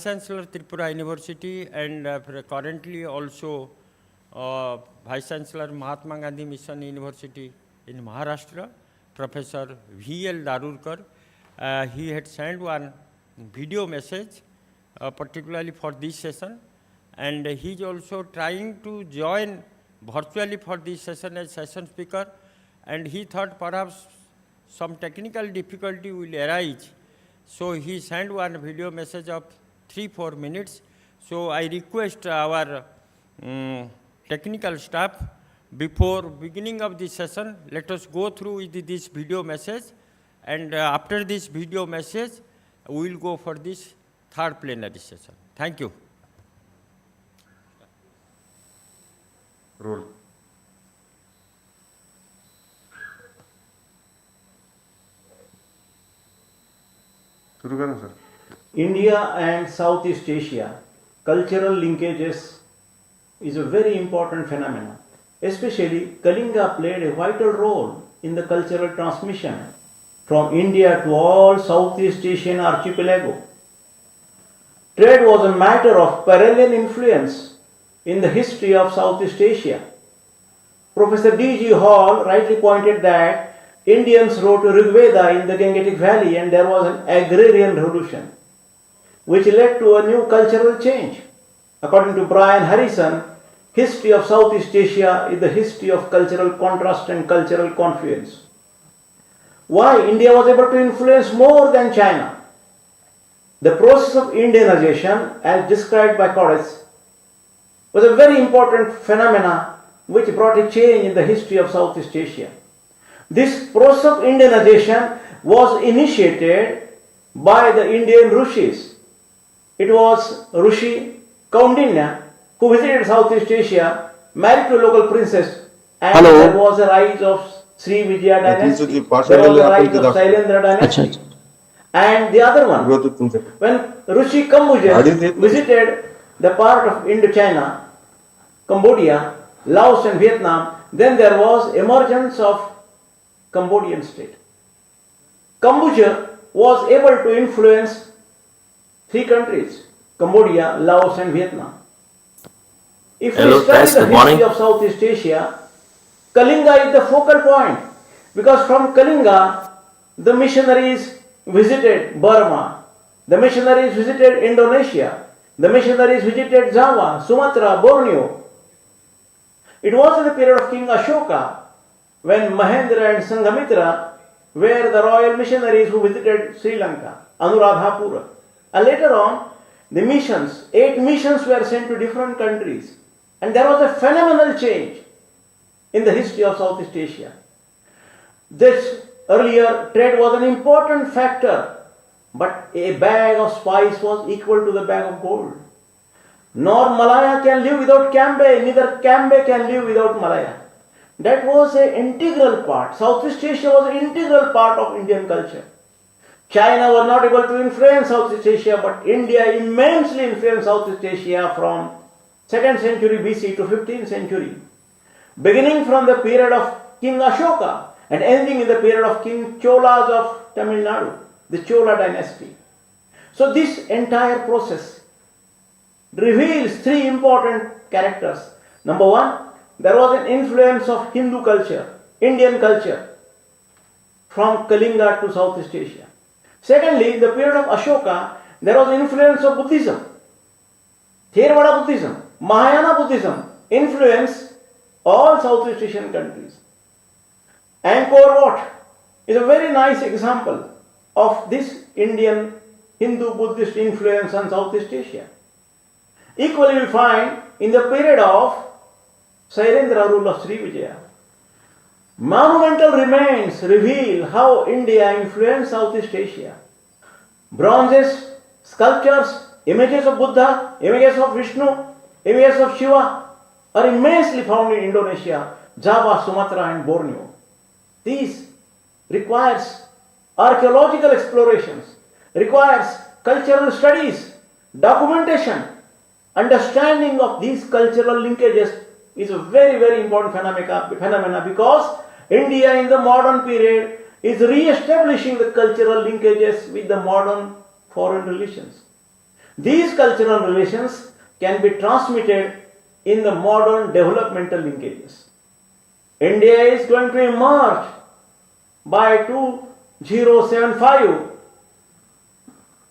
Chancellor Tripura University and currently also Vice Chancellor Mahatma Gandhi Mission University in Maharashtra, Professor V.L. Darurkar. He had sent one video message particularly for this session, and he is also trying to join virtually for this session as session speaker, and he thought perhaps some technical difficulty will arise. So he sent one video message of 3-4 minutes. So I request our technical staff, before beginning of this session, let us go through with this video message, and after this video message, we will go for this third plenary session. Thank you. Roll. शुरू करें sir. India and Southeast Asia, cultural linkages is a very important phenomenon. Especially, Kalinga played a vital role in the cultural transmission from India to all Southeast Asian archipelago. Trade was a matter of perennial influence in the history of Southeast Asia. Professor D.G. Hall rightly pointed that Indians wrote Rigveda in the Gangetic Valley and there was an agrarian revolution which led to a new cultural change. According to Brian Harrison, history of Southeast Asia is the history of cultural contrast and cultural confluence. Why India was able to influence more than China? The process of Indianization, as described by Cordes, was a very important phenomena which brought a change in the history of Southeast Asia. This process of Indianization was initiated by the Indian Rishis. It was Rishi Kaundinya who visited Southeast Asia, married to a local princess, and there was a rise of Sri Vijaya dynasty, there was a rise of Sailendra dynasty. And the other one, when Rishi Kambuja visited the part of Indochina, Cambodia, Laos and Vietnam, then there was emergence of Cambodian state. Kambuja was able to influence 3 countries, Cambodia, Laos and Vietnam. If we study the history of Southeast Asia, Kalinga is the focal point, because from Kalinga the missionaries visited Burma, the missionaries visited Indonesia, the missionaries visited Java, Sumatra, Borneo. It was in the period of King Ashoka when Mahendra and Sanghamitra were the royal missionaries who visited Sri Lanka, Anuradhapura. And later on, the missions, 8 missions were sent to different countries. And there was a phenomenal change in the history of Southeast Asia. This earlier trade was an important factor, but a bag of spice was equal to the bag of gold. Nor Malaya can live without Cambe, neither Cambe can live without Malaya. That was an integral part. Southeast Asia was an integral part of Indian culture. China was not able to influence Southeast Asia, but India immensely influenced Southeast Asia from 2nd century BC to 15th century. Beginning from the period of King Ashoka and ending in the period of King Cholas of Tamil Nadu, the Chola dynasty. So this entire process reveals 3 important characters. Number 1, there was an influence of Hindu culture, Indian culture, from Kalinga to Southeast Asia. Secondly, in the period of Ashoka, there was influence of Buddhism, Theravada Buddhism, Mahayana Buddhism influenced all Southeast Asian countries. Angkor Wat is a very nice example of this Indian Hindu Buddhist influence on Southeast Asia. Equally, we find in the period of Sailendra rule of Sri Vijaya, monumental remains reveal how India influenced Southeast Asia. Bronzes, sculptures, images of Buddha, images of Vishnu, images of Shiva are immensely found in Indonesia, Java, Sumatra and Borneo. These requires archaeological explorations, requires cultural studies, documentation. Understanding of these cultural linkages is a very, very important phenomena because India in the modern period is re-establishing the cultural linkages with the modern foreign relations. These cultural relations can be transmitted in the modern developmental linkages. India is going to emerge by 2075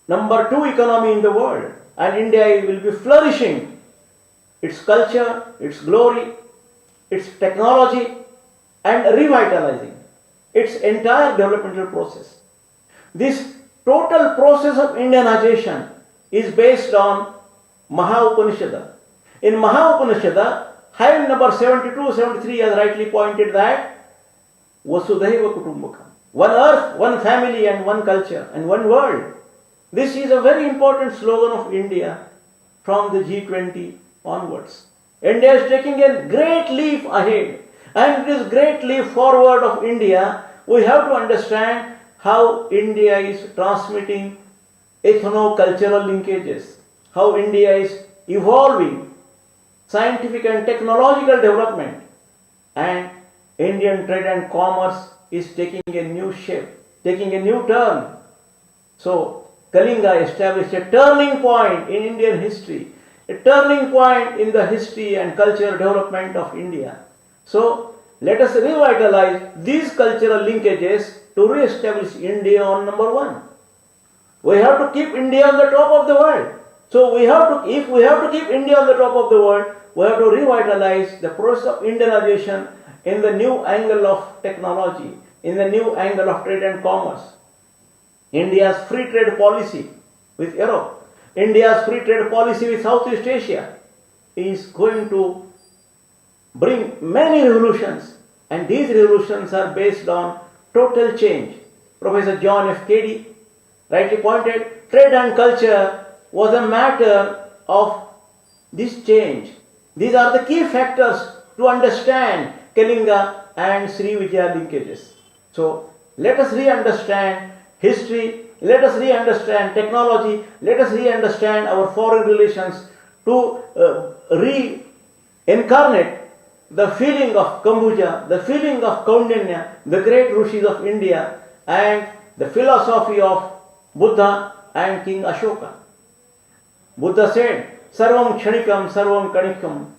number 2 economy in the world, and India will be flourishing its culture, its glory, its technology, and revitalizing its entire developmental process. This total process of Indianization is based on Maha Upanishad. In Maha Upanishad, hymn number 72, 73 has rightly pointed that Vasudhaiva Kutumbakam. One earth, one family, and one culture, and one world. This is a very important slogan of India from the G20 onwards. India is taking a great leap ahead, and this great leap forward of India, we have to understand how India is transmitting ethno-cultural linkages, how India is evolving scientific and technological development, and Indian trade and commerce is taking a new shape, taking a new turn. So, Kalinga established a turning point in Indian history, a turning point in the history and cultural development of India. So, let us revitalize these cultural linkages to re-establish India on number 1. We have to keep India on the top of the world. So, if we have to keep India on the top of the world, we have to revitalize the process of Indianization in the new angle of technology, in the new angle of trade and commerce. India's free trade policy with Europe, India's free trade policy with Southeast Asia is going to bring many revolutions, and these revolutions are based on total change. Professor John F. Cady rightly pointed, trade and culture was a matter of this change. These are the key factors to understand Kalinga and Srivijaya linkages. So let us re-understand history, let us re-understand technology, let us re-understand our foreign relations to re-incarnate the feeling of Kambuja, the feeling of Kaundinya, the great rishis of India, and the philosophy of Buddha and King Ashoka. Buddha said, Sarvam Kshanikam, Sarvam Kanikam.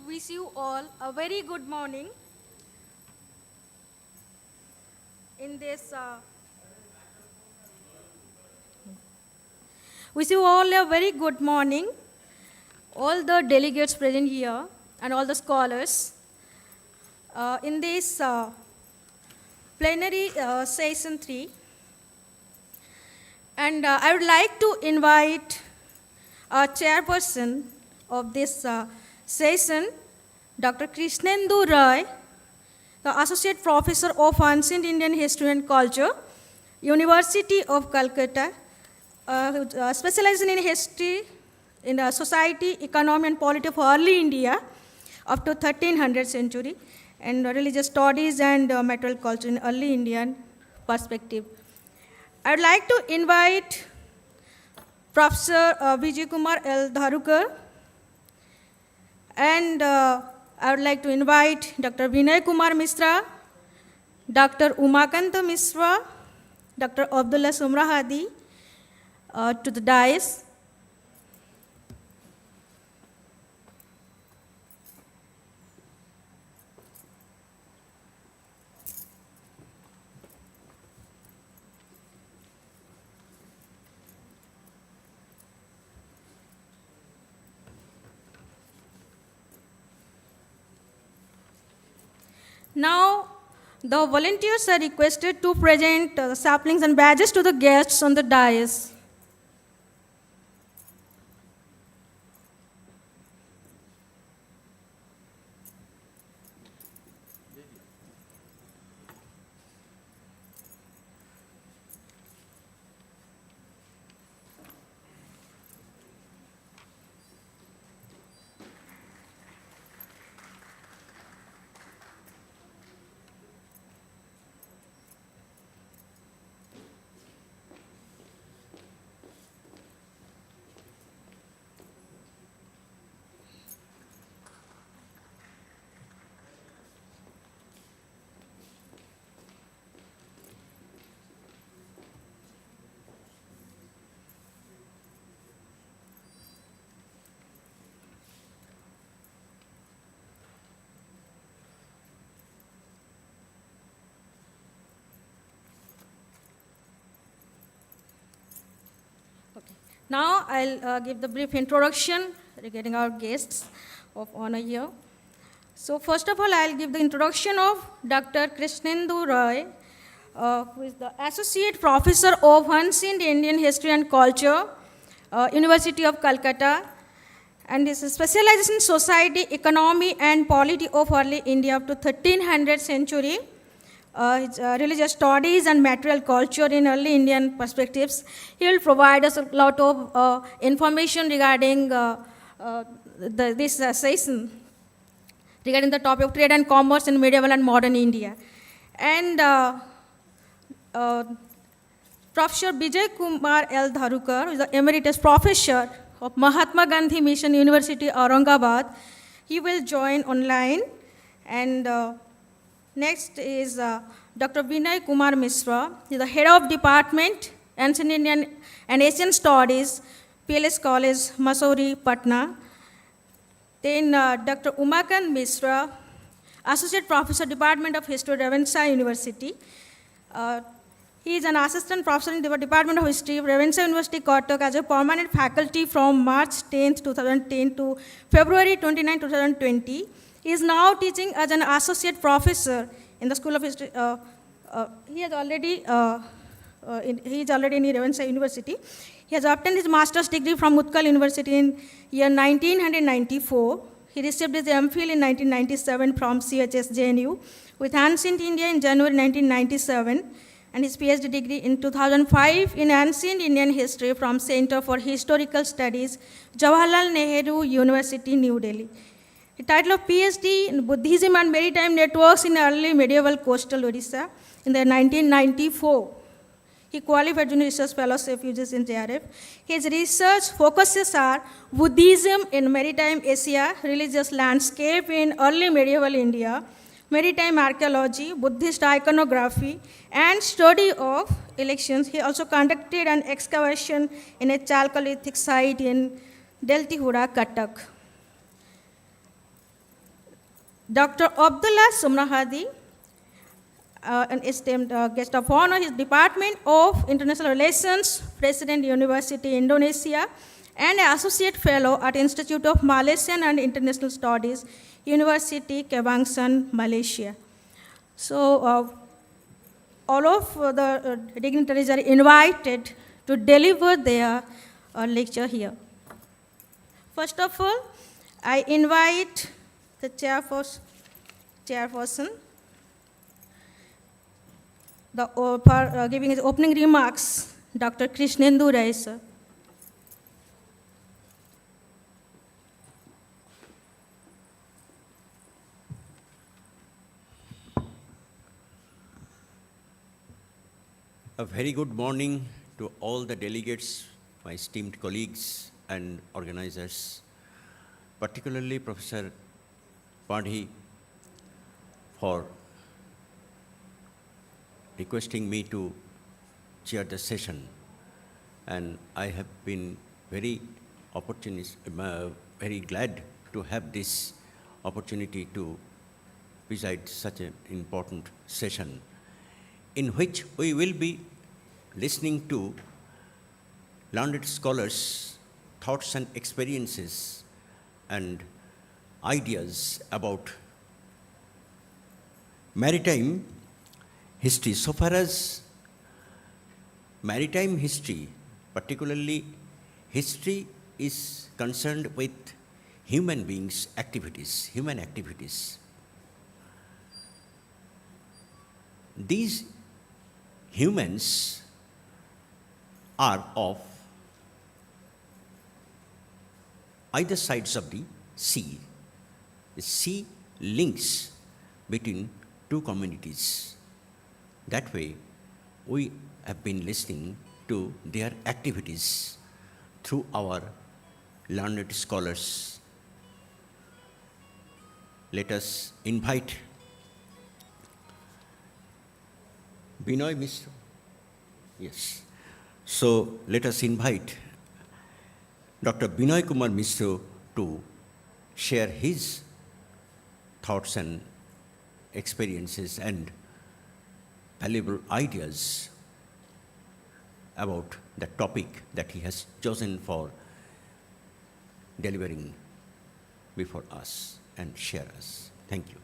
Wish you all a very good morning in this wish you all a very good morning, all the delegates present here and all the scholars in this plenary session 3. And I would like to invite our chairperson of this session, Dr. Krishnendu Roy, the Associate Professor of Ancient Indian History and Culture, University of Calcutta, specializing in history, in the society, economy and polity of early India up to 1300th century, and religious studies and material culture in early Indian perspective. I would like to invite Professor Vijay Kumar L. Dharukar, and I would like to invite Dr. Vinay Kumar Misra, Dr. Umakanta Misra, Dr. Abdullah Sumrahadi to the dais. Now, the volunteers are requested to present saplings and badges to the guests on the dais. Now I'll give the brief introduction regarding our guests of honor here. So first of all, I'll give the introduction of Dr. Krishnendu Roy, who is the Associate Professor of Ancient Indian History and Culture, University of Calcutta, and his specialization in society, economy, and polity of early India up to 1300 century. His religious studies and material culture in early Indian perspectives. He will provide us a lot of information regarding this session, regarding the topic of trade and commerce in medieval and modern India. And Professor Vijay Kumar L. Dharukar, who is the Emeritus Professor of Mahatma Gandhi Mission University, Aurangabad. He will join online. And next is Dr. Vinay Kumar Mishra. He is the Head of Department, Ancient Indian and Asian Studies, PLS College, Mussoorie, Patna. Then Dr. Umakant Mishra, Associate Professor, Department of History, Ravenshaw University. He is an assistant professor in the Department of History, Ravenshaw University, Kotak, as a permanent faculty from March 10, 2010 to February 29, 2020. He is now teaching as an associate professor in the School of History. He is already in Ravenshaw University. He has obtained his master's degree from Utkal University in year 1994. He received his MPhil in 1997 from CHS JNU with Ancient India in January 1997, and his PhD degree in 2005 in Ancient Indian History from Center for Historical Studies, Jawaharlal Nehru University, New Delhi. The title of PhD in Buddhism and Maritime Networks in Early Medieval Coastal Odisha in the 1994. He qualified Junior Research Fellowship UGC in JRF. His research focuses are Buddhism in Maritime Asia, religious landscape in early medieval India, maritime archaeology, Buddhist iconography, and study of elections. He also conducted an excavation in a Chalcolithic site in Deltihura, Cuttack. Dr. Abdullah Sumnahadi, an esteemed guest of honor, his Department of International Relations, President University, Indonesia, and Associate Fellow at Institute of Malaysian and International Studies, University Kebangsaan, Malaysia. So all of the dignitaries are invited to deliver their lecture here. First of all, I invite the chairperson for giving his opening remarks, Dr. Krishnendu Roy, sir. A very good morning to all the delegates, my esteemed colleagues and organizers, particularly Professor Padhi for requesting me to chair the session. And I have been very glad to have this opportunity to preside such an important session, in which we will be listening to learned scholars' thoughts and experiences and ideas about maritime history. So far as maritime history, particularly history, is concerned with human beings' activities, human activities. These humans are of either sides of the sea. The sea links between two communities. That way, we have been listening to their activities through our learned scholars. Let us invite Binoy Mishra. Yes. So let us invite Dr. Binoy Kumar Mishra to share his thoughts and experiences and valuable ideas about the topic that he has chosen for delivering before us and share us. Thank you.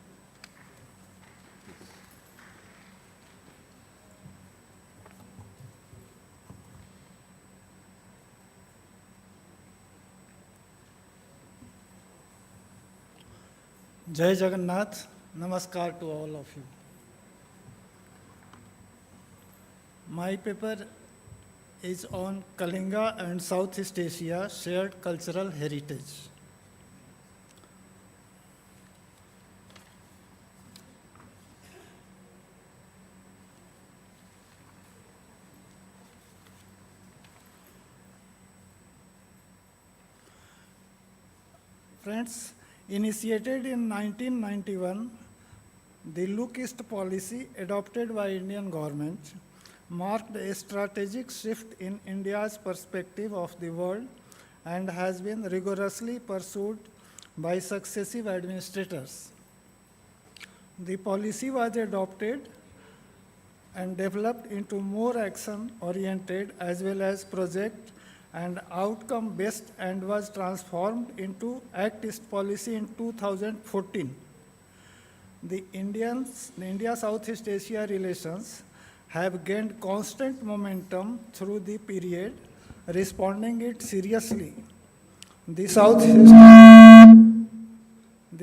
Jai Jagannath, Namaskar to all of you. My paper is on Kalinga and Southeast Asia shared cultural heritage. Friends, initiated in 1991, the Look East policy adopted by Indian government marked a strategic shift in India's perspective of the world and has been rigorously pursued by successive administrators. The policy was adopted and developed into more action-oriented as well as project and outcome-based and was transformed into Act East policy in 2014. The India-Southeast Asia relations have gained constant momentum through the period, responding it seriously. The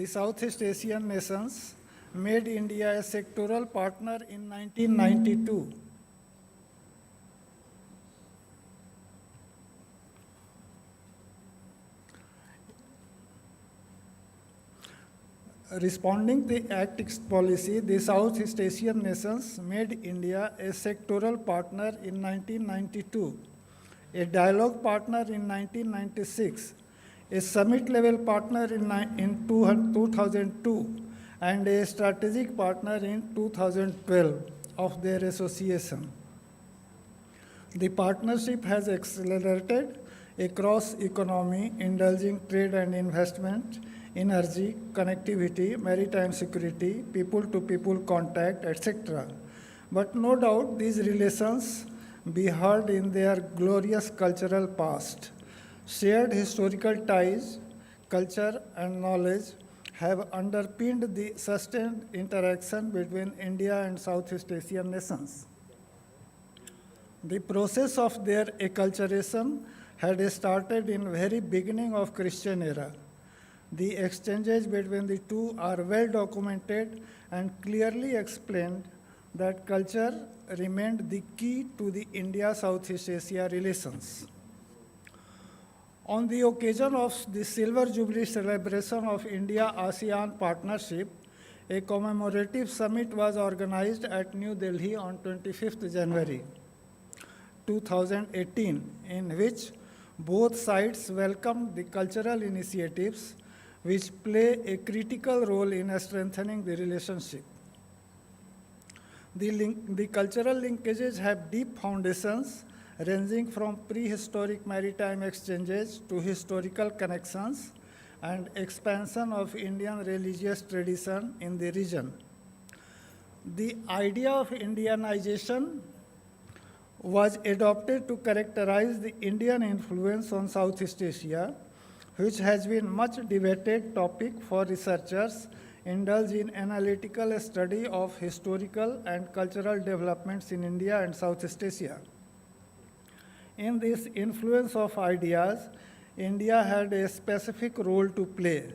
Southeast Asian nations made India a sectoral partner in 1992. Responding to the Act East policy, the Southeast Asian nations made India a sectoral partner in 1992, a dialogue partner in 1996, a summit-level partner in 2002, and a strategic partner in 2012 of their association. The partnership has accelerated across economy, indulging trade and investment, energy, connectivity, maritime security, people-to-people contact, etc. But no doubt these relations beheard in their glorious cultural past. Shared historical ties, culture, and knowledge have underpinned the sustained interaction between India and Southeast Asian nations. The process of their acculturation had started in very beginning of Christian era. The exchanges between the two are well documented and clearly explained that culture remained the key to the India-Southeast Asia relations. On the occasion of the Silver Jubilee celebration of India-ASEAN partnership, a commemorative summit was organized at New Delhi on 25th January 2018, in which both sides welcomed the cultural initiatives which play a critical role in strengthening the relationship. The cultural linkages have deep foundations ranging from prehistoric maritime exchanges to historical connections and expansion of Indian religious tradition in the region. The idea of Indianization was adopted to characterize the Indian influence on Southeast Asia, which has been much debated topic for researchers indulge in analytical study of historical and cultural developments in India and Southeast Asia. In this influence of ideas, India had a specific role to play.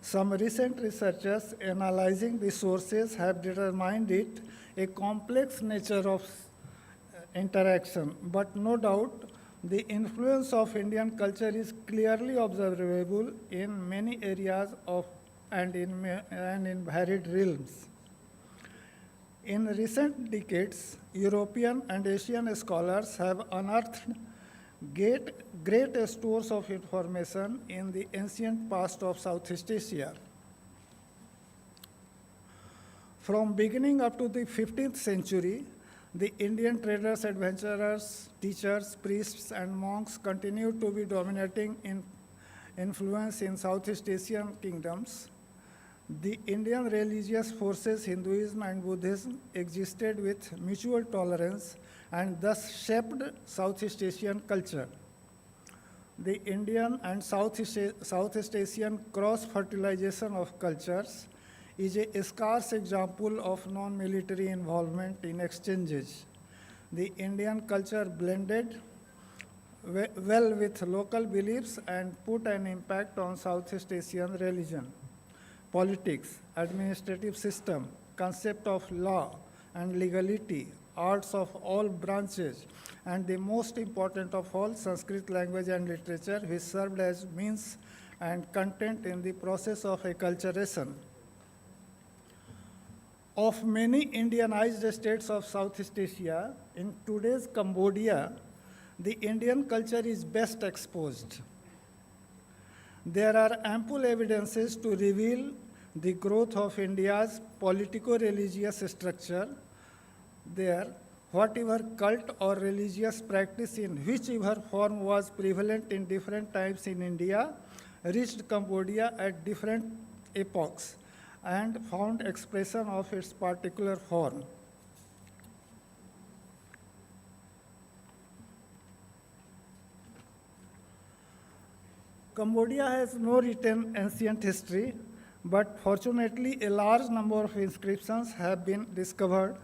Some recent researchers analyzing the sources have determined it a complex nature of interaction, but no doubt the influence of Indian culture is clearly observable in many areas and in varied realms. In recent decades, European and Asian scholars have unearthed great stores of information in the ancient past of Southeast Asia. From beginning up to the 15th century, the Indian traders, adventurers, teachers, priests, and monks continued to be dominating influence in Southeast Asian kingdoms. The Indian religious forces, Hinduism and Buddhism, existed with mutual tolerance and thus shaped Southeast Asian culture. The Indian and Southeast Asian cross-fertilization of cultures is a scarce example of non-military involvement in exchanges. The Indian culture blended well with local beliefs and put an impact on Southeast Asian religion, politics, administrative system, concept of law and legality, arts of all branches, and the most important of all, Sanskrit language and literature, which served as means and content in the process of acculturation. Of many Indianized states of Southeast Asia, in today's Cambodia, the Indian culture is best exposed. There are ample evidences to reveal the growth of India's politico-religious structure there. Whatever cult or religious practice in whichever form was prevalent in different times in India reached Cambodia at different epochs and found expression of its particular form. Cambodia has no written ancient history, but fortunately a large number of inscriptions have been discovered.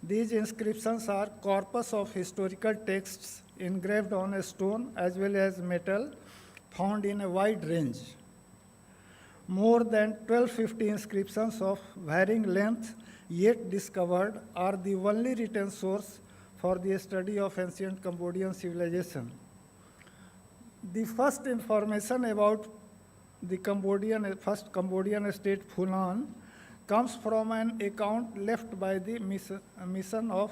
These inscriptions are corpus of historical texts engraved on a stone as well as metal, found in a wide range. More than 1250 inscriptions of varying length yet discovered are the only written source for the study of ancient Cambodian civilization. The first information about the first Cambodian state, Funan, comes from an account left by the mission of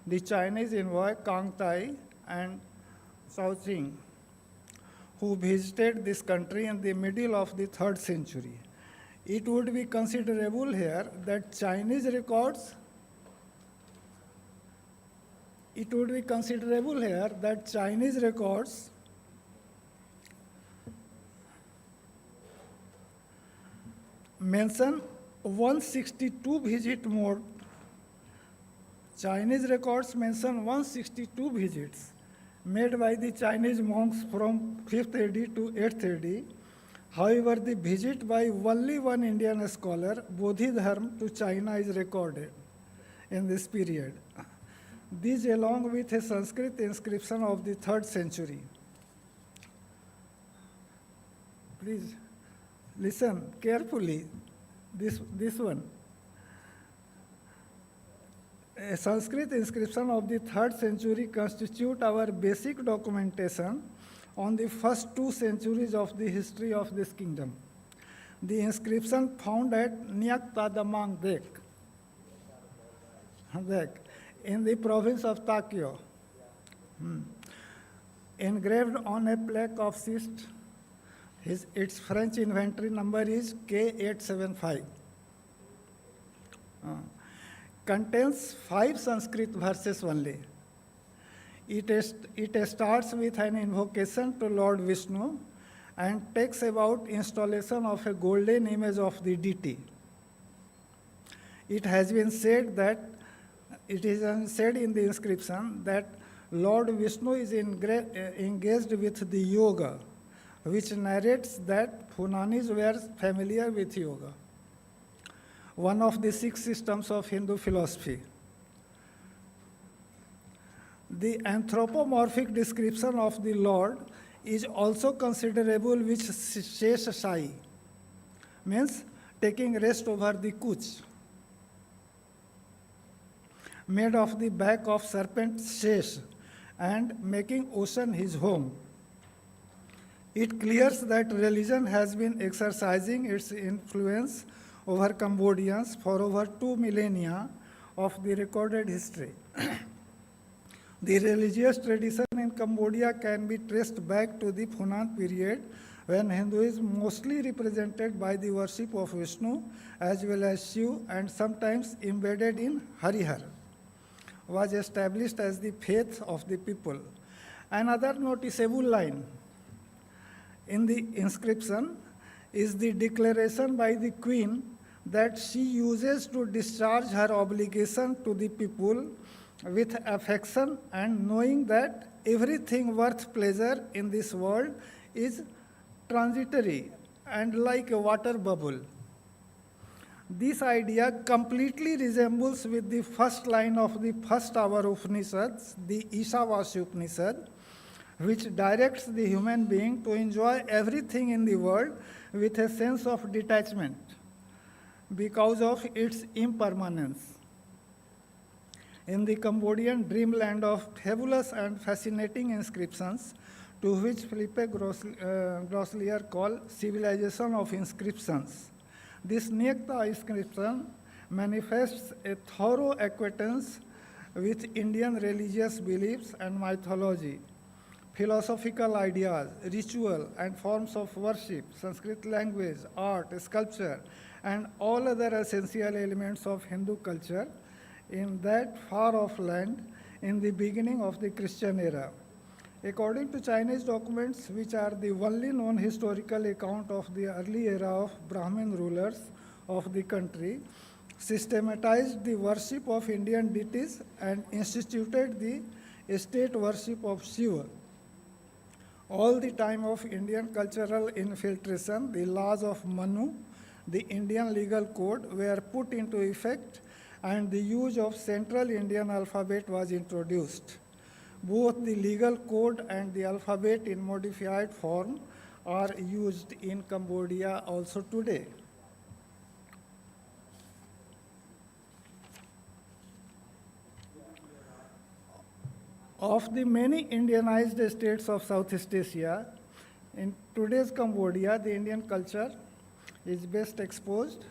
the Chinese envoy Kang Tai and Cao Qing, who visited this country in the middle of the 3rd century. It would be considerable here that Chinese records mention 162 visit mode. Chinese records mention 162 visits made by the Chinese monks from 5th AD to 8th AD. However, the visit by only one Indian scholar, Bodhidharma, to China is recorded in this period. These along with a Sanskrit inscription of the 3rd century. Please listen carefully, this one. A Sanskrit inscription of the 3rd century constitute our basic documentation on the first 2 centuries of the history of this kingdom. The inscription found at Nyak Tadamang Dek in the province of Takyo, engraved on a plaque of schist. Its French inventory number is K875. Contains 5 Sanskrit verses only. It starts with an invocation to Lord Vishnu and takes about installation of a golden image of the deity. It has been said in the inscription that Lord Vishnu is engaged with the yoga, which narrates that Funanis were familiar with yoga, one of the 6 systems of Hindu philosophy. The anthropomorphic description of the Lord is also considerable, which Shesh Sai means taking rest over the couch, made of the back of serpent Shesh and making ocean his home. It clears that religion has been exercising its influence over Cambodians for over 2 millennia of the recorded history. The religious tradition in Cambodia can be traced back to the Funan period, when Hinduism, mostly represented by the worship of Vishnu as well as Shiv and sometimes embedded in Harihar, was established as the faith of the people. Another noticeable line in the inscription is the declaration by the queen that she uses to discharge her obligation to the people with affection and knowing that everything worth pleasure in this world is transitory and like a water bubble. This idea completely resembles with the first line of the first hour Upanishads, the Ishavasya Upanishad, which directs the human being to enjoy everything in the world with a sense of detachment because of its impermanence. In the Cambodian dreamland of fabulous and fascinating inscriptions, to which Philippe Grosslier called civilization of inscriptions, this Nyekta inscription manifests a thorough acquaintance with Indian religious beliefs and mythology, philosophical ideas, ritual and forms of worship, Sanskrit language, art, sculpture, and all other essential elements of Hindu culture in that far-off land in the beginning of the Christian era. According to Chinese documents, which are the only known historical account of the early era of Brahmin rulers of the country, systematized the worship of Indian deities and instituted the state worship of Shiva. All the time of Indian cultural infiltration, the laws of Manu, the Indian legal code, were put into effect and the use of Central Indian alphabet was introduced. Both the legal code and the alphabet in modified form are used in Cambodia also today. Of the many Indianized states of Southeast Asia, in today's Cambodia, the Indian culture is best exposed.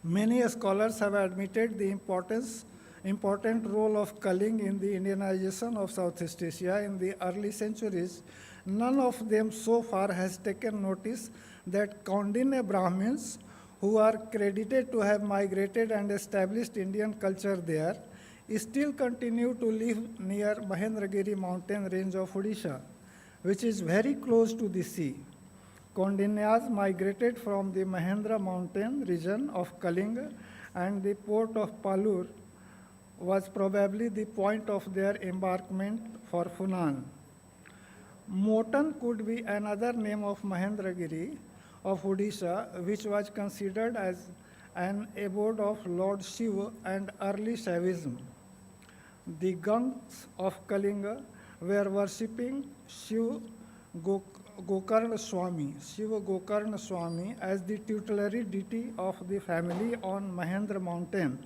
Many scholars have admitted the important role of culling in the Indianization of Southeast Asia in the early centuries. None of them so far has taken notice that Kaundinya Brahmins, who are credited to have migrated and established Indian culture there, still continue to live near Mahendragiri mountain range of Odisha, which is very close to the sea. Kaundinyas migrated from the Mahendra mountain region of Kalinga, and the port of Palur was probably the point of their embarkment for Funan. Motan could be another name of Mahendragiri of Odisha, which was considered as an abode of Lord Shiva and early Shaivism. The Gangs of Kalinga were worshipping Shiva Gokarna Swami as the tutelary deity of the family on Mahendra mountain.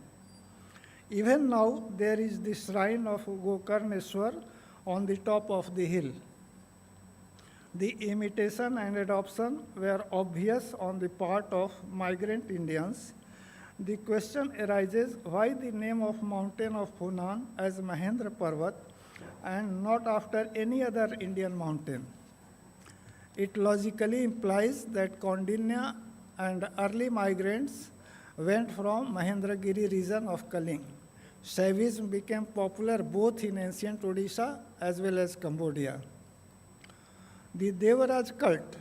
Even now, there is the shrine of Gokarneshwar on the top of the hill. The imitation and adoption were obvious on the part of migrant Indians. The question arises why the name of mountain of Funan as Mahendra Parvat and not after any other Indian mountain. It logically implies that Kaundinya and early migrants went from Mahendragiri region of Kaling. Shaivism became popular both in ancient Odisha as well as Cambodia. The Devaraj cult,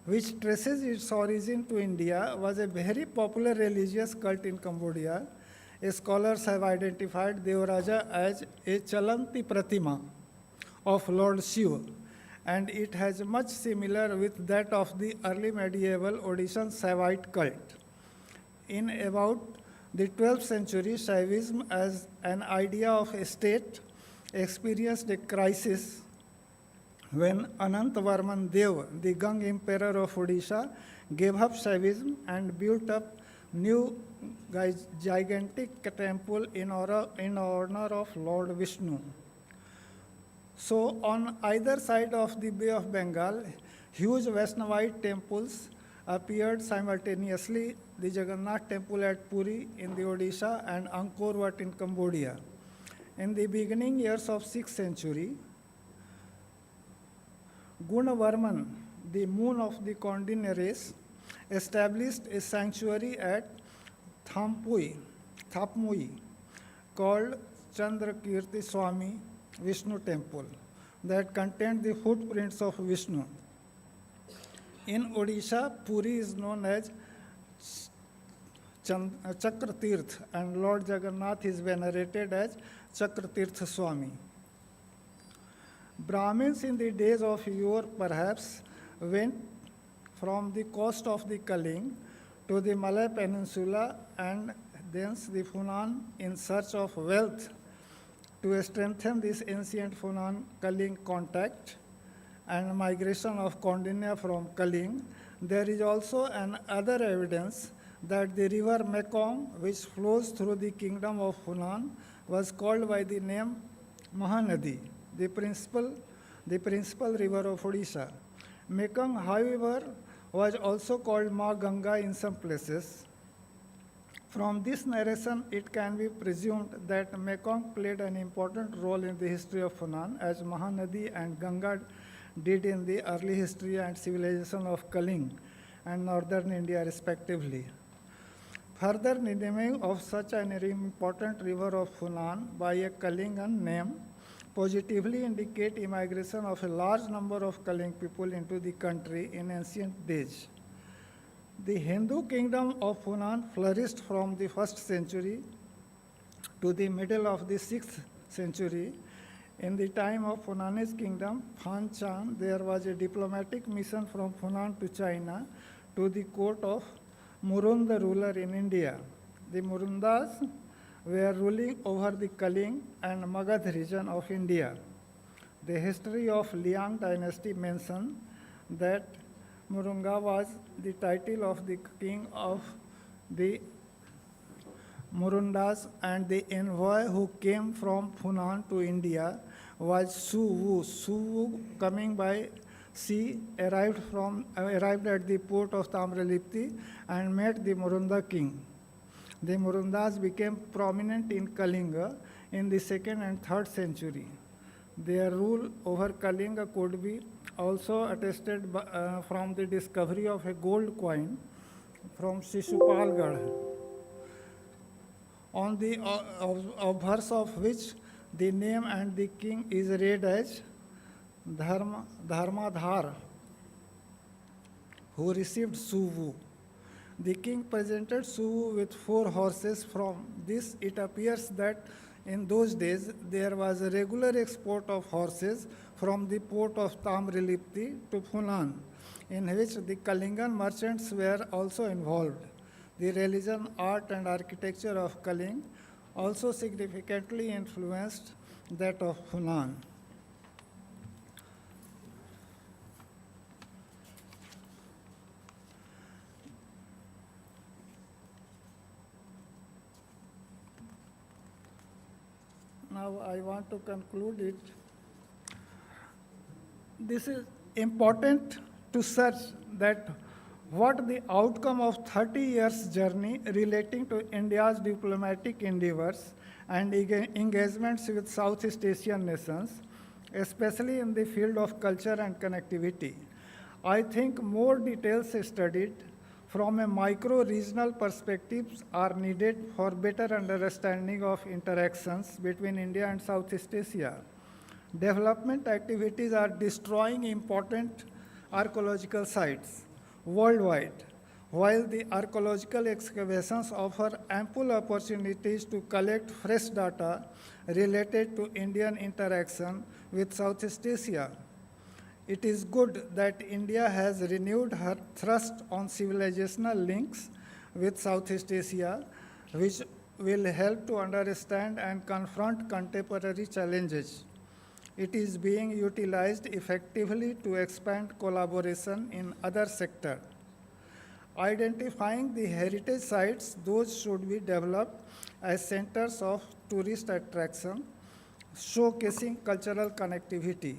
which traces its origin to India, was a very popular religious cult in Cambodia. Scholars have identified Devaraja as a Chalanti Pratima of Lord Shiva, and it has much similar with that of the early medieval Odishan Saivite cult. In about the 12th century, Shaivism as an idea of a state experienced a crisis when Anantavarman Dev, the Gang emperor of Odisha, gave up Shaivism and built up new gigantic temple in honor of Lord Vishnu. So on either side of the Bay of Bengal, huge Vaishnavite temples appeared simultaneously, the Jagannath temple at Puri in the Odisha and Angkor Wat in Cambodia. In the beginning years of 6th century, Gunavarman, the moon of the Kaundinya race, established a sanctuary at Thapmui called Chandrakirti Swami Vishnu temple that contained the footprints of Vishnu. In Odisha, Puri is known as Chakratirth, and Lord Jagannath is venerated as Chakratirth Swami. Brahmins in the days of yore perhaps went from the coast of the Kaling to the Malay Peninsula and thence the Funan in search of wealth. To strengthen this ancient Funan-Kaling contact and migration of Kaudinya from Kaling, there is also other evidence that the river Mekong, which flows through the kingdom of Funan, was called by the name Mahanadi, the principal river of Odisha. Mekong, however, was also called Ma Ganga in some places. From this narration, it can be presumed that Mekong played an important role in the history of Funan, as Mahanadi and Ganga did in the early history and civilization of Kaling and northern India respectively. Further naming of such an important river of Funan by a Kalingan name positively indicate immigration of a large number of Kaling people into the country in ancient days. The Hindu kingdom of Funan flourished from the 1st century to the middle of the 6th century. In the time of Funanese kingdom, Fan Chan, there was a diplomatic mission from Funan to China to the court of Murund, the ruler in India. The Murundas were ruling over the Kaling and Magadh region of India. The history of Liang dynasty mentions that Murunga was the title of the king of the Murundas, and the envoy who came from Funan to India was Su Wu. Su Wu, coming by sea, arrived at the port of Tamralipti and met the Murunda king. The Murundas became prominent in Kalinga in the 2nd and 3rd century. Their rule over Kalinga could be also attested from the discovery of a gold coin from Shishupalgarh, on the obverse of which the name and the king is read as Dharmadhar, who received Suvu. The king presented Suvu with 4 horses. From this, it appears that in those days there was a regular export of horses from the port of Tamralipti to Funan, in which the Kalingan merchants were also involved. The religion, art, and architecture of Kaling also significantly influenced that of Funan. Now I want to conclude it. This is important to search that what the outcome of 30 years journey relating to India's diplomatic endeavors and engagements with Southeast Asian nations, especially in the field of culture and connectivity. I think more details studied from a micro-regional perspective are needed for better understanding of interactions between India and Southeast Asia. Development activities are destroying important archaeological sites worldwide, while the archaeological excavations offer ample opportunities to collect fresh data related to Indian interaction with Southeast Asia. It is good that India has renewed her thrust on civilizational links with Southeast Asia, which will help to understand and confront contemporary challenges. It is being utilized effectively to expand collaboration in other sectors. Identifying the heritage sites, those should be developed as centers of tourist attraction, showcasing cultural connectivity.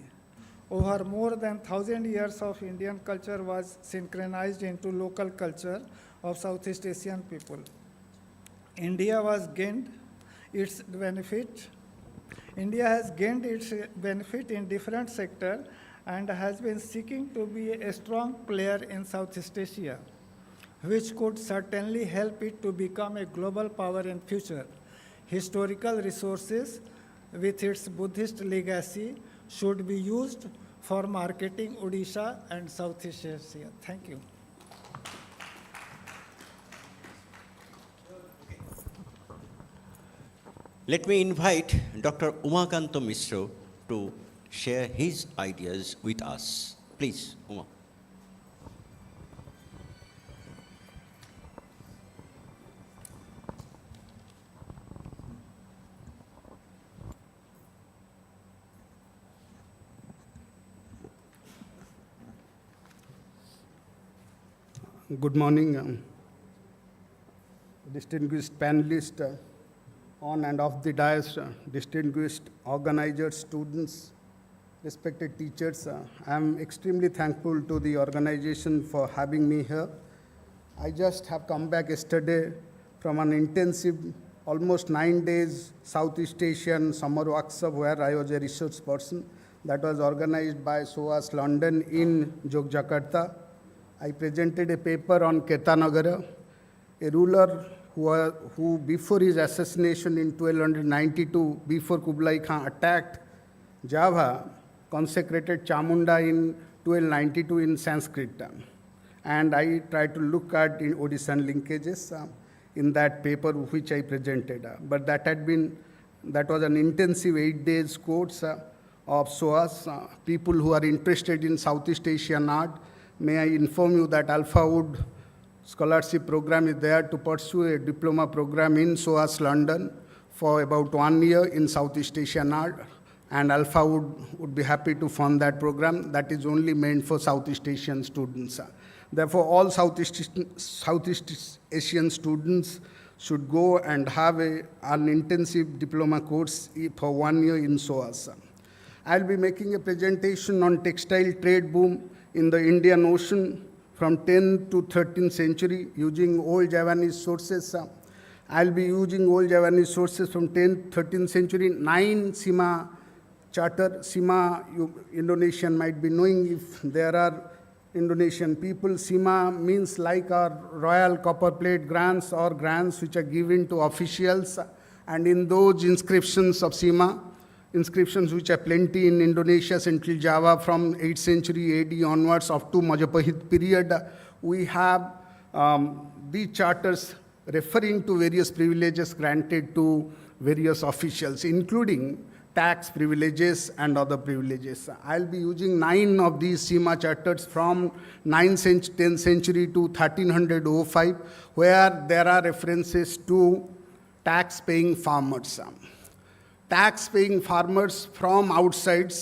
Over more than 1,000 years of Indian culture was synchronized into local culture of Southeast Asian people. India has gained its benefit in different sectors and has been seeking to be a strong player in Southeast Asia, which could certainly help it to become a global power in future. Historical resources with its Buddhist legacy should be used for marketing Odisha and Southeast Asia. Thank you. Let me invite Dr. Umakanto Misro to share his ideas with us. Please, Uma. Good morning, distinguished panelists on and off the dais, distinguished organizers, students, respected teachers. I am extremely thankful to the organization for having me here. I just have come back yesterday from an intensive, almost 9 days Southeast Asian summer workshop where I was a research person that was organized by SOAS London in Yogyakarta. I presented a paper on Ketanagara, a ruler who before his assassination in 1292, before Kublai Khan attacked Java, consecrated Chamunda in 1292 in Sanskrit. And I tried to look at in Odishan linkages in that paper which I presented. But that was an intensive 8 days course of SOAS. People who are interested in Southeast Asian art, may I inform you that Alpha Wood scholarship program is there to pursue a diploma program in SOAS London for about 1 year in Southeast Asian art. And Alpha would be happy to fund that program. That is only meant for Southeast Asian students. Therefore, all Southeast Asian students should go and have an intensive diploma course for 1 year in SOAS. I'll be making a presentation on textile trade boom in the Indian Ocean from 10th to 13th century using old Javanese sources. I'll be using old Javanese sources from 10th, 13th century, 9 Sima charter. Sima, Indonesian might be knowing if there are Indonesian people. Sima means like our royal copper plate grants or grants which are given to officials. And in those inscriptions of Sima, inscriptions which are plenty in Indonesia, Central Java from 8th century AD onwards up to Majapahit period, we have these charters referring to various privileges granted to various officials, including tax privileges and other privileges. I'll be using 9 of these Sima charters from 10th century to 1305, where there are references to tax-paying farmers. Tax-paying farmers from outside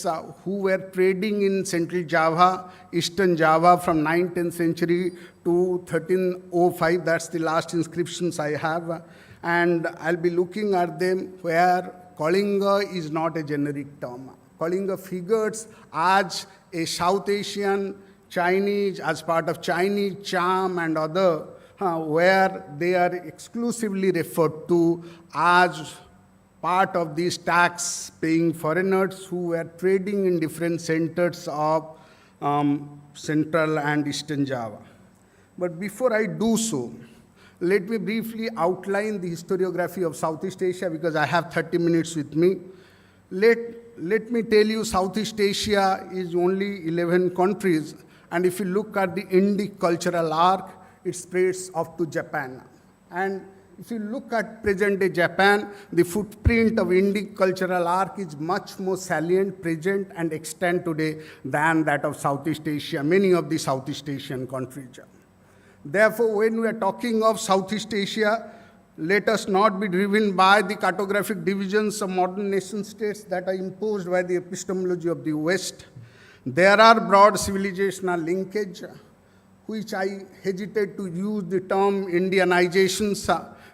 who were trading in Central Java, Eastern Java from 9th, 10th century to 1305. That's the last inscriptions I have. And I'll be looking at them where Kalinga is not a generic term. Kalinga figures as a South Asian, Chinese, as part of Chinese charm and other, where they are exclusively referred to as part of these tax-paying foreigners who were trading in different centers of Central and Eastern Java. But before I do so, let me briefly outline the historiography of Southeast Asia because I have 30 minutes with me. Let me tell you, Southeast Asia is only 11 countries, and if you look at the Indic cultural arc, it spreads off to Japan. And if you look at present-day Japan, the footprint of Indic cultural arc is much more salient, present, and extant today than that of Southeast Asia, many of the Southeast Asian countries. Therefore, when we are talking of Southeast Asia, let us not be driven by the cartographic divisions of modern nation-states that are imposed by the epistemology of the West. There are broad civilizational linkage, which I hesitate to use the term Indianizations,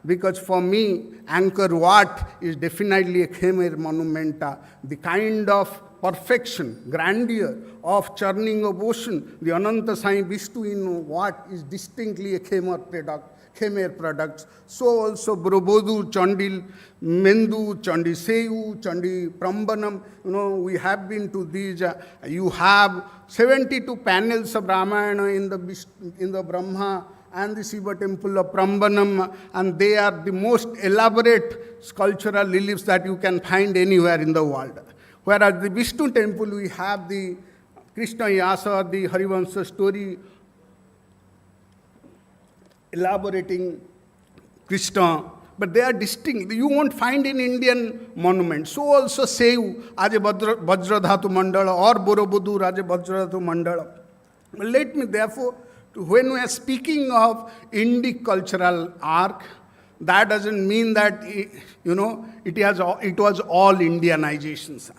because for me, Angkor Wat is definitely a Khmer monument. The kind of perfection, grandeur of churning of ocean, the Ananta Sai Vishnu in Wat is distinctly a Khmer product. So also Borobudur, Chandil, Mendu, Chandi Seu, Chandi Prambanam, we have been to these. You have 72 panels of Ramayana in the Brahma and the Shiva temple of Prambanam, and they are the most elaborate sculptural reliefs that you can find anywhere in the world. Whereas the Vishnu temple, we have the Krishna Yasa, the Harivansa story, elaborating Krishna. but they are distinct. You won't find in Indian monuments. So also Seu as a Vajradhatu Mandala or Borobudur as a Vajradhatu Mandala. Let me therefore, when we are speaking of Indic cultural arc, that doesn't mean that, it was all Indianizations.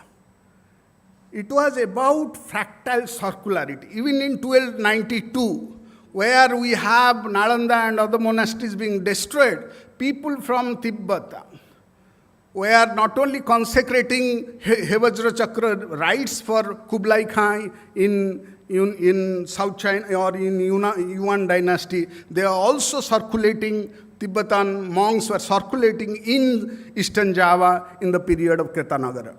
It was about fractal circularity. Even in 1292, where we have Nalanda and other monasteries being destroyed, people from Tibet were not only consecrating Hevajra Chakra rites for Kublai Khan in South China or in Yuan dynasty, they are also circulating. Tibetan monks were circulating in Eastern Java in the period of Kretanagara.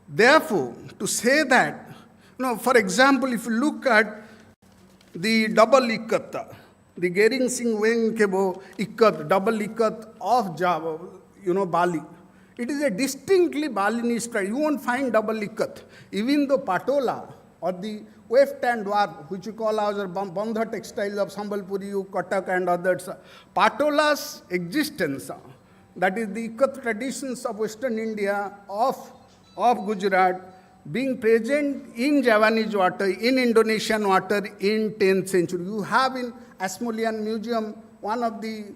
Therefore, to say that, for example, if you look at the double ikat, the Gering Singh Venkebo ikat, double ikat of Java, Bali, it is a distinctly Balinese style. You won't find double ikat. Even though Patola or the weft and dwarf, which we call as Bandha textiles of Sambalpuri, Katak and others, Patola's existence, that is the ikat traditions of Western India, of Gujarat, being present in Javanese water, in Indonesian water in 10th century. You have in Ashmolean Museum one of the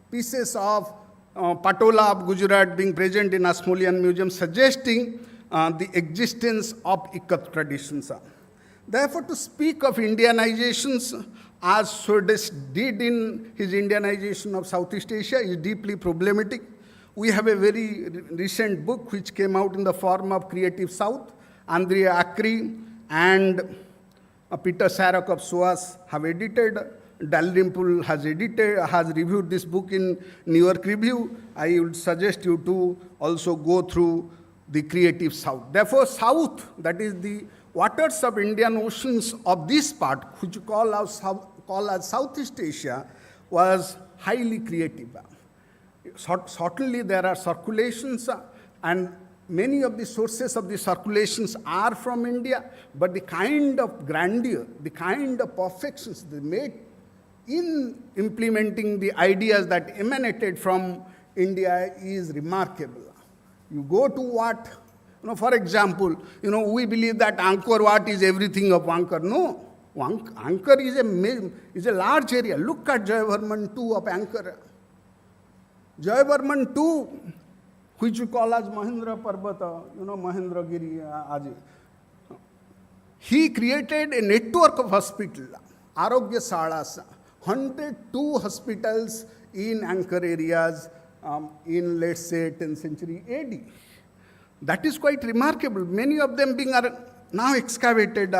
pieces of Patola of Gujarat being present in Ashmolean Museum, suggesting the existence of ikat traditions. Therefore, to speak of Indianizations, as Swedish did in his Indianization of Southeast Asia, is deeply problematic. We have a very recent book which came out in the form of Creative South. Andrea Acri and Peter Sarok of SOAS have edited. Dalrymple has reviewed this book in New York Review. I would suggest you to also go through the Creative South. Therefore, South, that is the waters of Indian Oceans of this part, which you call as Southeast Asia, was highly creative. Certainly there are circulations, and many of the sources of the circulations are from India, but the kind of grandeur, the kind of perfections they made in implementing the ideas that emanated from India is remarkable. You go to what, for example, we believe that Angkor Wat is everything of Angkor. No, Angkor is a large area. Look at Jayavarman II of Angkor. Jayavarman II, which we call as Mahendra Parvata, Mahendragiri, he created a network of hospitals, Arogya Salas, 102 hospitals in Angkor areas in, let's say, 10th century AD. That is quite remarkable. Many of them are now excavated,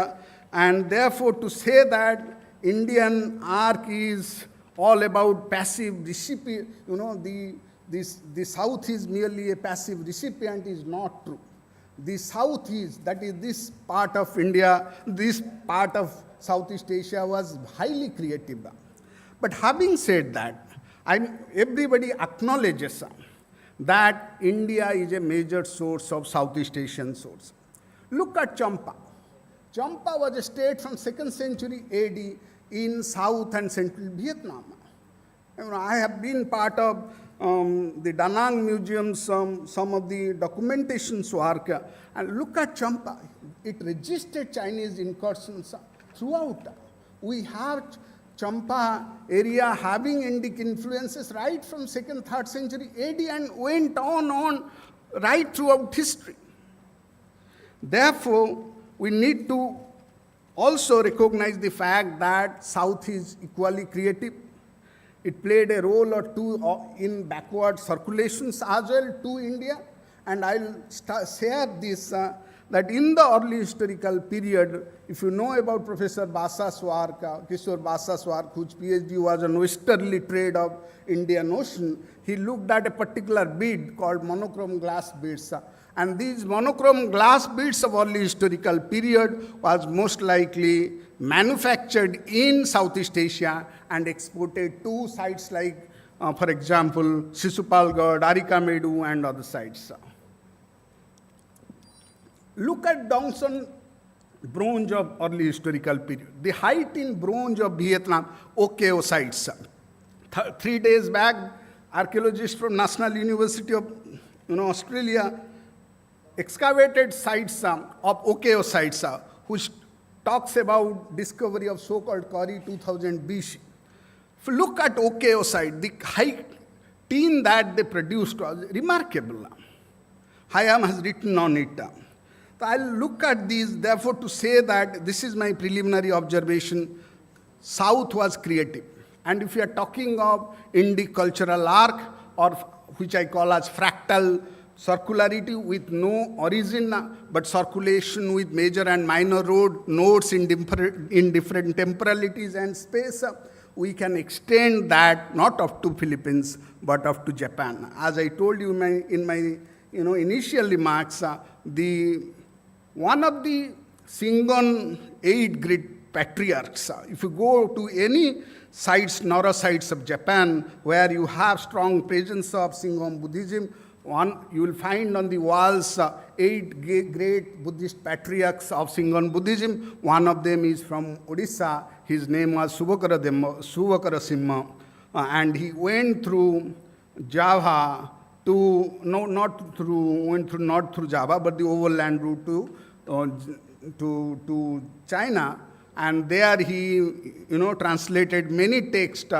and therefore to say that Indian arc is all about passive recipient, the South is merely a passive recipient is not true. The South is, that is this part of India, this part of Southeast Asia was highly creative. But having said that, everybody acknowledges that India is a major source of Southeast Asian source. Look at Champa. Champa was a state from 2nd century AD in South and Central Vietnam. I have been part of the Da Nang Museum, some of the documentations work, and look at Champa. It registered Chinese incursions throughout. We have Champa area having Indic influences right from 2nd, 3rd century AD and went on right throughout history. Therefore, we need to also recognize the fact that South is equally creative. It played a role or two in backward circulations as well to India. And I'll share this, that in the early historical period, if you know about Professor Basa's work, Kishore Basa's work, whose PhD was on westerly trade of Indian Ocean, he looked at a particular bead called monochrome glass beads. And these monochrome glass beads of early historical period was most likely manufactured in Southeast Asia and exported to sites like, for example, Sisupalgarh, Arikamedu, and other sites. Look at Dongson bronze of early historical period. The height in bronze of Vietnam, Okeo sites. 3 days back, archaeologists from National University of Australia excavated sites of Okeo sites, which talks about discovery of so-called Kari 2000 BC. If you look at Okeo site, the high tin that they produced was remarkable. Hayam has written on it. So I'll look at these, therefore, to say that this is my preliminary observation. South was creative. And if we are talking of Indic cultural arc, or which I call as fractal circularity with no origin, but circulation with major and minor nodes in different temporalities and space, we can extend that not up to Philippines, but up to Japan. As I told you in my initial remarks, one of the Shingon 8 great patriarchs, if you go to any sites, Nara sites of Japan, where you have strong presence of Shingon Buddhism, you will find on the walls 8 great Buddhist patriarchs of Shingon Buddhism. One of them is from Odisha. His name was Suvakara Simha. And he went through Java not through Java, but the overland route to China. And there he, translated many texts,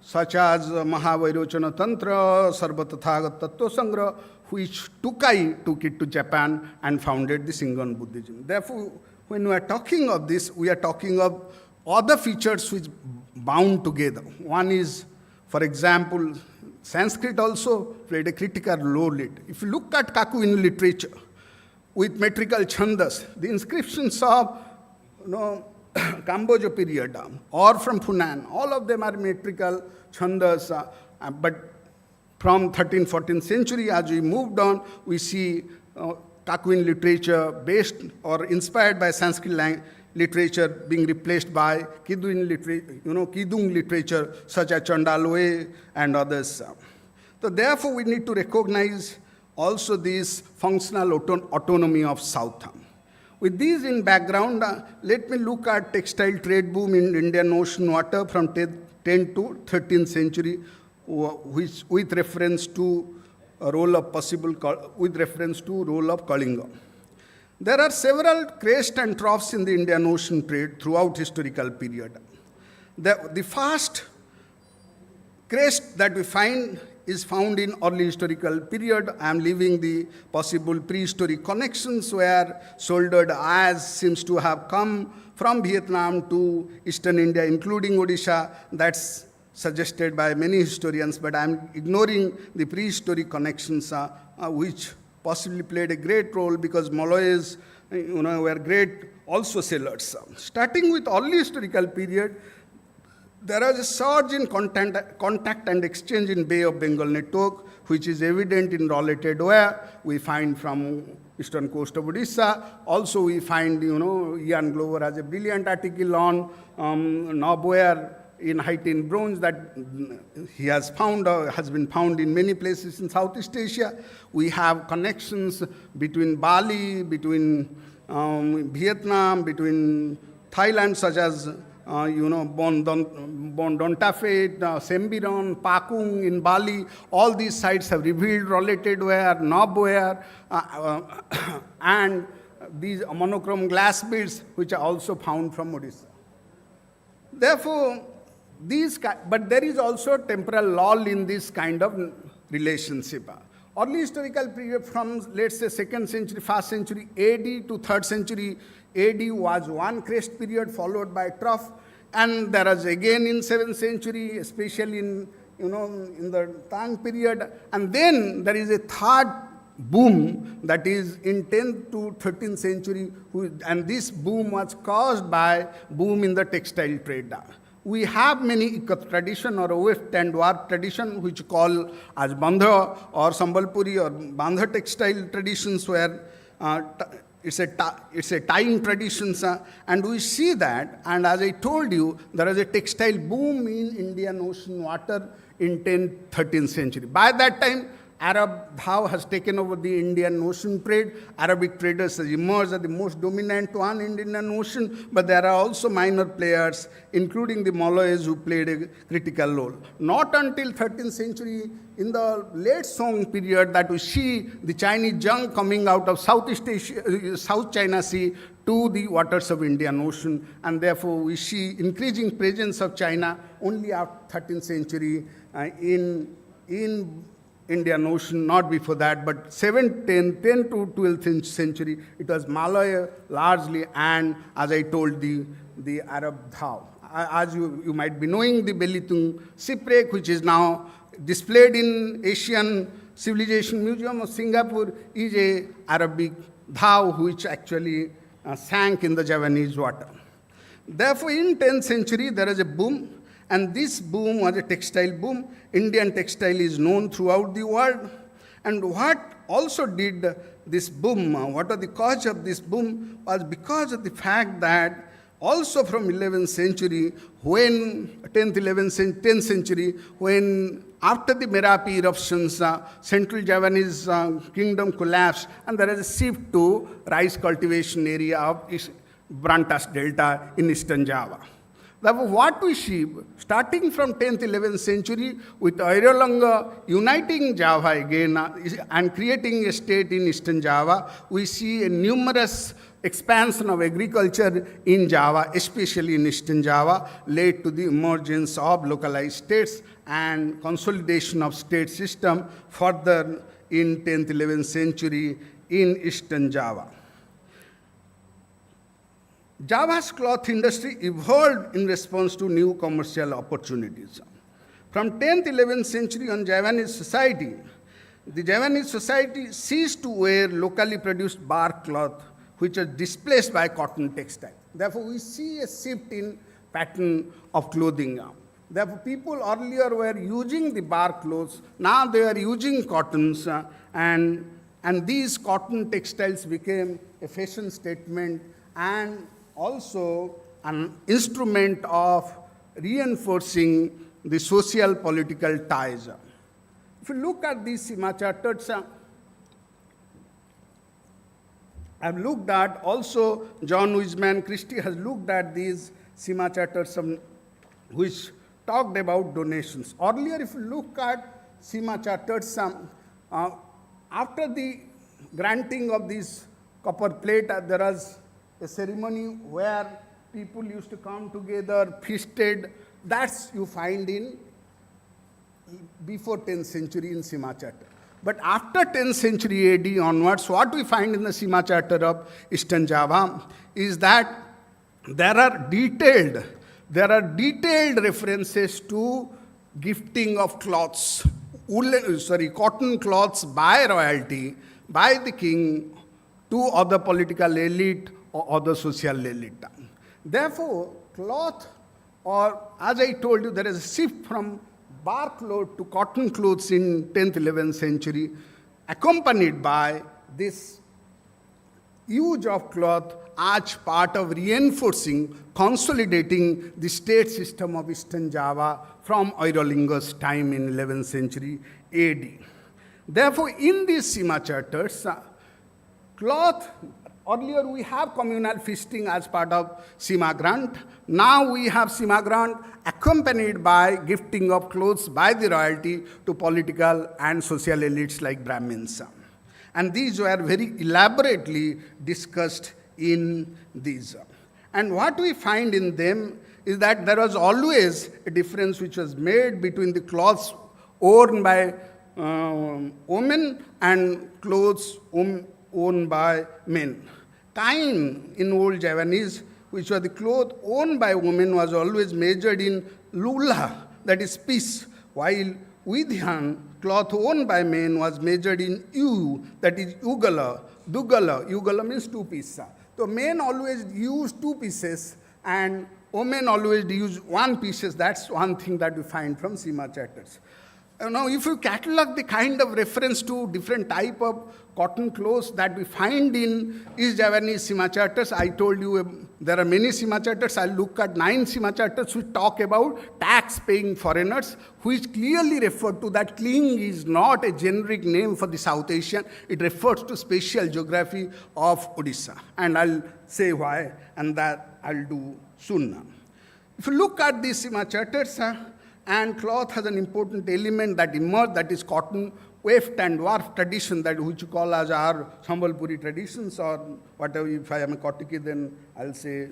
such as Mahavairochana Tantra, Sarva Tathagat Tattva Sangra, which Tukai took it to Japan and founded the Shingon Buddhism. Therefore, when we are talking of this, we are talking of other features which bound together. One is, for example, Sanskrit also played a critical role in it. If you look at Kakuin literature with metrical chandas, the inscriptions of Cambodia period or from Funan, all of them are metrical chandas, but from 13th, 14th century, as we moved on, we see Kakuin literature based or inspired by Sanskrit literature being replaced by Kidung literature, such as Chandaloe and others. So therefore, we need to recognize also this functional autonomy of South. With these in background, let me look at textile trade boom in Indian Ocean water from 10th to 13th century, which with reference to role of Kalinga. There are several crests and troughs in the Indian Ocean trade throughout historical period. The first crest that we find is found in early historical period. I am leaving the possible prehistoric connections where soldered ice seems to have come from Vietnam to eastern India, including Odisha. That's suggested by many historians, but I am ignoring the prehistoric connections, which possibly played a great role because Malays were great also sailors. Starting with early historical period, there was a surge in contact and exchange in Bay of Bengal network, which is evident in related ware we find from eastern coast of Odisha. Also, we find, Ian Glover has a brilliant article on knobware in Haitian bronze that he has found, has been found in many places in Southeast Asia. We have connections between Bali, between Vietnam, between Thailand, such as Bon Dontafet, Sembiron, Pakung in Bali. All these sites have revealed related ware, knobware, and these monochrome glass beads, which are also found from Odisha. Therefore, but there is also a temporal lull in this kind of relationship. Early historical period from, let's say, 2nd century, 1st century AD to 3rd century AD was one crest period followed by trough. And there was again in 7th century, especially in the Tang period. And then there is a third boom that is in 10th to 13th century. And this boom was caused by boom in the textile trade. We have many ikat tradition or weft and warp tradition, which call as Bandha or Sambalpuri or Bandha textile traditions, where it's a tying traditions, and we see that. And as I told you, there is a textile boom in Indian Ocean water in 10th, 13th century. By that time, Arab dhow has taken over the Indian Ocean trade. Arabic traders has emerged as the most dominant one in the Indian Ocean, but there are also minor players, including the Malays, who played a critical role. Not until 13th century, in the late Song period, that we see the Chinese junk coming out of Southeast Asia, South China Sea to the waters of Indian Ocean, and therefore we see increasing presence of China only after 13th century in Indian Ocean, not before that, but 10 to 12th century, it was Malaya largely, and as I told, the Arab dhow. As you might be knowing, the Belitung shipwreck, which is now displayed in Asian Civilization Museum of Singapore, is a Arabic dhow which actually sank in the Javanese water. Therefore, in 10th century, there is a boom, and this boom was a textile boom. Indian textile is known throughout the world. And what also did this boom, what are the cause of this boom, was because of the fact that also from 11th century, when 10th century, when after the Merapi eruptions, Central Javanese kingdom collapsed, and there is a shift to rice cultivation area of Brantas Delta in Eastern Java. Therefore, what we see, starting from 10th, 11th century, with Aurolanga uniting Java again and creating a state in Eastern Java, we see a numerous expansion of agriculture in Java, especially in Eastern Java, led to the emergence of localized states and consolidation of state system further in 10th, 11th century in Eastern Java. Java's cloth industry evolved in response to new commercial opportunities. From 10th, 11th century on Javanese society, the Javanese society ceased to wear locally produced bark cloth, which was displaced by cotton textile. Therefore, we see a shift in pattern of clothing now. Therefore, people earlier were using the bark clothes, now they are using cottons, and these cotton textiles became a fashion statement and also an instrument of reinforcing the social political ties. If you look at these Sima Charters, I've looked at also, John Wiseman Christie has looked at these Sima Charters which talked about donations. Earlier, if you look at Sima Charters, after the granting of this copper plate, there was a ceremony where people used to come together, feasted. That's you find in before 10th century in Sima Charter. But after 10th century AD onwards, what we find in the Sima Charter of Eastern Java is that there are detailed references to gifting of cloths, cotton cloths by royalty, by the king, to other political elite or other social elite. Therefore, cloth, or as I told you, there is a shift from bark cloth to cotton clothes in 10th, 11th century, accompanied by this use of cloth as part of reinforcing, consolidating the state system of Eastern Java from Aurolunga's time in 11th century AD. Therefore, in these Sima Charters, cloth, earlier we have communal feasting as part of Sima Grant. Now we have Sima Grant accompanied by gifting of clothes by the royalty to political and social elites like Brahmins. And these were very elaborately discussed in these. And what we find in them is that there was always a difference which was made between the clothes worn by women and clothes worn by men. Kain in Old Javanese, which was the cloth worn by women, was always measured in lula, that is piece, while Vidyan, cloth worn by men, was measured in yu, that is ugala, dugala. Ugala means 2 pieces. So men always use 2 pieces and women always use 1 piece. That's one thing that we find from Sima Charters. Now, if you catalog the kind of reference to different type of cotton clothes that we find in East Javanese Sima charters, I told you there are many Sima charters. I'll look at 9 Sima charters which talk about tax-paying foreigners, which clearly refer to that Kling is not a generic name for the South Asian. It refers to spatial geography of Odisha. And I'll say why, and that I'll do soon now. If you look at these Sima charters, and cloth has an important element that emerged, that is cotton weft and warp tradition, that which you call as our Sambalpuri traditions, or whatever. If I am a Kotiki, then I'll say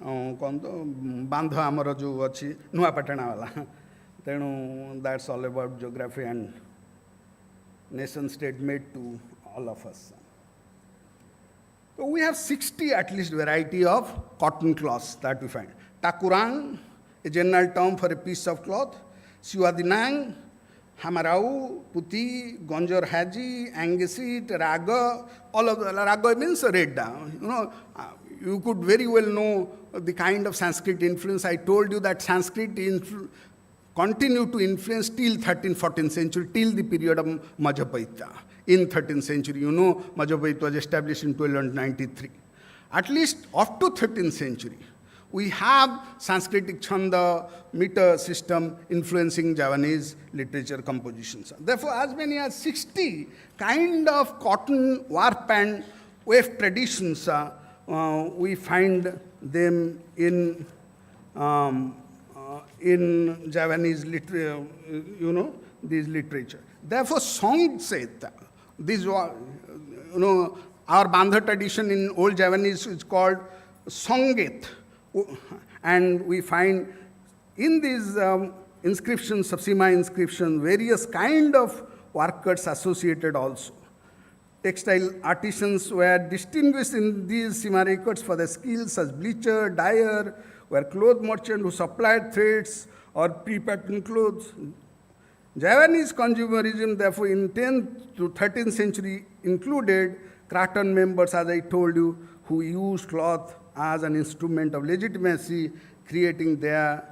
Bandha Amara jo achi Nuapatana wala. Then that's all about geography and nation state made to all of us. So we have 60 at least variety of cotton cloths that we find. Takurang, a general term for a piece of cloth. Siwadinang, Hamarau, Puti, Gonjor Haji, Angesit, Raga, all of the Raga means red. You could very well know the kind of Sanskrit influence. I told you that Sanskrit continued to influence till 13th, 14th century, till the period of Majapahita. In 13th century, Majapahita was established in 1293. At least up to 13th century, we have Sanskritic Chanda meter system influencing Javanese literature compositions. Therefore, as many as 60 kind of cotton warp and weft traditions, we find them in Javanese literature, these literature. Therefore, Songset, this was, our Bandha tradition in old Javanese is called Songet. And we find in these inscriptions, Sima inscriptions, various kind of workers associated also. Textile artisans were distinguished in these Sima records for their skills as bleacher, dyer, were cloth merchants who supplied threads or pre-patterned clothes. Javanese consumerism, therefore, in 10th to 13th century included Kraton members, as I told you, who used cloth as an instrument of legitimacy, creating their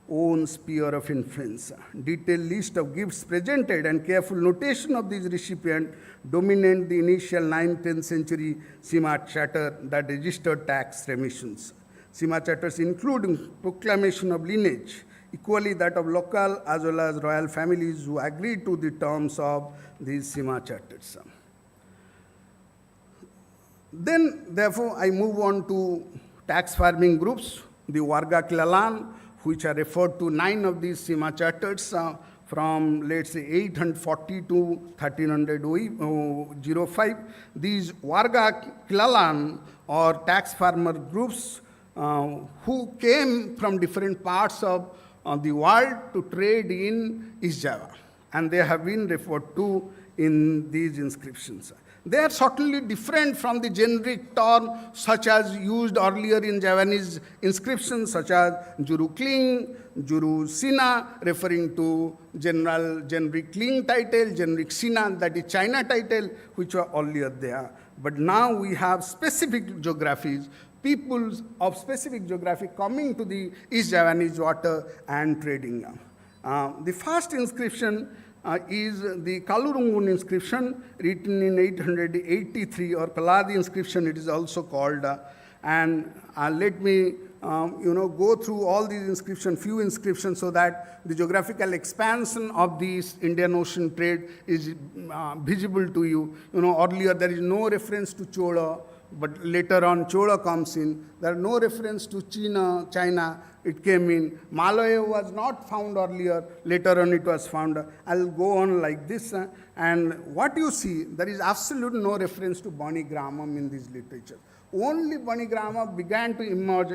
own sphere of influence. Detailed list of gifts presented and careful notation of these recipients dominate the initial 9th-10th century Sima charter that registered tax remissions. Sima charters including proclamation of lineage, equally that of local as well as royal families who agreed to the terms of these Sima charters. Then, therefore, I move on to tax farming groups, the Varga Kilalan, which are referred to 9 of these Sima charters from, let's say, 840 to 1305. These Varga Kilalan, or tax farmer groups, who came from different parts of the world to trade in East Java, and they have been referred to in these inscriptions. They are subtly different from the generic term such as used earlier in Javanese inscriptions, such as Juru Kling, Juru Sina, referring to generic Kling title, generic Sina, that is China title, which were earlier there. But now we have specific geographies, peoples of specific geography coming to the East Javanese water and trading. The first inscription is the Kalurungun inscription, written in 883, or Kaladi inscription it is also called. And let me go through all these inscriptions, few inscriptions, so that the geographical expansion of this Indian Ocean trade is visible to you. Earlier there is no reference to Chola, but later on Chola comes in. There are no reference to China. It came in. Malaya was not found earlier. Later on it was found. I'll go on like this. And what you see, there is absolutely no reference to Bani Gramam in this literature. Only Bani Grama began to emerge.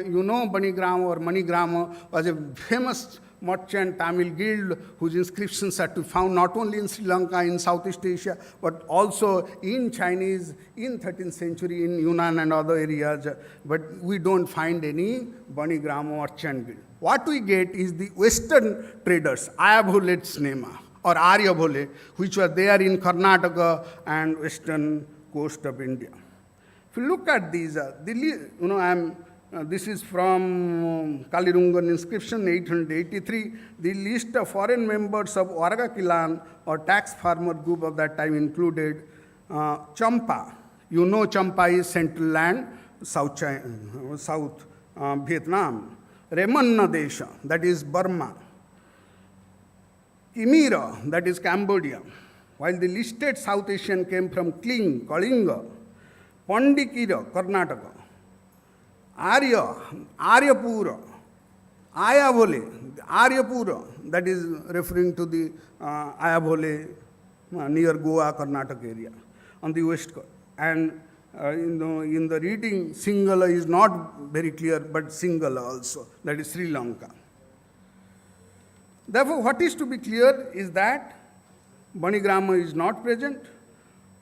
Bani Grama or Mani Grama was a famous merchant Tamil guild whose inscriptions are to be found not only in Sri Lanka, in Southeast Asia, but also in Chinese, in 13th century, in Yunnan and other areas. But we don't find any Bani Grama merchant guild. What we get is the Western traders, Ayabhole Snema or Aryabhole, which were there in Karnataka and western coast of India. If you look at these, I am This is from Kalirungan inscription 883. The list of foreign members of Waraga Kilan or tax farmer group of that time included Champa. You know Champa is Central Land, South Vietnam. Remanna Desha, that is Burma. Kimira, that is Cambodia. While the listed South Asian came from Kling, Kalinga, Pandikira, Karnataka. Aryapura, Ayavole, Aryapura, that is referring to the Ayavole near Goa, Karnataka area on the west coast. And in the reading, Singhala is not very clear, but Singhala also, that is Sri Lanka. Therefore, what is to be clear is that Banigrama is not present,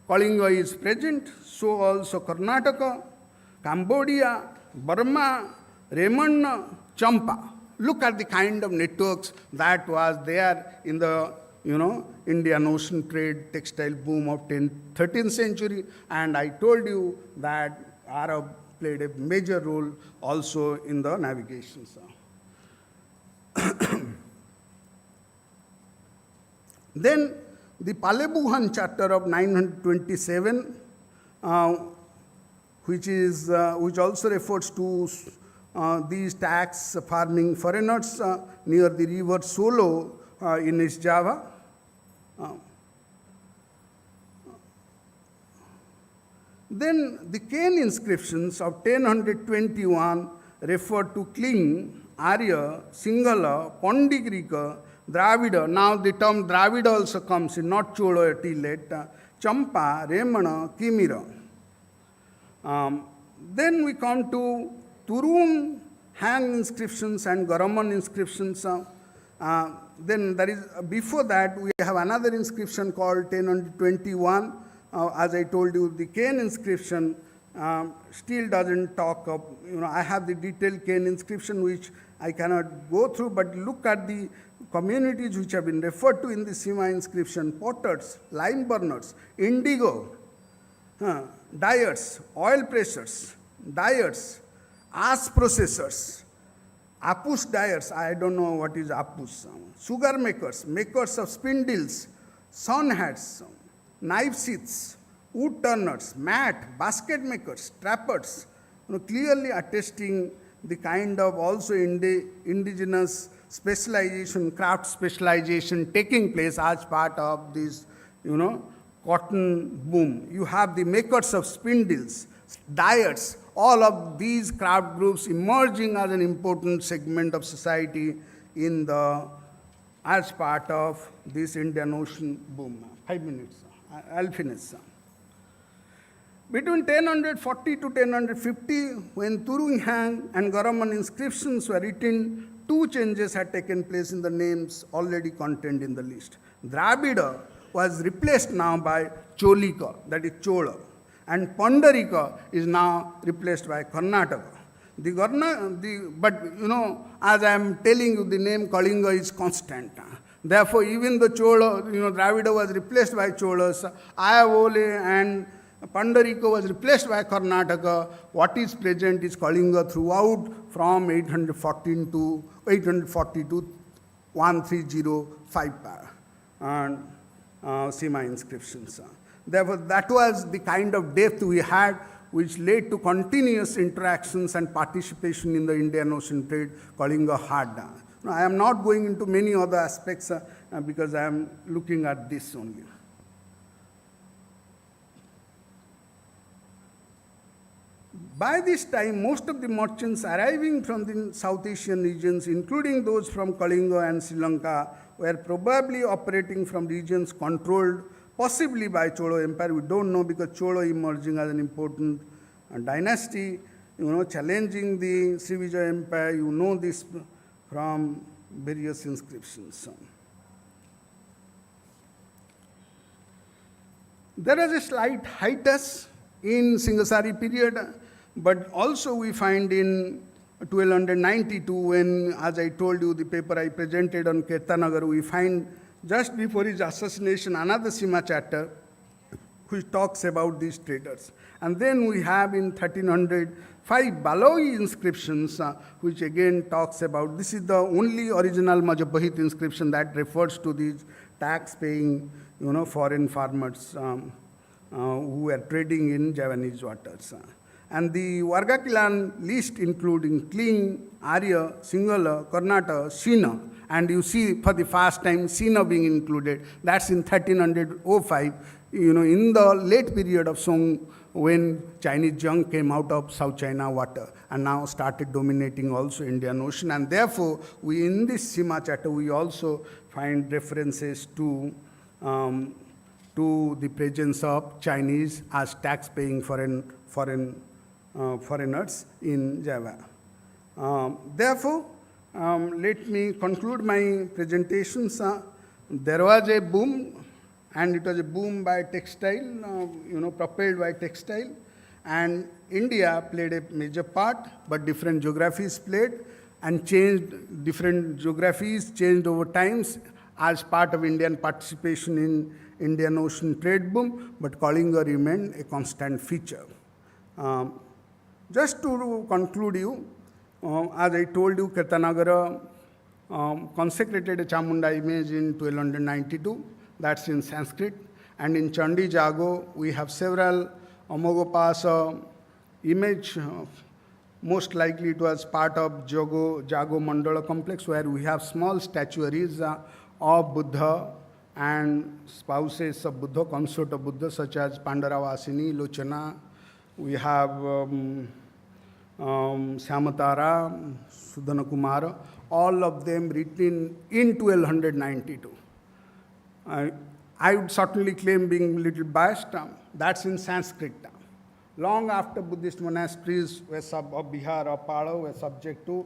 Kalinga is present, so also Karnataka, Cambodia, Burma, Remanna, Champa. Look at the kind of networks that was there in the Indian Ocean trade textile boom of 13th century. And I told you that Arab played a major role also in the navigation. Then the Palebuhan Charter of 927, which also refers to these tax farming foreigners near the river Solo in East Java. Then the Kane inscriptions of 1021 refer to Kling, Arya, Singhala, Pondigrika, Dravida. Now the term Dravida also comes in, not Chola till late. Champa, Remana, Kimira. Then we come to Turung Hang inscriptions and Garaman inscriptions. Then there is, before that, we have another inscription called 1021. As I told you, the Kane inscription still doesn't talk of, I have the detailed Kane inscription which I cannot go through, but look at the communities which have been referred to in the Sima inscription: potters, lime burners, indigo, dyers, oil pressers, dyers, ash processors, apus dyers, I don't know what is apus, sugar makers, makers of spindles, sun hats, knife sheaths, wood turners, mat, basket makers, trappers, clearly attesting the kind of also indigenous specialization, craft specialization taking place as part of this, cotton boom. You have the makers of spindles, dyers, all of these craft groups emerging as an important segment of society as part of this Indian Ocean boom. 5 minutes, I'll finish. Between 1040 to 1050, when Turung Hang and Garaman inscriptions were written, two changes had taken place in the names already contained in the list. Dravida was replaced now by Cholika, that is Chola, and Pandarika is now replaced by Karnataka. But as I am telling you, the name Kalinga is constant. Therefore, even the Chola, Dravida was replaced by Cholas, Ayavole and Pandarika was replaced by Karnataka. What is present is Kalinga throughout from 840 to 1305 and Sima inscriptions. Therefore, that was the kind of depth we had, which led to continuous interactions and participation in the Indian Ocean trade Kalinga had. Now, I am not going into many other aspects because I am looking at this only. By this time, most of the merchants arriving from the South Asian regions, including those from Kalinga and Sri Lanka, were probably operating from regions controlled possibly by Chola Empire. We don't know, because Chola emerging as an important dynasty, challenging the Srivijaya Empire. You know this from various inscriptions. There is a slight hiatus in Singasari period, but also we find in 1292, when, as I told you, the paper I presented on Kirtanagar, we find just before his assassination another Sima charter which talks about these traders. And then we have in 1305 Balawi inscriptions, which again talks about, this is the only original Majapahit inscription that refers to these tax-paying, foreign farmers who were trading in Javanese waters. And the Vargakilan list including Kling, Arya, Singhala, Karnata, Sina, and you see for the first time Sina being included. That's in 1305, in the late period of Song, when Chinese junk came out of South China water and now started dominating also Indian Ocean. And therefore, we in this Sima Charter, we also find references to the presence of Chinese as tax-paying foreigners in Java. Therefore, let me conclude my presentations. There was a boom, and it was a boom by textile, propelled by textile, and India played a major part, but different geographies played and changed. Different geographies changed over times as part of Indian participation in Indian Ocean trade boom, but Kalinga remained a constant feature. Just to conclude you, as I told you, Kirtanagara consecrated a Chamunda image in 1292, that's in Sanskrit, and in Chandi Jago, we have several Amogopasa image, most likely it was part of Jago Mandala complex, where we have small statuaries of Buddha and spouses of Buddha, consort of Buddha, such as Pandaravasini, Lochana. We have Syamatara, Sudhana Kumara, all of them written in 1292. I would certainly claim being a little biased, that's in Sanskrit. Long after Buddhist monasteries of Bihar or Palo were subject to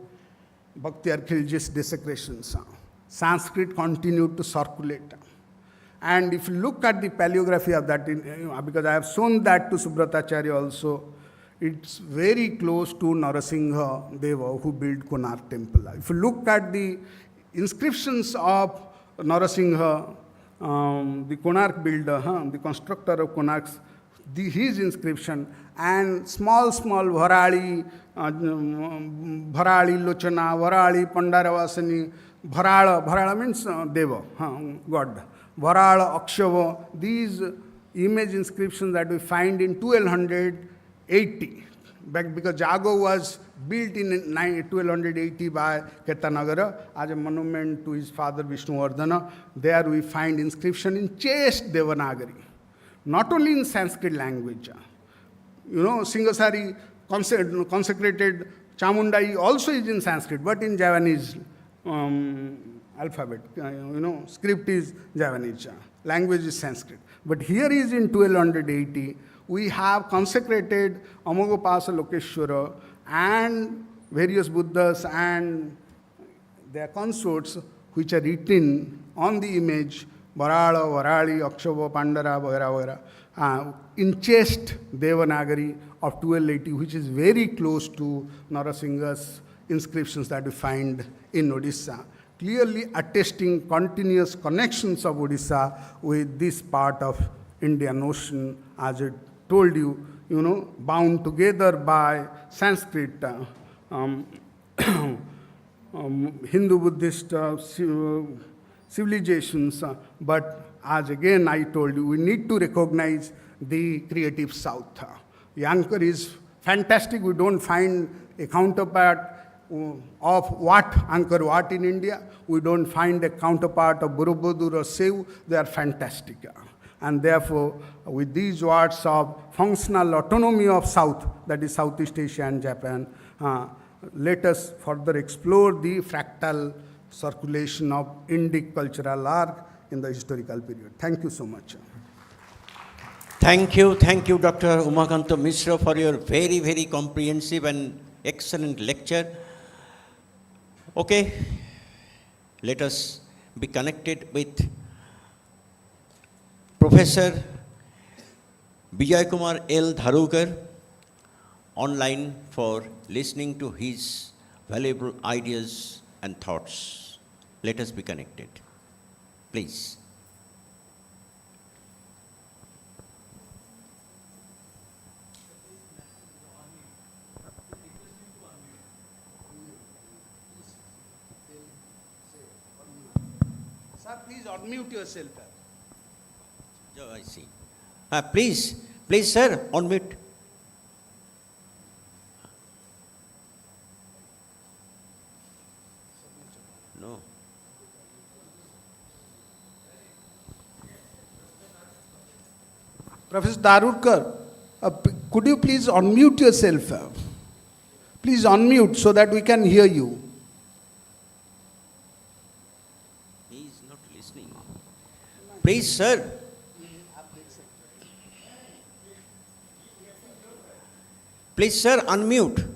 Bhakti Archaeologist's desecrations, Sanskrit continued to circulate. And if you look at the paleography of that, because I have shown that to Subratacharya also, it's very close to Narasingha Deva who built Konark temple. If you look at the inscriptions of Narasingha, the Konark builder, the constructor of Konark, his inscription, and small Varali, Lochana, Varali, Pandaravasani, Varala means Deva, God. Varala, Akshava, these image inscriptions that we find in 1280, because Jago was built in 1280 by Kirtanagara as a monument to his father Vishnuvardhana. There we find inscription in chaste Devanagari, not only in Sanskrit language. Singasari consecrated Chamundai also is in Sanskrit, but in Javanese alphabet. Script is Javanese, language is Sanskrit. But here is in 1280, we have consecrated Amogopasa Lokeshwara and various Buddhas and their consorts, which are written on the image, Varala, Varali, Akshava, Pandara, Vagara, in chaste Devanagari of 1280, which is very close to Narasingha's inscriptions that we find in Odisha, clearly attesting continuous connections of Odisha with this part of Indian Ocean, as I told you, bound together by Sanskrit, Hindu-Buddhist civilizations, but as again I told you, we need to recognize the creative South. Yankar is fantastic. We don't find a counterpart of Angkor Wat in India. We don't find a counterpart of Borobudur or Sev. They are fantastic. And therefore, with these words of functional autonomy of South, that is Southeast Asia and Japan, let us further explore the fractal circulation of Indic cultural arc in the historical period. Thank you so much. Thank you, Dr. Umakanta Mishra, for your very, very comprehensive and excellent lecture. Okay, let us be connected with Professor Vijay Kumar L. Dharukar online for listening to his valuable ideas and thoughts. Let us be connected. Please. Please unmute yourself. Yeah, I see. Please, sir, on mute. No. Professor Darurkar, could you please unmute yourself? Please unmute so that we can hear you. He is not listening. Please, sir. Please, sir, unmute.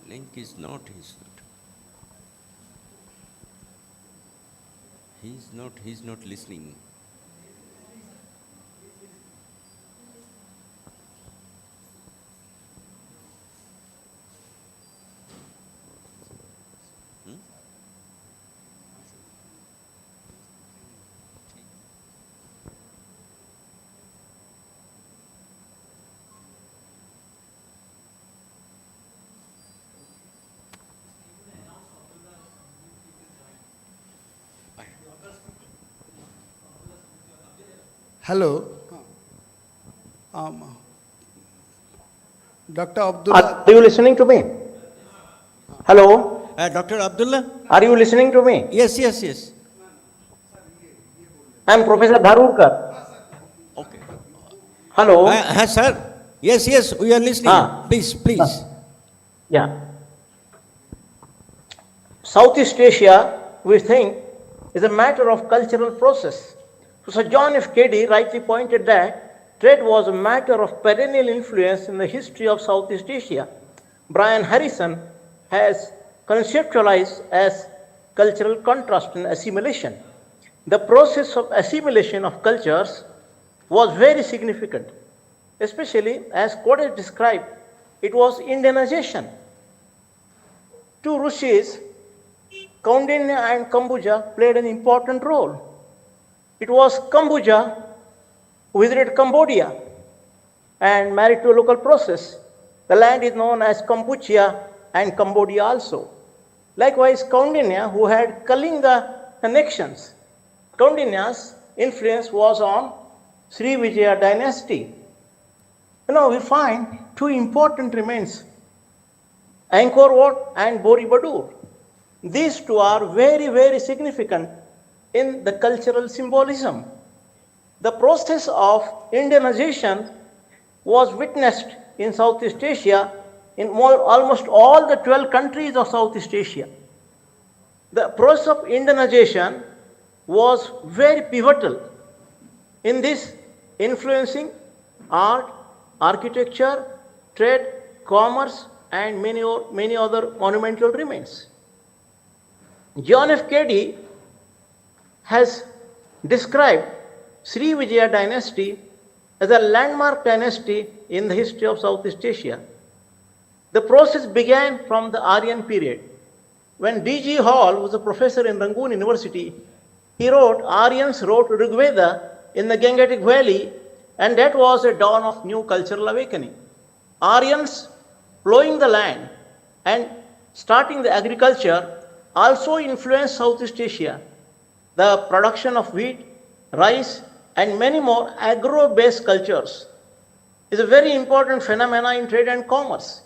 Link is not. He's not listening. Hello. Dr. Abdullah. Are you listening to me? Hello? Dr. Abdullah? Are you listening to me? Yes. I am Professor Dharurkar. Okay. Hello? Sir. Yes, we are listening. Please. Yeah. Southeast Asia, we think, is a matter of cultural process. So Sir John F. Cady rightly pointed that trade was a matter of perennial influence in the history of Southeast Asia. Brian Harrison has conceptualized as cultural contrast and assimilation. The process of assimilation of cultures was very significant, especially as Codes described, it was Indianization. Two Rishis, Kaundinya and Kambuja, played an important role. It was Kambuja who visited Cambodia and married to a local process. The land is known as Kampuchea and Cambodia also. Likewise, Kaundinya, who had Kalinga connections. Kaundinya's influence was on Sri Vijaya dynasty. We find two important remains, Angkor Wat and Boribadur. These two are very, very significant in the cultural symbolism. The process of Indianization was witnessed in Southeast Asia in almost all the 12 countries of Southeast Asia. The process of Indianization was very pivotal in this, influencing art, architecture, trade, commerce, and many other monumental remains. John F. Cady has described Sri Vijaya dynasty as a landmark dynasty in the history of Southeast Asia. The process began from the Aryan period. When D.G. Hall was a professor in Rangoon University, Aryans wrote Rigveda in the Gangetic Valley, and that was a dawn of new cultural awakening. Aryans plowing the land and starting the agriculture also influenced Southeast Asia. The production of wheat, rice, and many more agro-based cultures is a very important phenomenon in trade and commerce.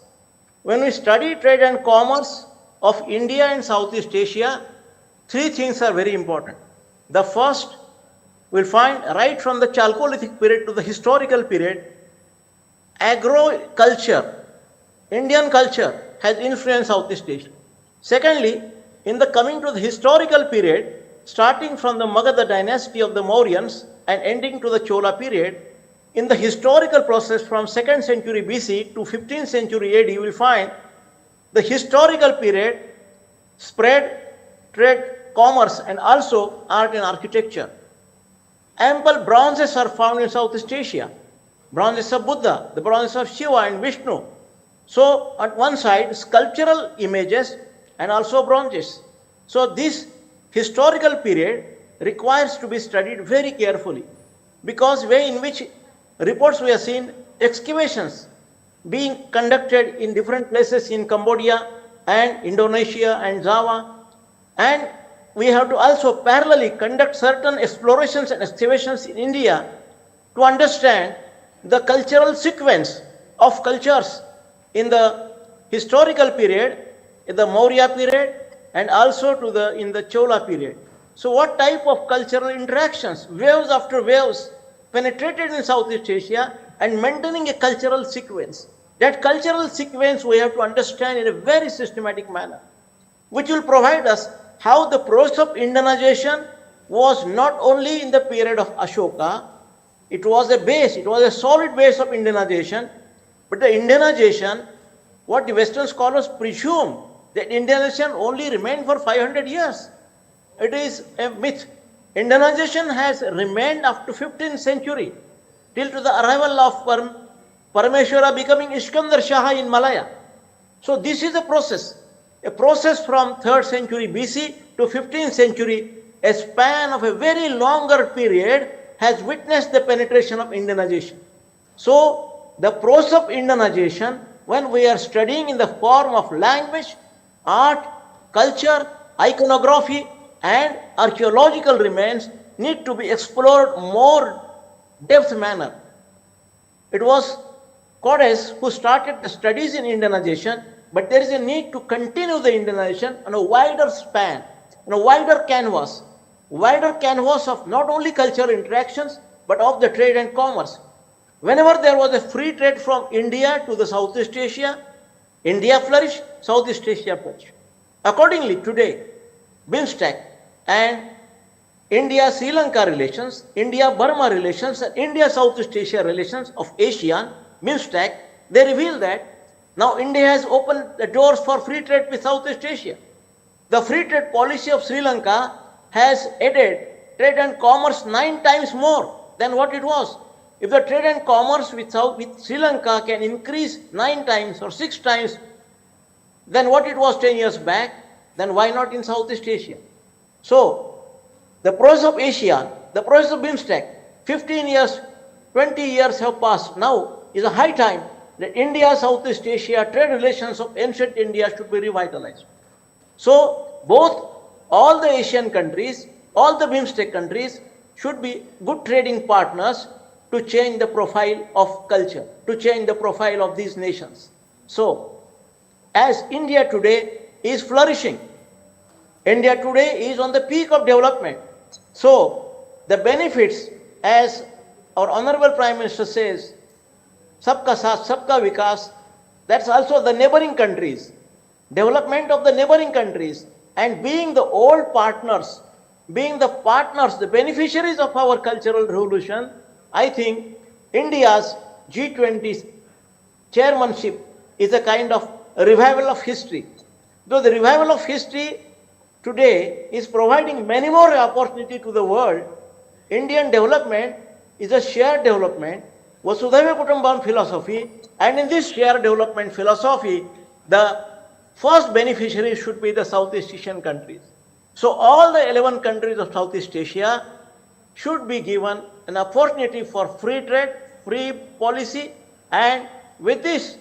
When we study trade and commerce of India and Southeast Asia, three things are very important. The first, we'll find right from the Chalcolithic period to the historical period, agro-culture, Indian culture has influenced Southeast Asia. Secondly, in the coming to the historical period, starting from the Magadha dynasty of the Mauryans and ending to the Chola period, in the historical process from 2nd century BC to 15th century AD, you will find the historical period spread trade, commerce, and also art and architecture. Ample bronzes are found in Southeast Asia. Bronzes of Buddha, the bronzes of Shiva and Vishnu. So, at one side, sculptural images and also bronzes. So, this historical period requires to be studied very carefully, because way in which reports we have seen excavations being conducted in different places in Cambodia, and Indonesia and Java. And we have to also parallelly conduct certain explorations and excavations in India to understand the cultural sequence of cultures in the historical period, in the Maurya period, and also in the Chola period. So what type of cultural interactions, waves after waves, penetrated in Southeast Asia and maintaining a cultural sequence. That cultural sequence we have to understand in a very systematic manner, which will provide us how the process of Indianization was not only in the period of Ashoka, it was a base, it was a solid base of Indianization, but the Indianization, what the Western scholars presume, that Indianization only remained for 500 years. It is a myth. Indianization has remained up to 15th century, till to the arrival of Parameshwara becoming Iskandar Shah in Malaya. So this is a process from 3rd century BC to 15th century, a span of a very longer period has witnessed the penetration of Indianization. So the process of Indianization, when we are studying in the form of language, art, culture, iconography, and archaeological remains, need to be explored more depth manner. It was Cordes who started the studies in Indianization, but there is a need to continue the Indianization on a wider span, on a wider canvas of not only cultural interactions, but of the trade and commerce. Whenever there was a free trade from India to the Southeast Asia, India flourished, Southeast Asia flourished. Accordingly, today, BIMSTEC and India-Sri Lanka relations, India-Burma relations, and India-Southeast Asia relations of ASEAN, BIMSTEC, they reveal that now India has opened the doors for free trade with Southeast Asia. The free trade policy of Sri Lanka has added trade and commerce 9 times more than what it was. If the trade and commerce with Sri Lanka can increase 9 times or 6 times than what it was 10 years back, then why not in Southeast Asia? So, the process of ASEAN, the process of BIMSTEC, 15 years, 20 years have passed. Now is a high time that India-Southeast Asia trade relations of ancient India should be revitalized. So, all the Asian countries, all the BIMSTEC countries should be good trading partners to change the profile of culture, to change the profile of these nations. So, as India today is flourishing, India today is on the peak of development. So, the benefits, as our Honorable Prime Minister says, Sabka Saath, Sabka Vikas, that's also the neighboring countries, development of the neighboring countries, and being the old partners, being the partners, the beneficiaries of our cultural revolution, I think India's G20 chairmanship is a kind of revival of history. Though the revival of history today is providing many more opportunity to the world, Indian development is a shared development, Vasudhaiva Kutumbakam philosophy, and in this shared development philosophy, the first beneficiary should be the Southeast Asian countries. So all the 11 countries of Southeast Asia should be given an opportunity for free trade, free policy, and with this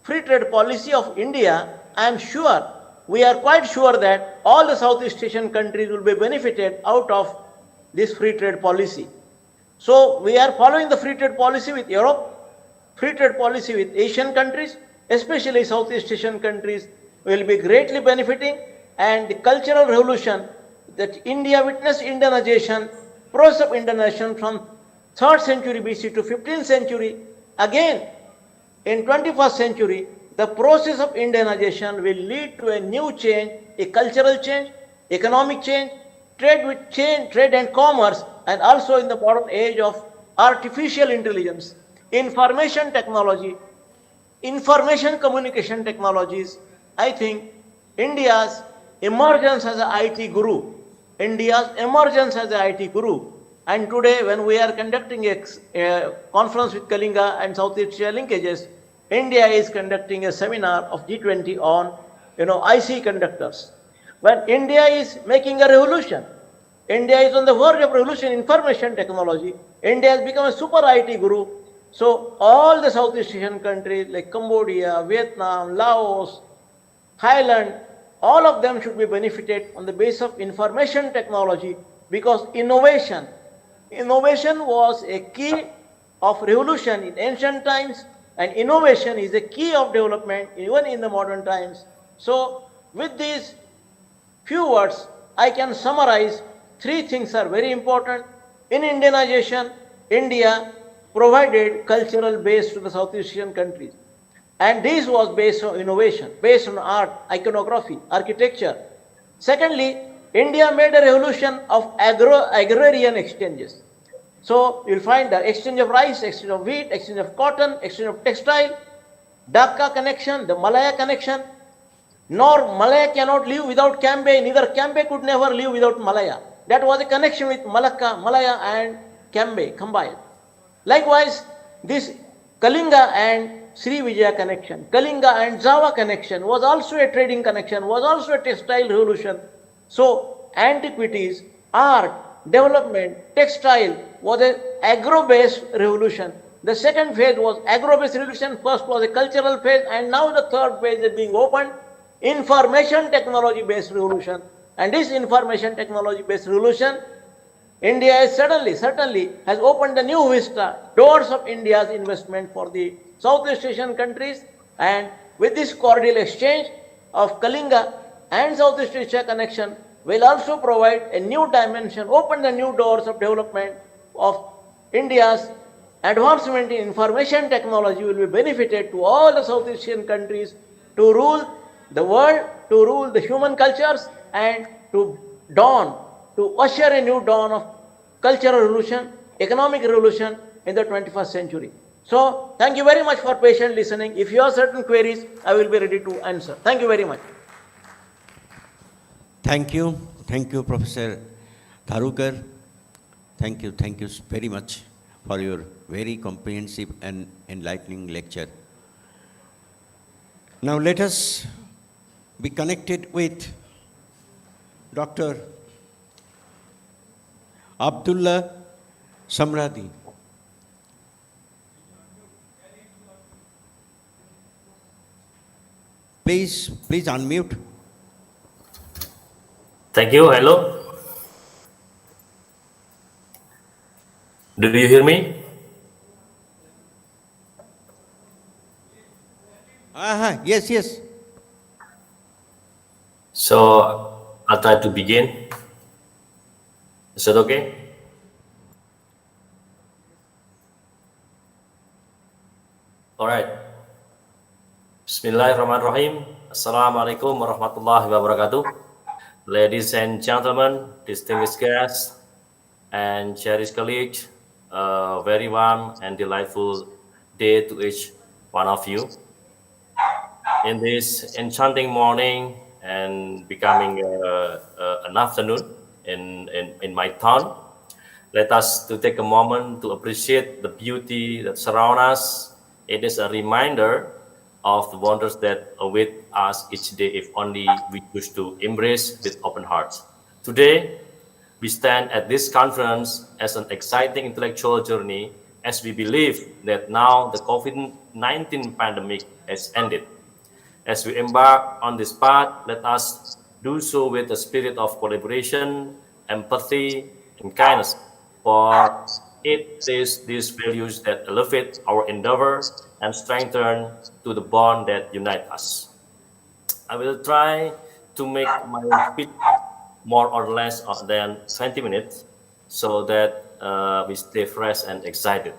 free trade policy of India, I am sure, we are quite sure that all the Southeast Asian countries will be benefited out of this free trade policy. So we are following the free trade policy with Europe, free trade policy with Asian countries, especially Southeast Asian countries will be greatly benefiting, and the cultural revolution that India witnessed Indianization, process of Indianization from 3rd century BC to 15th century, again in 21st century, the process of Indianization will lead to a new change, a cultural change, economic change, trade and commerce, and also in the modern age of artificial intelligence, information technology, information communication technologies. I think India's emergence as an IT guru, and today when we are conducting a conference with Kalinga and Southeast Asia linkages, India is conducting a seminar of G20 on, IC conductors. When India is making a revolution, India is on the verge of revolution in information technology, India has become a super IT guru. So all the Southeast Asian countries like Cambodia, Vietnam, Laos, Highland, all of them should be benefited on the basis of information technology, because innovation was a key of revolution in ancient times, and innovation is a key of development even in the modern times. So with these few words, I can summarize three things are very important. In Indianization, India provided cultural base to the Southeast Asian countries. And this was based on innovation, based on art, iconography, architecture. Secondly, India made a revolution of agrarian exchanges. So you'll find the exchange of rice, exchange of wheat, exchange of cotton, exchange of textile, Dhaka connection, the Malaya connection. Nor Malaya cannot live without Cambe, neither Cambe could never live without Malaya. That was a connection with Malacca, Malaya and Cambe combined. Likewise, this Kalinga and Sri Vijaya connection, Kalinga and Java connection was also a trading connection, was also a textile revolution. So antiquities, art, development, textile was an agro-based revolution. The second phase was agro-based revolution, first was a cultural phase, and now the third phase is being opened, information technology-based revolution. And this information technology-based revolution, India is certainly has opened a new vista, doors of India's investment for the Southeast Asian countries, and with this cordial exchange of Kalinga and Southeast Asia connection will also provide a new dimension, open the new doors of development of India's advancement in information technology will be benefited to all the Southeast Asian countries to rule the world, to rule the human cultures, and to usher a new dawn of cultural revolution, economic revolution in the 21st century. So, thank you very much for patient listening. If you have certain queries, I will be ready to answer. Thank you very much. Thank you, Professor Dharukar. Thank you very much for your very comprehensive and enlightening lecture. Now let us be connected with Dr. Abdullah Samradi. Please unmute. Thank you. Hello. Do you hear me? Yes. So I'll try to begin. Is that okay? All right. Bismillahirrahmanirrahim. Assalamualaikum warahmatullahi wabarakatuh. Ladies and gentlemen, distinguished guests, and cherished colleagues, a very warm and delightful day to each one of you. In this enchanting morning and becoming an afternoon in my town, let us to take a moment to appreciate the beauty that surrounds us. It is a reminder of the wonders that await us each day if only we choose to embrace with open hearts. Today, we stand at this conference as an exciting intellectual journey as we believe that now the COVID-19 pandemic has ended. As we embark on this path, let us do so with a spirit of collaboration, empathy, and kindness, for it is these values that elevate our endeavor and strengthen to the bond that unite us. I will try to make my speech more or less than 20 minutes so that we stay fresh and excited.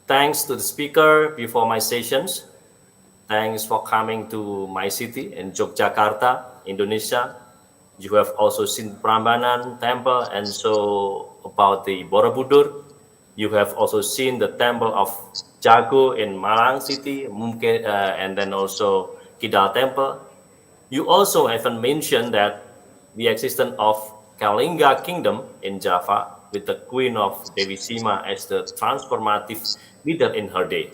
Thanks to the speaker before my sessions. Thanks for coming to my city in Yogyakarta, Indonesia. You have also seen Prambanan temple and so about the Borobudur. You have also seen the temple of Jago in Malang city, and then also Kidal temple. You also haven't mentioned that the existence of Kalinga kingdom in Java with the queen of Dewi Sima as the transformative leader in her day.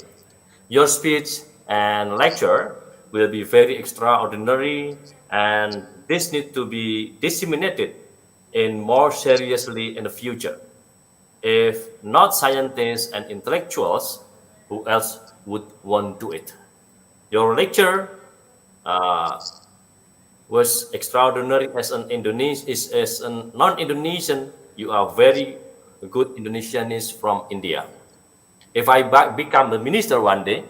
Your speech and lecture will be very extraordinary, and this needs to be disseminated in more seriously in the future. If not scientists and intellectuals, who else would want to do it? Your lecture uh, was extraordinary as an Indonesian, as a non-Indonesian. You are very good Indonesianist from India. If I become the minister one day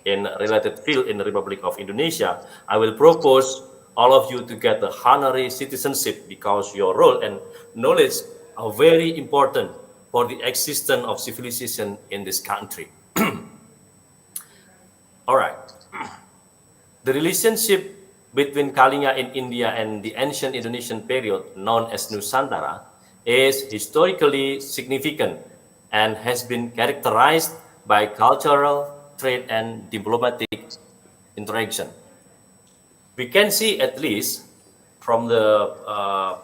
in a related field in the Republic of Indonesia, I will propose all of you to get the honorary citizenship because your role and knowledge are very important for the existence of civilization in this country. All right. The relationship between Kalinga in India and the ancient Indonesian period known as Nusantara is historically significant and has been characterized by cultural, trade, and diplomatic interaction. We can see at least from the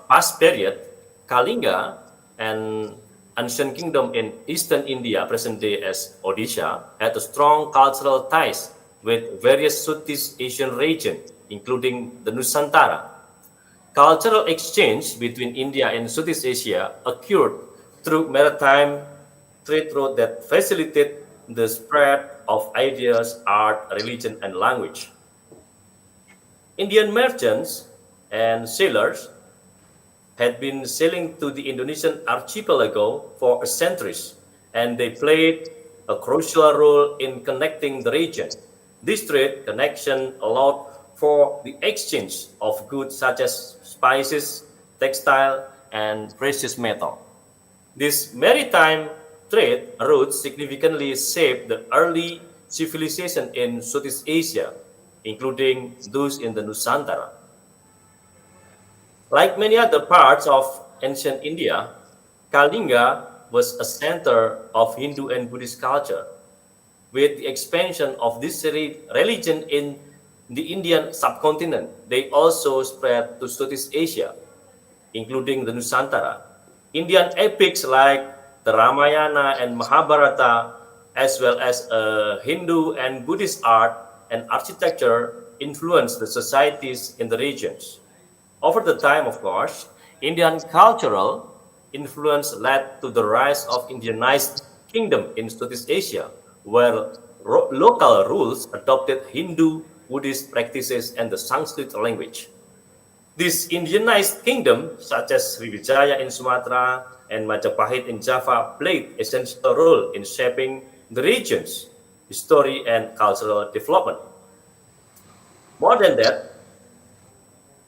past period, Kalinga and ancient kingdom in eastern India, present day as Odisha, had a strong cultural ties with various Southeast Asian regions, including the Nusantara. Cultural exchange between India and Southeast Asia occurred through maritime trade route that facilitated the spread of ideas, art, religion, and language. Indian merchants and sailors had been sailing to the Indonesian archipelago for centuries, and they played a crucial role in connecting the region. This trade connection allowed for the exchange of goods such as spices, textile, and precious metal. This maritime trade routes significantly shaped the early civilization in Southeast Asia, including those in the Nusantara. Like many other parts of ancient India, Kalinga was a center of Hindu and Buddhist culture. With the expansion of this religion in the Indian subcontinent, they also spread to Southeast Asia, including the Nusantara. Indian epics like the Ramayana and Mahabharata, as well as Hindu and Buddhist art and architecture, influenced the societies in the regions. Over the time, of course, Indian cultural influence led to the rise of Indianized kingdom in Southeast Asia, where local rules adopted Hindu, Buddhist practices, and the Sanskrit language. This Indianized kingdom, such as Sriwijaya in Sumatra and Majapahit in Java, played essential role in shaping the region's history and cultural development. More than that,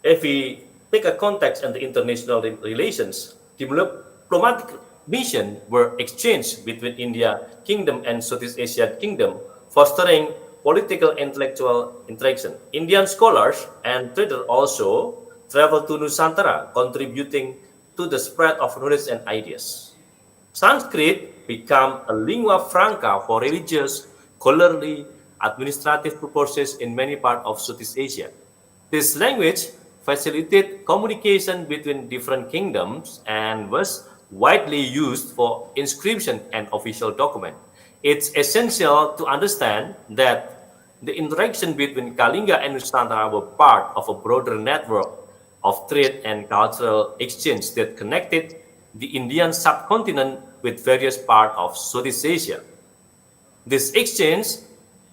if we take a context and the international relations, diplomatic missions were exchanged between India Kingdom and Southeast Asia Kingdom, fostering political intellectual interaction. Indian scholars and traders also traveled to Nusantara, contributing to the spread of knowledge and ideas. Sanskrit became a lingua franca for religious, scholarly, administrative purposes in many parts of Southeast Asia. This language facilitated communication between different kingdoms and was widely used for inscription and official document. It's essential to understand that the interaction between Kalinga and Nusantara were part of a broader network of trade and cultural exchange that connected the Indian subcontinent with various parts of Southeast Asia. This exchange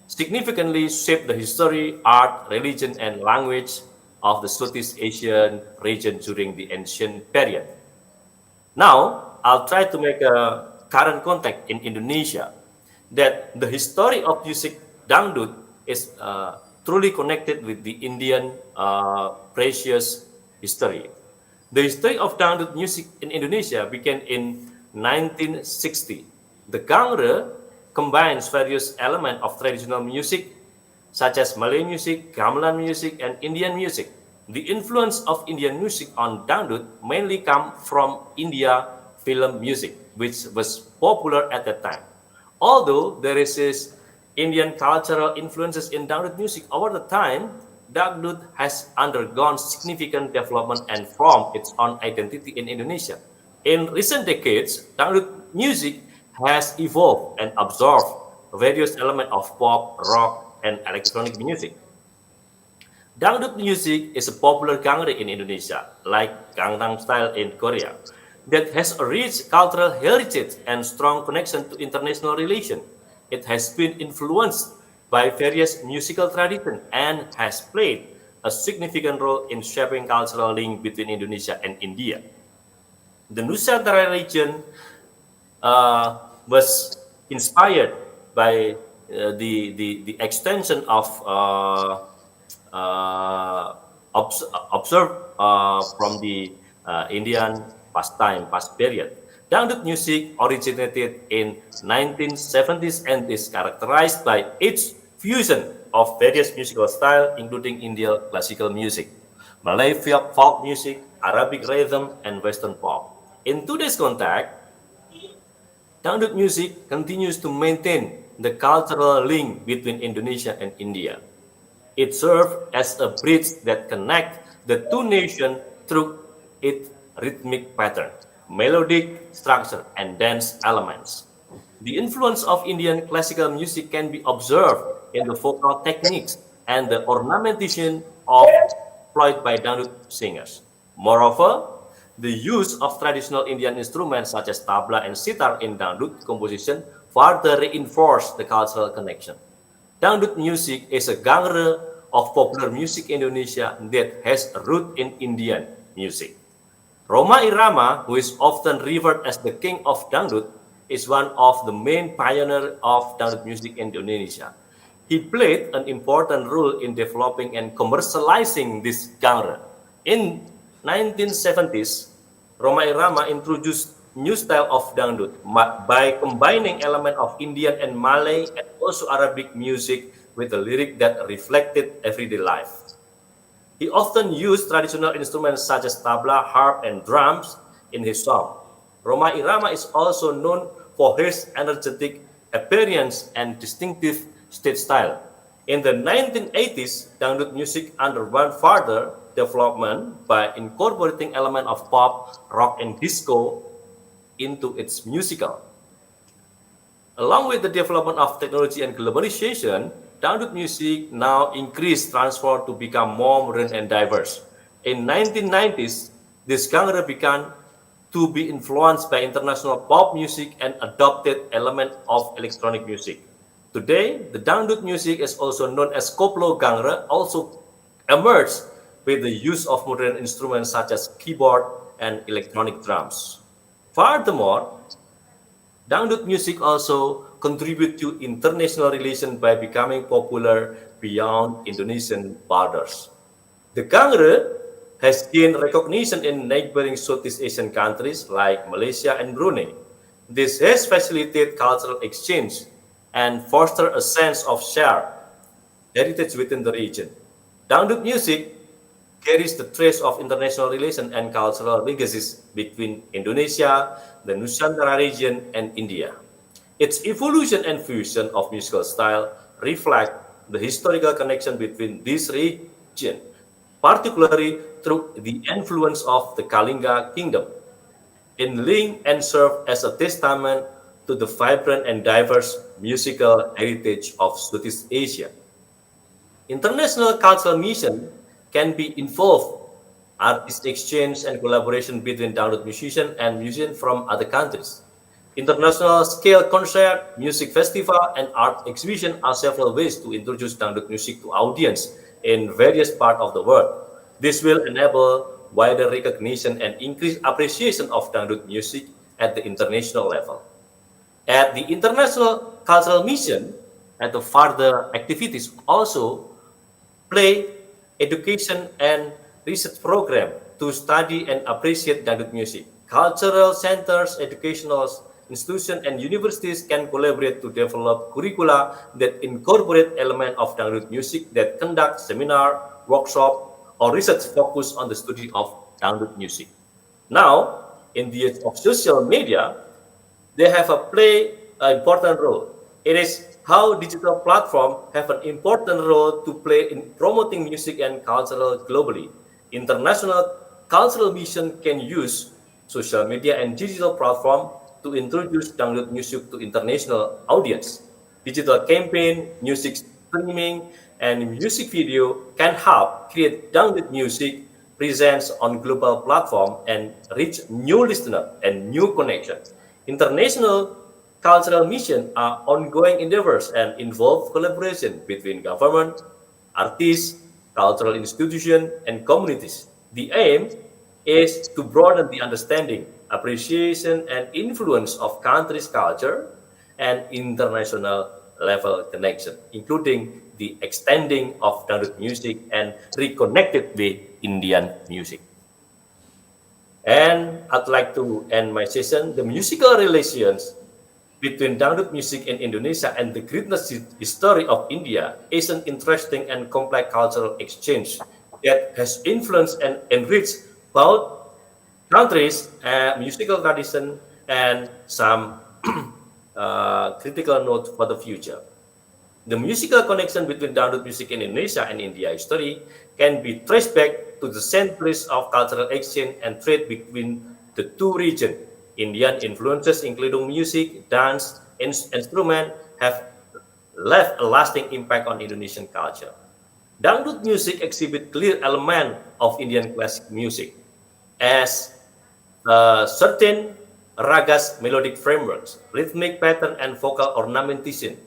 significantly shaped the history, art, religion, and language of the Southeast Asian region during the ancient period. Now, I'll try to make a current context in Indonesia that the history of music dangdut is truly connected with the Indian precious history. The history of dangdut music in Indonesia began in 1960. The genre combines various elements of traditional music such as Malay music, gamelan music, and Indian music. The influence of Indian music on dangdut mainly come from India film music, which was popular at that time. Although there is this Indian cultural influences in dangdut music over the time, dangdut has undergone significant development and formed its own identity in Indonesia. In recent decades, dangdut music has evolved and absorbed various elements of pop, rock, and electronic music. Dangdut music is a popular genre in Indonesia, like Gangnam Style in Korea, that has a rich cultural heritage and strong connection to international relations. It has been influenced by various musical traditions and has played a significant role in shaping cultural link between Indonesia and India. The Nusantara region was inspired by the extension of observed from the Indian past period. Dangdut music originated in 1970s and is characterized by its fusion of various musical styles, including Indian classical music, Malay folk music, Arabic rhythm, and Western pop. In today's context, Dangdut music continues to maintain the cultural link between Indonesia and India. It serves as a bridge that connects the two nations through its rhythmic pattern, melodic structure, and dance elements. The influence of Indian classical music can be observed in the vocal techniques and the ornamentation employed by Dangdut singers. Moreover, the use of traditional Indian instruments such as tabla and sitar in Dangdut composition further reinforce the cultural connection. Dangdut music is a genre of popular music in Indonesia that has a root in Indian music. Roma Irama, who is often revered as the king of Dangdut, is one of the main pioneers of Dangdut music in Indonesia. He played an important role in developing and commercializing this genre. In 1970s, Roma Irama introduced new style of dangdut by combining elements of Indian and Malay and also Arabic music with a lyric that reflected everyday life. He often used traditional instruments such as tabla, harp, and drums in his song. Roma Irama is also known for his energetic appearance and distinctive stage style. In the 1980s, dangdut music underwent further development by incorporating elements of pop, rock, and disco into its musical. Along with the development of technology and globalization, dangdut music now increased transformed to become more modern and diverse. In 1990s, this genre began to be influenced by international pop music and adopted elements of electronic music. Today, the dangdut music is also known as koplo genre, also emerged with the use of modern instruments such as keyboard and electronic drums. Furthermore, dangdut music also contribute to international relations by becoming popular beyond Indonesian borders. The genre has gained recognition in neighboring Southeast Asian countries like Malaysia and Brunei. This has facilitated cultural exchange and fostered a sense of shared heritage within the region. Dangdut music carries the trace of international relations and cultural legacies between Indonesia, the Nusantara region, and India. Its evolution and fusion of musical style reflect the historical connection between these regions, particularly through the influence of the Kalinga kingdom, in link and serve as a testament to the vibrant and diverse musical heritage of Southeast Asia. International cultural mission can be involved artist exchange and collaboration between dangdut musicians and musicians from other countries. International scale concert, music festival, and art exhibition are several ways to introduce dangdut music to audience in various parts of the world. This will enable wider recognition and increased appreciation of dangdut music at the international level. At the International Cultural Mission, and the further activities also play education and research program to study and appreciate dangdut music. Cultural centers, educational institutions, and universities can collaborate to develop curricula that incorporate elements of dangdut music that conduct seminar, workshop, or research focused on the study of dangdut music. Now, in the age of social media, they have play an important role. It is how digital platforms have an important role to play in promoting music and culture globally. International cultural mission can use social media and digital platform to introduce dangdut music to international audience. Digital campaign, music streaming, and music video can help create dangdut music presence on global platform and reach new listener and new connections. International cultural mission are ongoing endeavors and involve collaboration between government, artists, cultural institutions, and communities. The aim is to broaden the understanding, appreciation, and influence of country's culture and international level connection, including the extending of dangdut music and reconnected with Indian music. And I'd like to end my session. The musical relations between dangdut music in Indonesia and the greatness history of India is an interesting and complex cultural exchange that has influenced and enriched both countries' musical tradition and some critical note for the future. The musical connection between dangdut music in Indonesia and India history can be traced back to the centuries of cultural exchange and trade between the two regions. Indian influences, including music, dance, instrument, have left a lasting impact on Indonesian culture. Dangdut music exhibit clear element of Indian classic music as certain ragas melodic frameworks, rhythmic pattern, and vocal ornamentation.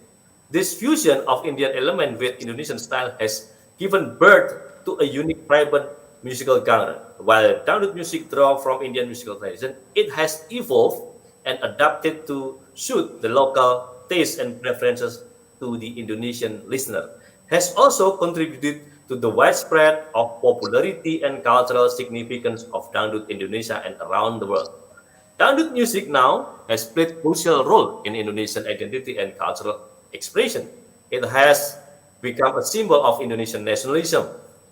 This fusion of Indian element with Indonesian style has given birth to a unique vibrant musical genre. While dangdut music draws from Indian musical tradition, it has evolved and adapted to suit the local tastes and preferences to the Indonesian listener, has also contributed to the widespread of popularity and cultural significance of dangdut Indonesia and around the world. Dangdut music now has played crucial role in Indonesian identity and cultural expression. It has become a symbol of Indonesian nationalism,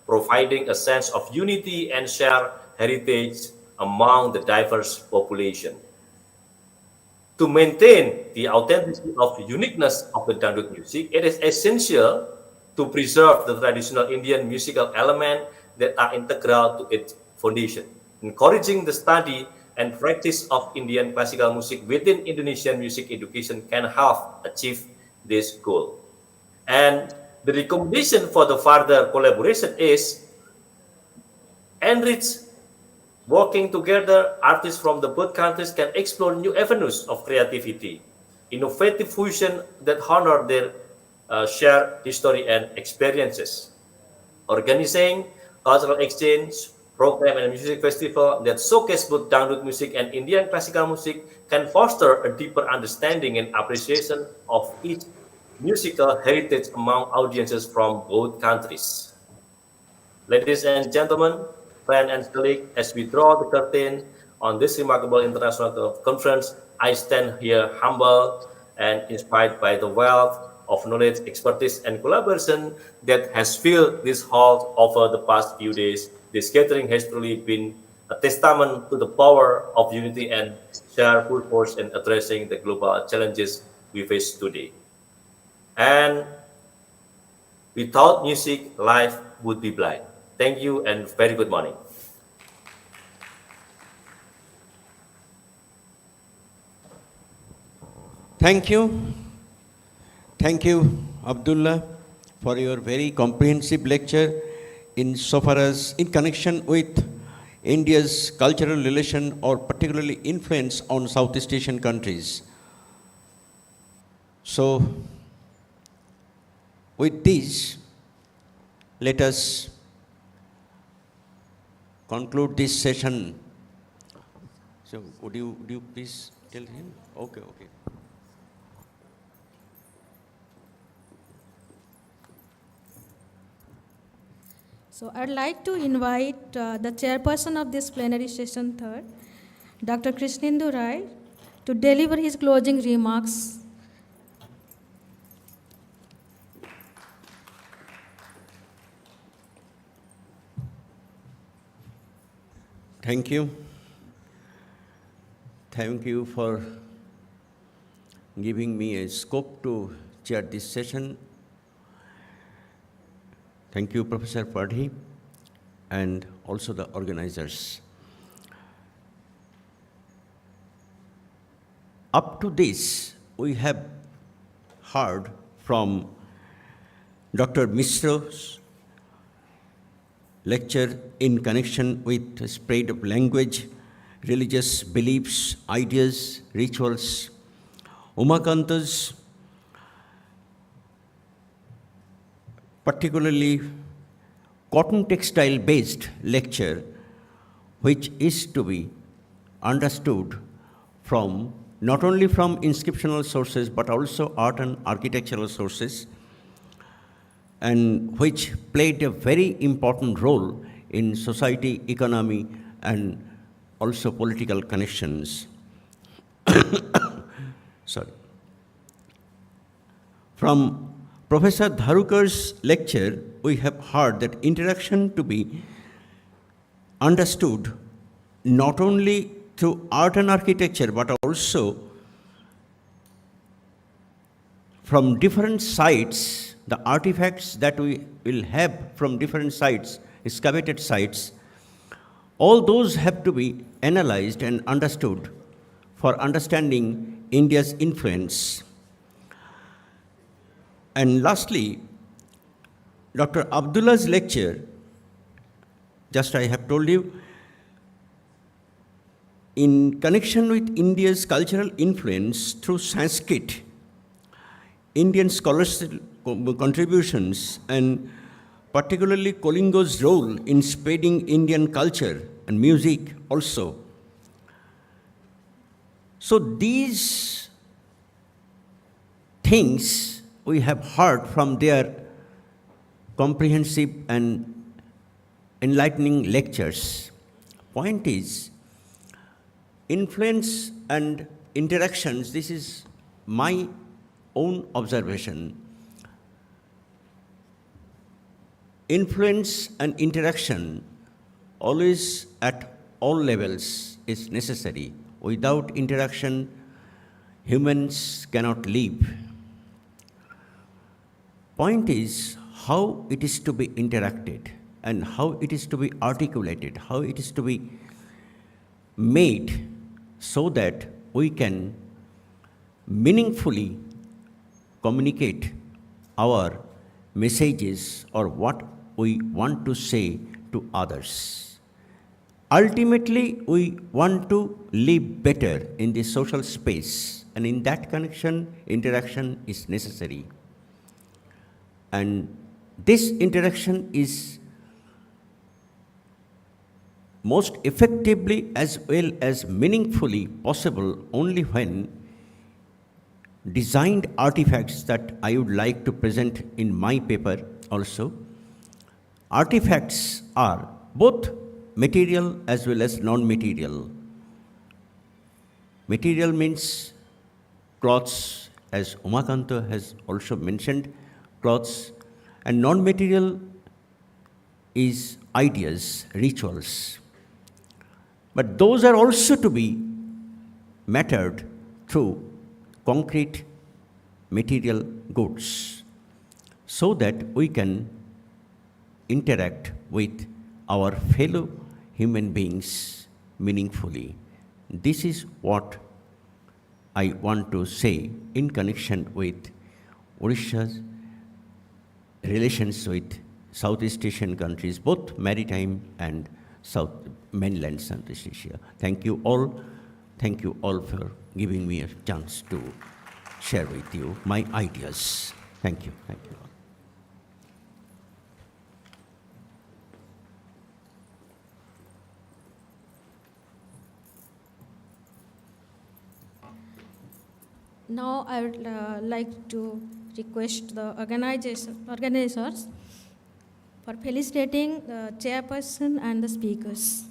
providing a sense of unity and shared heritage among the diverse population. To maintain the authenticity of uniqueness of the dangdut music, it is essential to preserve the traditional Indian musical elements that are integral to its foundation. Encouraging the study and practice of Indian classical music within Indonesian music education can help achieve this goal. And the recommendation for the further collaboration is enrich working together. Artists from the both countries can explore new avenues of creativity, innovative fusion that honor their shared history and experiences. Organizing cultural exchange program and music festival that showcase both dangdut music and Indian classical music can foster a deeper understanding and appreciation of each musical heritage among audiences from both countries. Ladies and gentlemen, friends and colleagues, as we draw the curtain on this remarkable international conference, I stand here humble and inspired by the wealth of knowledge, expertise, and collaboration that has filled this hall over the past few days. This gathering has truly been a testament to the power of unity and shared purpose in addressing the global challenges we face today. And without music, life would be blind. Thank you and very good morning. Thank you. Thank you, Abdullah, for your very comprehensive lecture in so far as in connection with India's cultural relation or particularly influence on Southeast Asian countries. So, with this, let us conclude this session. So, would you please tell him? Okay. So I'd like to invite the chairperson of this plenary session third, Dr. Krishnendu Rai, to deliver his closing remarks. Thank you. Thank you for giving me a scope to chair this session. Thank you, Professor Padhi, and also the organizers. Up to this, we have heard from Dr. Mishra's lecture in connection with the spread of language, religious beliefs, ideas, rituals Umakanta's particularly cotton textile based lecture, which is to be understood from not only from inscriptional sources but also art and architectural sources, and which played a very important role in society, economy, and also political connections. Sorry. From Professor Dharukar's lecture, we have heard that interaction to be understood not only through art and architecture, but also from different sites, the artifacts that we will have from different sites, excavated sites, all those have to be analyzed and understood for understanding India's influence. And lastly, Dr. Abdullah's lecture, just I have told you, in connection with India's cultural influence through Sanskrit, Indian scholarship contributions, and particularly Kalingo's role in spreading Indian culture and music also. So these things we have heard from their comprehensive and enlightening lectures. Point is, influence and interactions, this is my own observation. Influence and interaction always at all levels is necessary. Without interaction, humans cannot live. Point is how it is to be interacted and how it is to be articulated, how it is to be made so that we can meaningfully communicate our messages or what we want to say to others. Ultimately, we want to live better in the social space, and in that connection, interaction is necessary. And this interaction is most effectively as well as meaningfully possible only when designed artifacts that I would like to present in my paper also. Artifacts are both material as well as non-material. Material means cloths, as Umakanta has also mentioned, cloths, and non-material is ideas, rituals. But those are also to be mattered through concrete material goods so that we can interact with our fellow human beings meaningfully. This is what I want to say in connection with Odisha's relations with Southeast Asian countries, both maritime and mainland Southeast Asia. Thank you all. Thank you all for giving me a chance to share with you my ideas. Thank you. Thank you all. Now I would like to request the organizers for felicitating the chairperson and the speakers.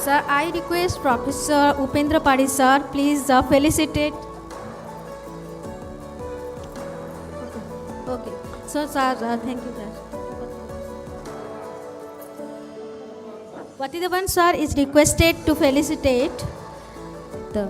Sir, I request Professor Upendra Padi sir, please felicitate. Okay. So, sir, thank you, sir. Patidavan sir is requested to felicitate the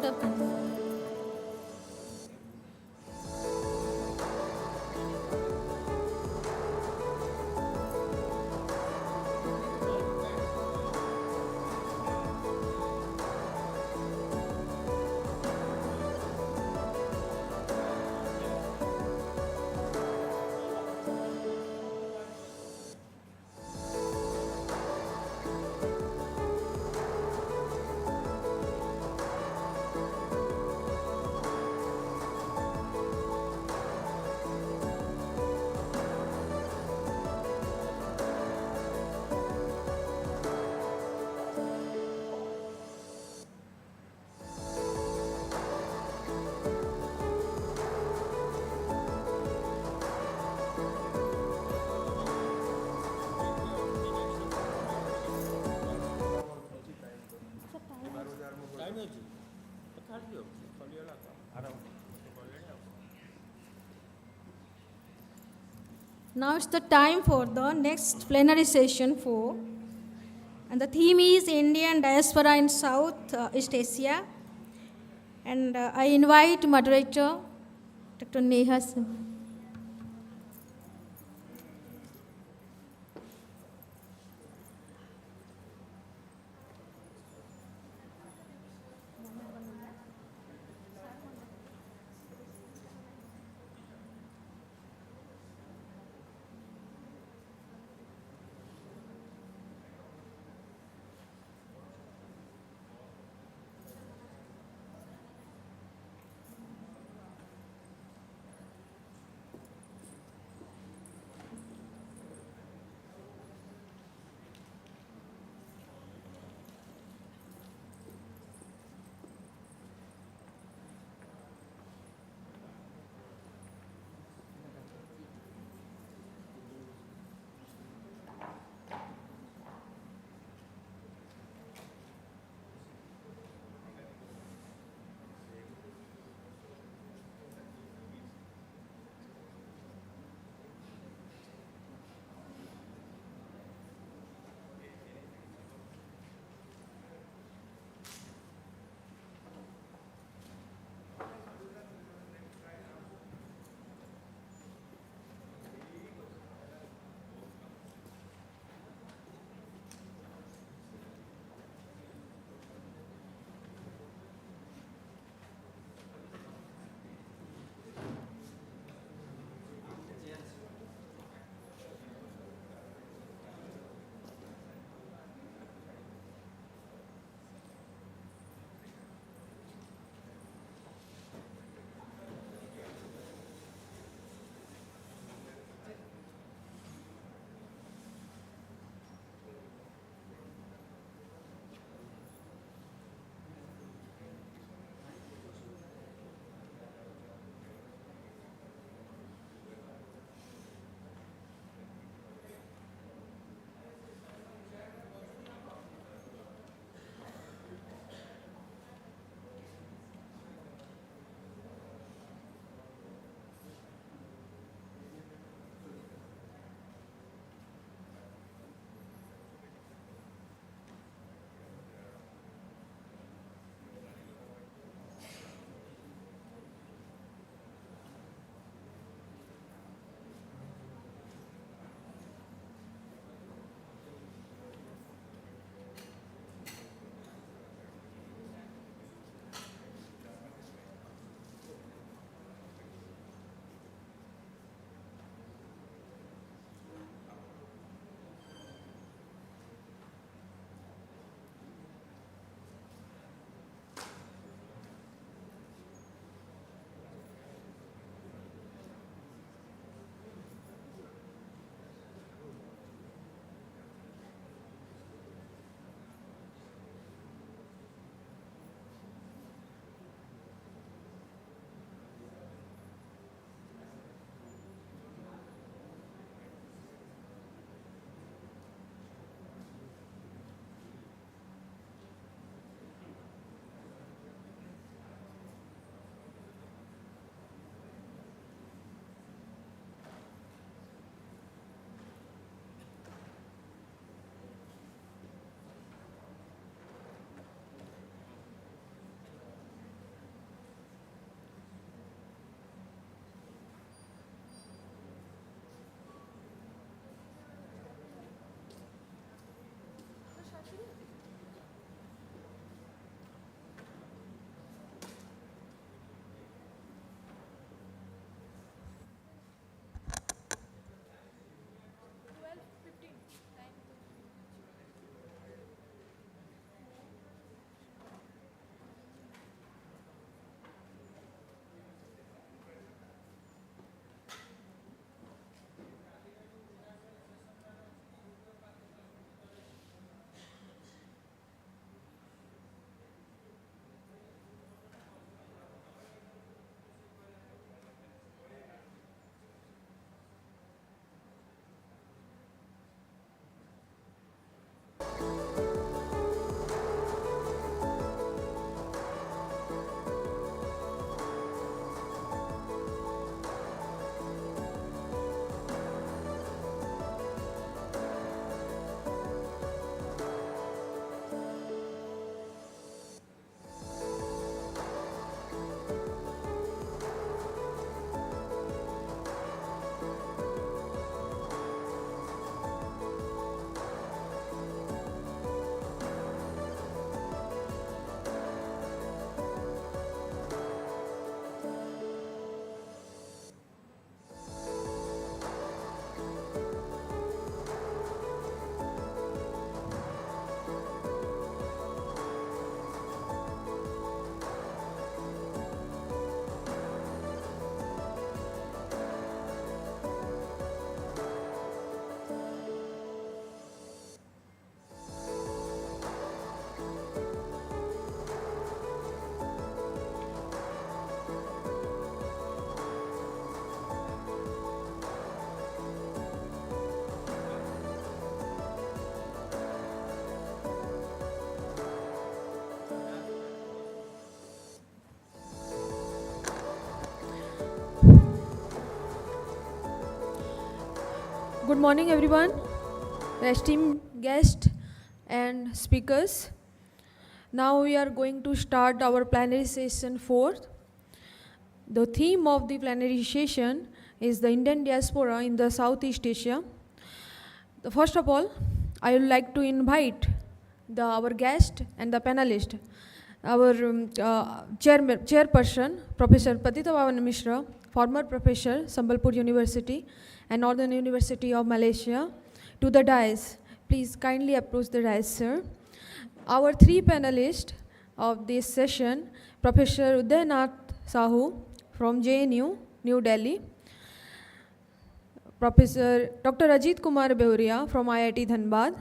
vote of thanks. Time ଅଛି କଥା ହେଇଯିବ ସରିଗଲା ତ ଆରାମ କଲେଣି ଆଉ Now it's the time for the next plenary session for, and the theme is Indian diaspora in South East Asia. And I invite moderator Dr. Neha Singh. Good morning, everyone, esteemed guests and speakers. Now we are going to start our plenary session 4. The theme of the plenary session is the Indian diaspora in the Southeast Asia. First of all, I would like to invite our guest and the panelist, our chairperson, Professor Patita Pawan Mishra, former professor, Sambalpur University and Northern University of Malaysia, to the dais. Please kindly approach the dais, sir. Our three panelists of this session, Professor Udaynath Sahu from JNU, New Delhi, Professor Dr. Ajit Kumar Behuria from IIT Dhanbad,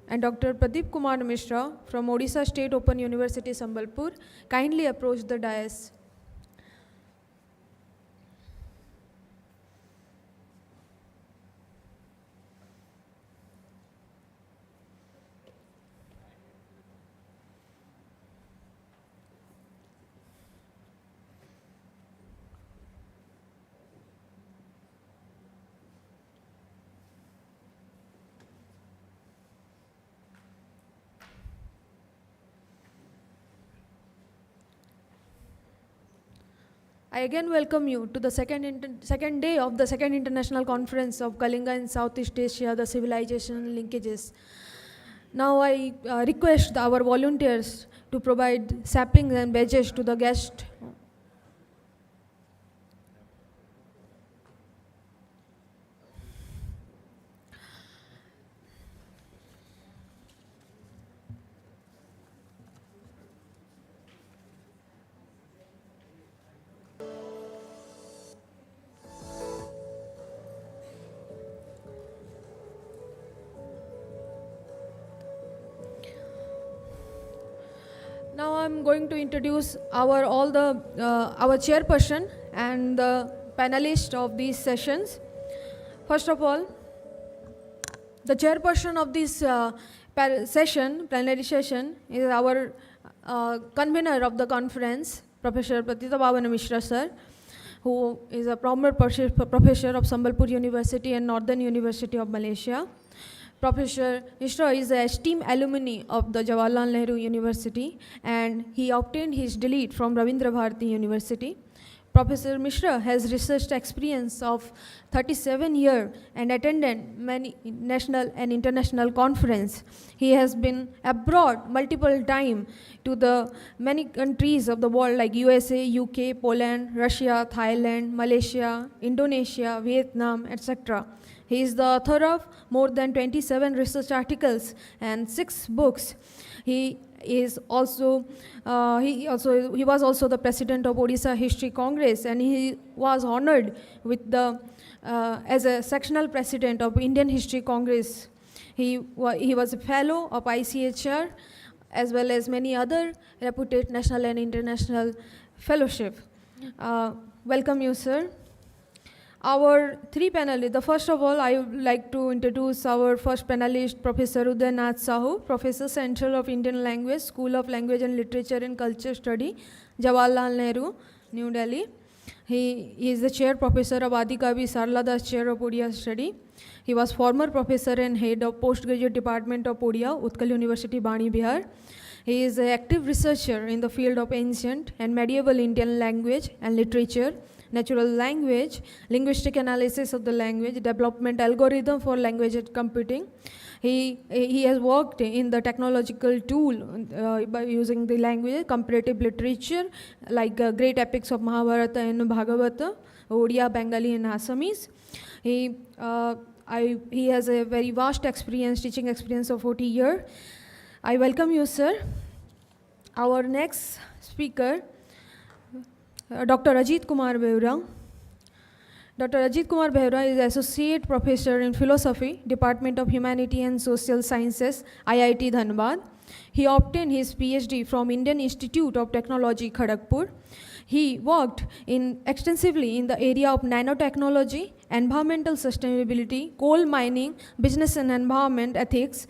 and Dr. Pradeep Kumar Mishra from Odisha State Open University, Sambalpur, kindly approach the dais. I again welcome you to the second day of the second international conference of Kalinga in Southeast Asia, the civilization linkages. Now I request our volunteers to provide saplings and badges to the guests. Now I'm going to introduce our chairperson and the panelists of these sessions. First of all, the chairperson of this plenary session, is our convener of the conference, Professor Patita Pawan Mishra sir, who is a former professor of Sambalpur University and Northern University of Malaysia. Professor Mishra is an esteemed alumni of the Jawaharlal Nehru University, and he obtained his DLED from Ravindra Bharati University. Professor Mishra has research experience of 37 years and attended many national and international conferences. He has been abroad multiple times to the many countries of the world like USA, UK, Poland, Russia, Thailand, Malaysia, Indonesia, Vietnam, etc. He is the author of more than 27 research articles and 6 books. He was also the president of Odisha History Congress, and he was honored with the as a sectional president of Indian History Congress. He was a fellow of ICHR as well as many other reputed national and international fellowship. Welcome you, sir. Our three panelists, first of all, I would like to introduce our first panelist, Professor Udaynath Sahu, Professor Central of Indian Language, School of Language and Literature and Culture Study, Jawaharlal Nehru, New Delhi. He is the chair professor of Adikavi Sarla Das Chair of Odia Study. He was former professor and head of postgraduate department of Odia, Utkal University, Bani, Bihar. He is an active researcher in the field of ancient and medieval Indian language and literature, natural language, linguistic analysis of the language, development algorithm for language computing. He has worked in the technological tool by using the language, comparative literature, like great epics of Mahabharata and Bhagavata, Odia, Bengali and Assamese. He has a very vast experience, teaching experience of 40 years. I welcome you, sir. Our next speaker, Dr. Ajit Kumar Behuria. Dr. Ajit Kumar Behuria is Associate Professor in Philosophy, Department of Humanity and Social Sciences, IIT Dhanbad. He obtained his PhD from Indian Institute of Technology, Kharagpur. He worked extensively in the area of nanotechnology, environmental sustainability, coal mining, business and environment ethics,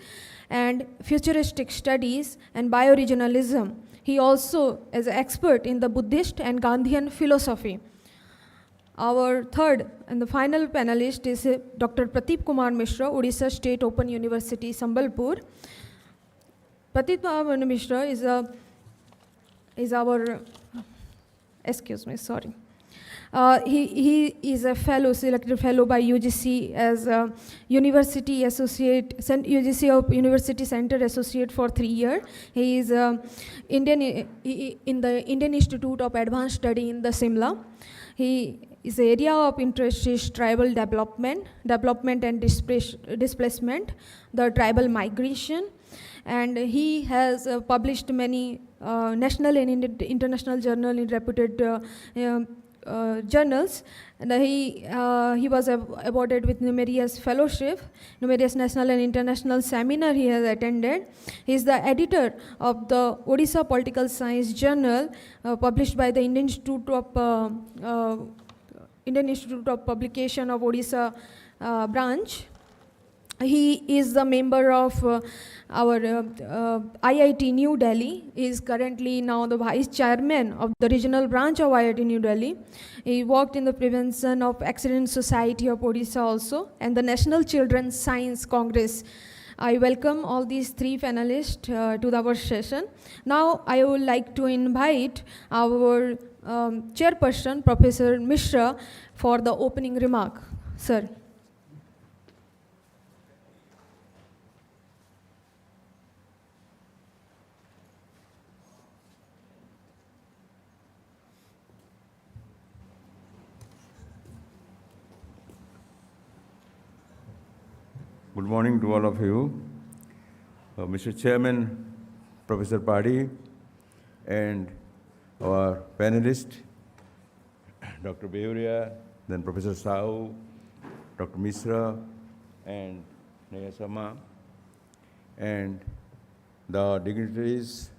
and futuristic studies and bioregionalism. He also is an expert in the Buddhist and Gandhian philosophy. Our third and the final panelist is Dr. Pradeep Kumar Mishra, Odisha State Open University, Sambalpur. Pradeep Kumar Mishra is our, excuse me, sorry. He is a fellow, selected fellow by UGC as a University Associate, UGC of University Center Associate for 3 years. He is in the Indian Institute of Advanced Study in the Simla. His area of interest is tribal development and displacement, the tribal migration, and he has published many national and international journal in reputed journals, and he was awarded with numerous fellowship, numerous national and international seminar he has attended. He is the editor of the Odisha Political Science Journal, published by the Indian Institute of Publication of Odisha branch. He is the member of our IIT New Delhi. He is currently now the vice chairman of the regional branch of IIT New Delhi. He worked in the Prevention of Accident Society of Odisha also, and the National Children's Science Congress. I welcome all these three panelists to our session. Now I would like to invite our chairperson, Professor Mishra, for the opening remark. Sir. Good morning to all of you. Mr. Chairman, Professor Padhi, and our panelist, Dr. Behuria, then Professor Sahu, Dr. Mishra, and Neha Sama, and the dignitaries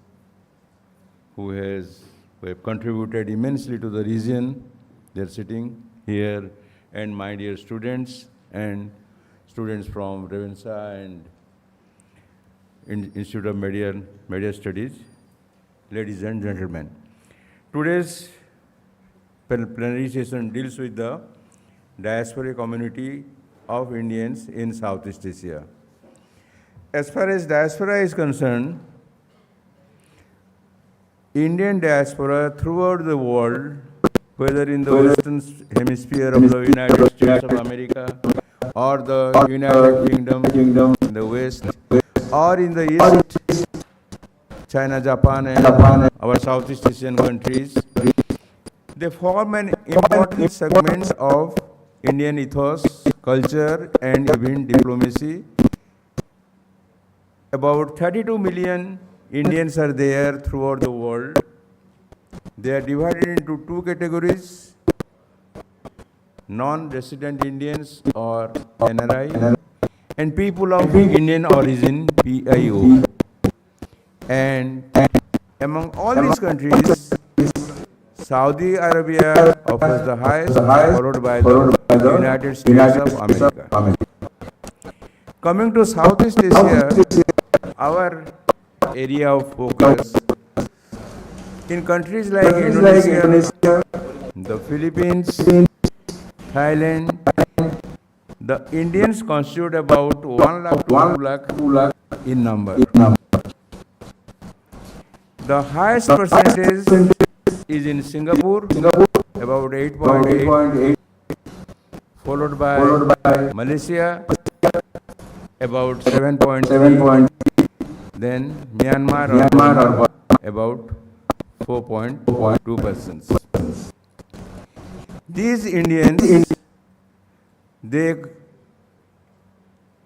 who have contributed immensely to the region. They're sitting here, and my dear students and students from Revensa and Institute of Media Studies, ladies and gentlemen. Today's plenary session deals with the diaspora community of Indians in Southeast Asia. As far as diaspora is concerned, Indian diaspora throughout the world, whether in the Western Hemisphere of the United States of America, or the United Kingdom in the West, or in the East, China, Japan, and our Southeast Asian countries, they form an important segment of Indian ethos, culture, and even diplomacy. About 32 million Indians are there throughout the world. They are divided into two categories: non-resident Indians or NRI, and people of Indian origin, PIO. And among all these countries, Saudi Arabia offers the highest, followed by the United States of America. Coming to Southeast Asia, our area of focus, in countries like Indonesia, the Philippines, Thailand, the Indians constitute about 1 lakh to 2 lakh in number. The highest percentage is in Singapore, about 8.8, followed by Malaysia, about 7.3, then Myanmar about 4.2%. These Indians, they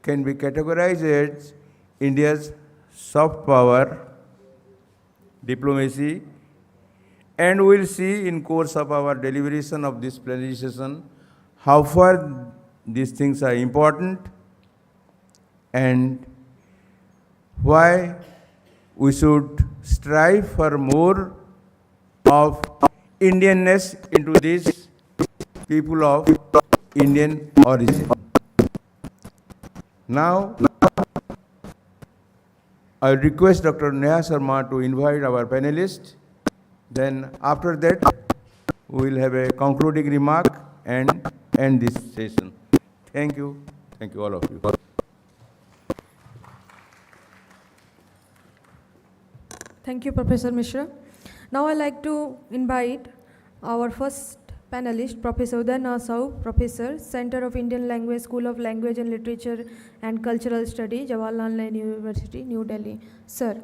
can be categorized as India's soft power diplomacy, and we'll see in course of our deliberation of this plenary session how far these things are important and why we should strive for more of Indianness into these people of Indian origin. Now, I request Dr. Neha Sharma to invite our panelists. Then after that, we will have a concluding remark and end this session. Thank you. Thank you, all of you. Thank you, Professor Mishra. Now I'd like to invite our first panelist, Professor Uday Nasau, Professor, Center of Indian Language, School of Language and Literature and Cultural Study, Jawaharlal Nehru University, New Delhi. Sir.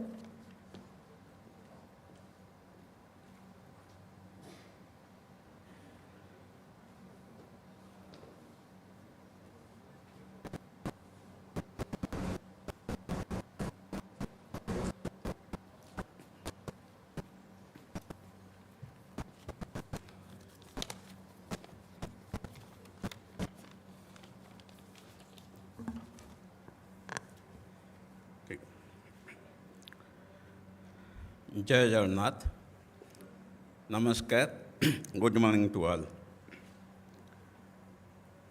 Jai Jagannath. Namaskar. Good morning to all.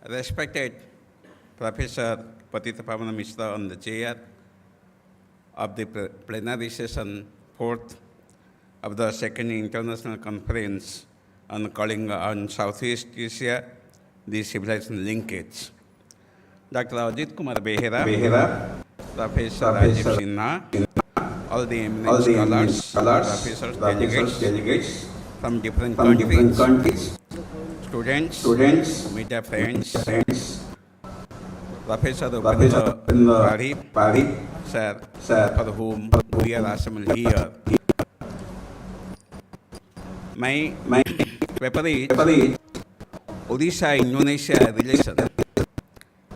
Respected Professor Patitapavana Mishra on the chair of the plenary session 4th of the second international conference on Kalinga on Southeast Asia, the civilization linkage. Dr. Ajit Kumar Behera, Professor Rajiv Sinha, all the eminent scholars, professors, delegates from different countries, students, media friends, Professor Upendra Pari, sir, for whom we are assembled here. My paper is Odisha-Indonesia relation,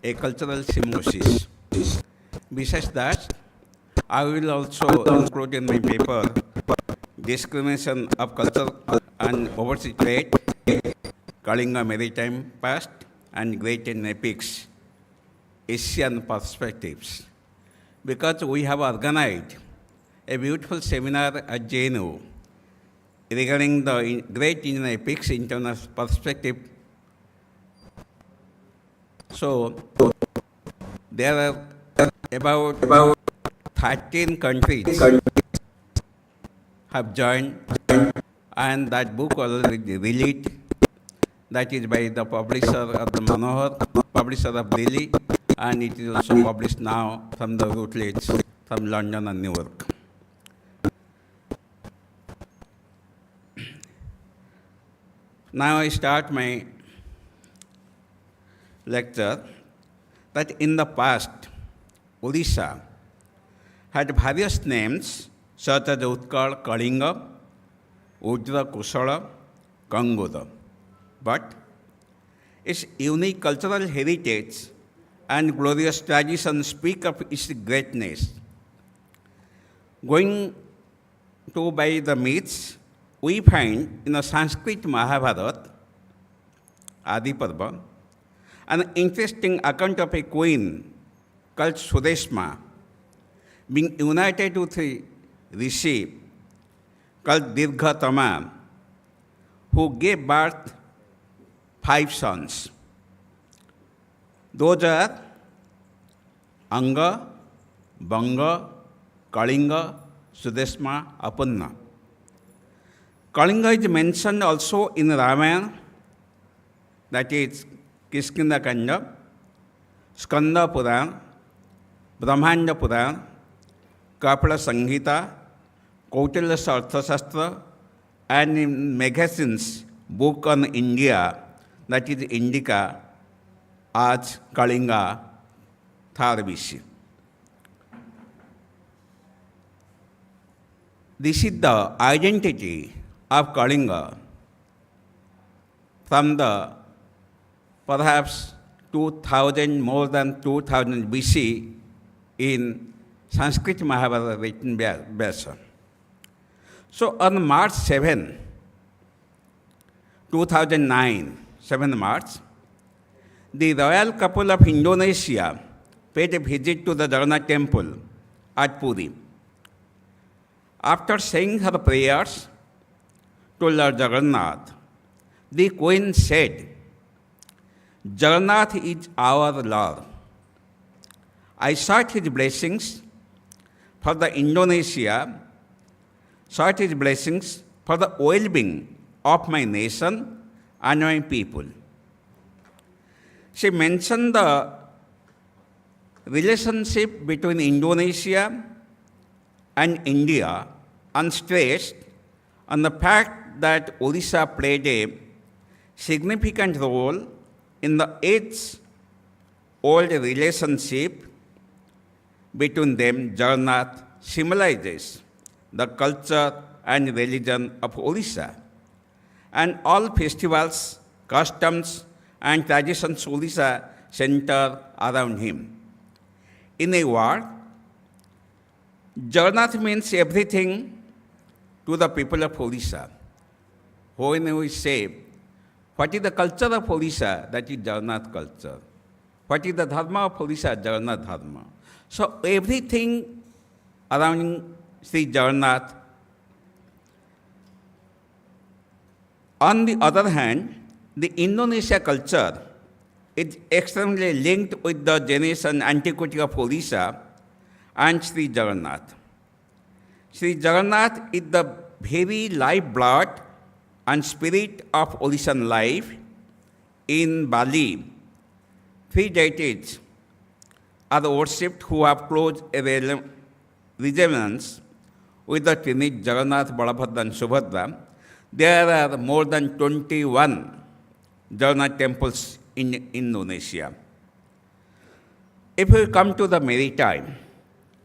a cultural symbiosis. Besides that, I will also include in my paper discrimination of culture and overseas trade, Kalinga maritime past, and great and epics, Asian perspectives. Because we have organized a beautiful seminar at JNU regarding the great Indian epics internal perspective. So there are about 13 countries have joined, and that book already released. That is by the publisher of the Manohar, publisher of Delhi, and it is also published now from the Routledge from London and New York. Now I start my lecture that in the past, Odisha had various names such as Utkal, Kalinga, Udra, Kusala, Kangoda. But its unique cultural heritage and glorious tradition speak of its greatness. Going to by the myths, we find in the Sanskrit Mahabharata, Adi Parva, an interesting account of a queen called Sudeshma being united with a rishi called Dirghatama, who gave birth 5 sons. Those are Anga, Banga, Kalinga, Sudeshma, Apanna. Kalinga is mentioned also in Ramayana, that is Kiskindha Kanda, Skanda Purana, Brahmanda Purana, Kapila Sanghita, Kautilya Arthashastra, and in magazines, book on India, that is Indica, as Kalinga Tharvishi. This is the identity of Kalinga from the perhaps 2000, more than 2000 BC in Sanskrit Mahabharata written version. So on March 7, 2009, 7 March, the royal couple of Indonesia paid a visit to the Jagannath temple at Puri. After saying her prayers to Lord Jagannath, the queen said, "Jagannath is our Lord. I sought his blessings for the Indonesia, sought his blessings for the well-being of my nation and my people. she mentioned the relationship between Indonesia and India and stressed on the fact that Odisha played a significant role in the age-old relationship between them. Jagannath symbolizes the culture and religion of Odisha, and all festivals, customs, and traditions Odisha center around him. In a word, Jagannath means everything to the people of Odisha. When we say, what is the culture of Odisha? That is Jagannath culture. What is the dharma of Odisha? Jagannath dharma. So everything around Sri Jagannath. On the other hand, the Indonesia culture is extremely linked with the genesis and antiquity of Odisha and Sri Jagannath. Sri Jagannath is the very lifeblood and spirit of Odishan life. In Bali, 3 deities are worshipped who have close resemblance with the Trinity Jagannath, Balabhadra, and Subhadra. There are more than 21 Jagannath temples in Indonesia. If we come to the maritime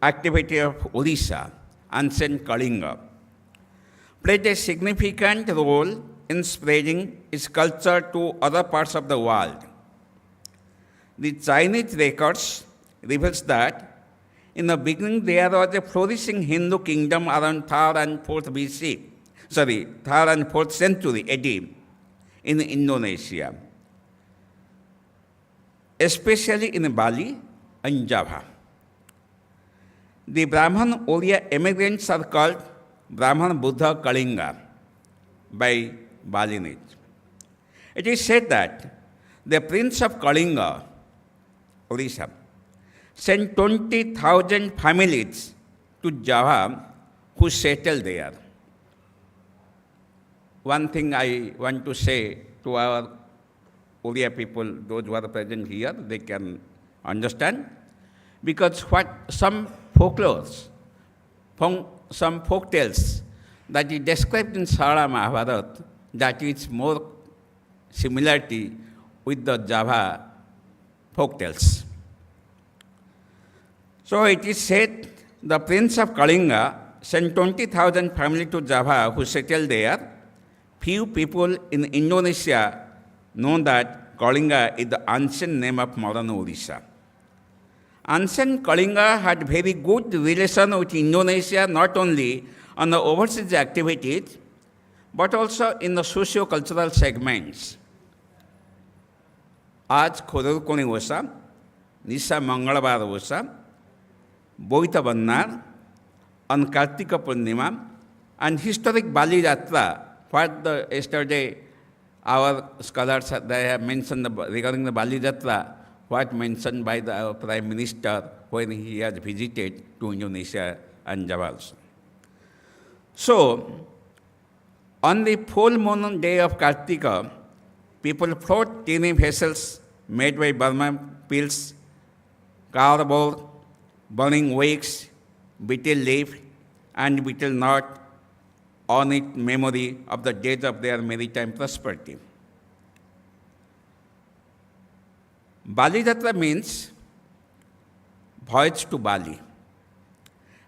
activity of Odisha, ancient Kalinga played a significant role in spreading its culture to other parts of the world. The Chinese records reveals that in the beginning there was a flourishing Hindu kingdom around 3rd and 4th BC, 3rd and 4th century AD in Indonesia, especially in Bali and Java. The Brahman Oriya immigrants are called Brahman Buddha Kalinga by Balinese. It is said that the prince of Kalinga, Odisha, sent 20,000 families to Java who settled there. One thing I want to say to our Oriya people, those who are present here, they can understand, because what some folklores, some folk tales that is described in Sarada Mahabharata, that is more similarity with the Java folk tales. So it is said the prince of Kalinga sent 20,000 families to Java who settled there. Few people in Indonesia know that Kalinga is the ancient name of modern Odisha. Ancient Kalinga had very good relation with Indonesia, not only on the overseas activities, but also in the socio-cultural segments. आज खोदरकोणी ओसा, निशा मंगलवार ओसा, बोईता बन्नार, on Kartika Purnima, and historic Bali Yatra. What yesterday our scholars they have mentioned regarding the Bali Yatra, what mentioned by our Prime Minister when he has visited to Indonesia and Java also. So, on the full moon day of Kartika, people float tiny vessels made by Burma pills, cardboard, burning wicks, betel leaf, and betel knot on it memory of the days of their maritime prosperity. Bali Jatra means voyage to Bali,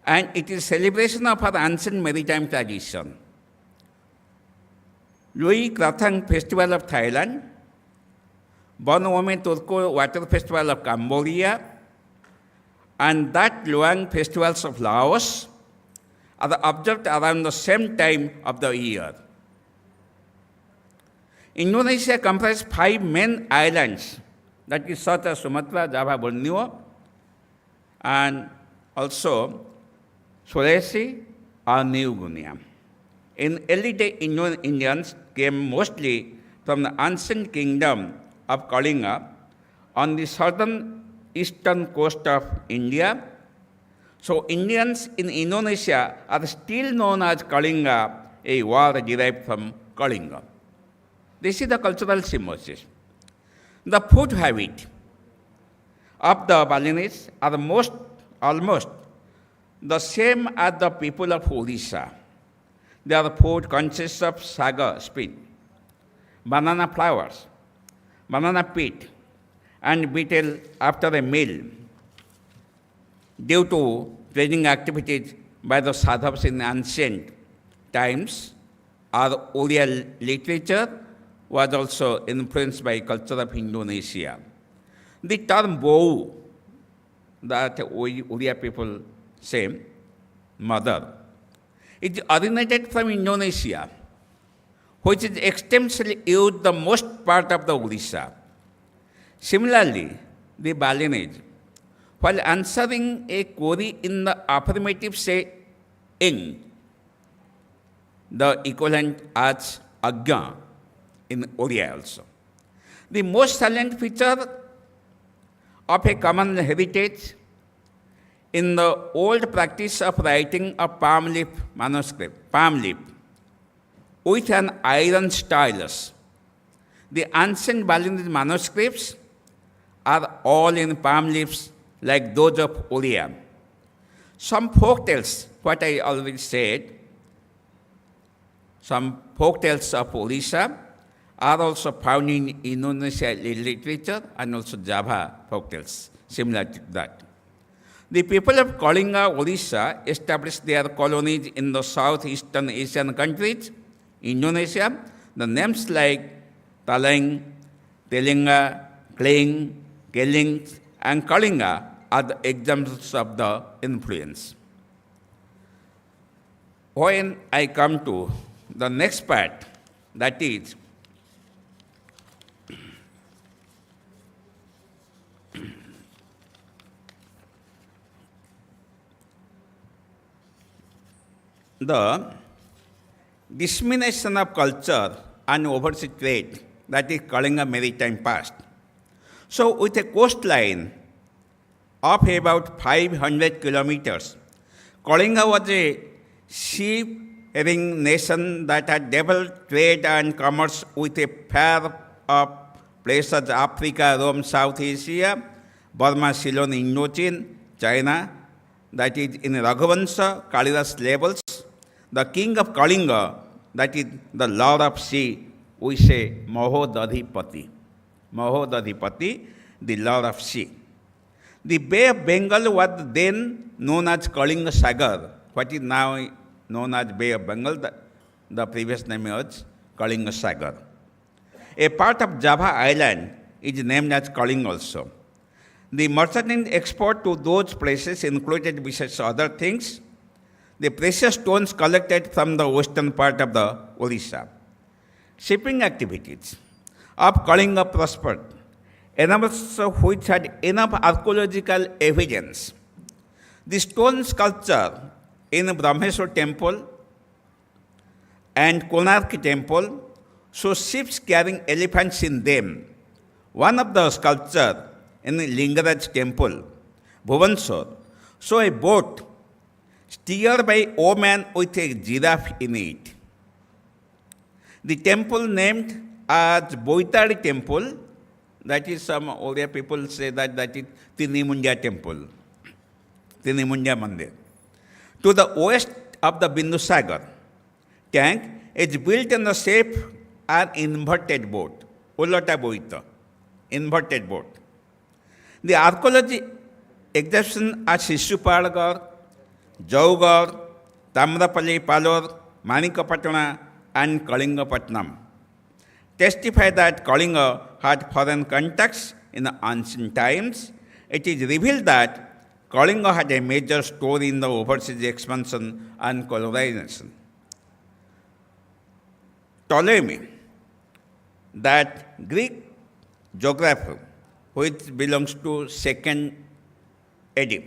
and it is celebration of our ancient maritime tradition. Lui Krathang Festival of Thailand, Bonwame Turko Water Festival of Cambodia, and that Luang festivals of Laos are observed around the same time of the year. Indonesia comprises 5 main islands, that is such as Sumatra, Java, Borneo, and also Sulawesi or New Guinea. In early day, Indians came mostly from the ancient kingdom of Kalinga on the southern eastern coast of India. So Indians in Indonesia are still known as Kalinga, a word derived from Kalinga. This is the cultural symbiosis. The food habit of the Balinese are almost the same as the people of Odisha. Their food consists of sago spit, banana flowers, banana pit, and betel after a meal. Due to trading activities by the Sadhavas in ancient times, our Oriya literature was also influenced by culture of Indonesia. The term Bou, that Oriya people say, mother, it originated from Indonesia, which is extensively used the most part of the Odisha. Similarly, the Balinese, while answering a query in the affirmative, say in, the equivalent as agya in Oriya also. The most salient feature of a common heritage in the old practice of writing a palm leaf manuscript, palm leaf, with an iron stylus. The ancient Balinese manuscripts are all in palm leaves like those of Oriya. Some folk tales, what I already said, some folk tales of Odisha are also found in Indonesian literature and also Java folk tales, similar to that. The people of Kalinga, Odisha established their colonies in the southeastern Asian countries, Indonesia. The names like Talang, Telinga, Kling, Keling, and Kalinga are the examples of the influence. When I come to the next part, that is the dissemination of culture and overseas trade, that is Kalinga maritime past. So with a coastline of about 500 kilometers, Kalinga was a seafaring nation that had developed trade and commerce with a pair of places: Africa, Rome, South Asia, Burma, Ceylon, Indochina, China, that is in Raghuvansha, Kalidas levels. The king of Kalinga, that is the lord of sea, we say Mahodadhipati. Mahodadhipati, the lord of sea. The Bay of Bengal was then known as Kalinga Sagar, what is now known as Bay of Bengal. The previous name was Kalinga Sagar. A part of Java Island is named as Kalinga also. The merchandise export to those places included, besides other things, the precious stones collected from the western part of the Odisha. Shipping activities of Kalinga prospered, animals which had enough archaeological evidence. The stone sculpture in Brahmeshwar temple and Konark temple show ships carrying elephants in them. One of the sculptures in the Lingaraj temple, Bhubaneswar, show a boat steered by a woman with a giraffe in it. The temple named as Boitari temple, that is some Oriya people say that is Tinimundya temple, Tinimundya Mandir. To the west of the Bindusagar tank is built in the shape an inverted boat, Ulata Boita, inverted boat. The archaeology exhibition at Shishupalgarh, Jaugarh, Tamrapalli Palor, Manikapatana, and Kalingapatnam testify that Kalinga had foreign contacts in the ancient times. It is revealed that Kalinga had a major store in the overseas expansion and colonization. Ptolemy, that Greek geographer, which belongs to 2nd AD,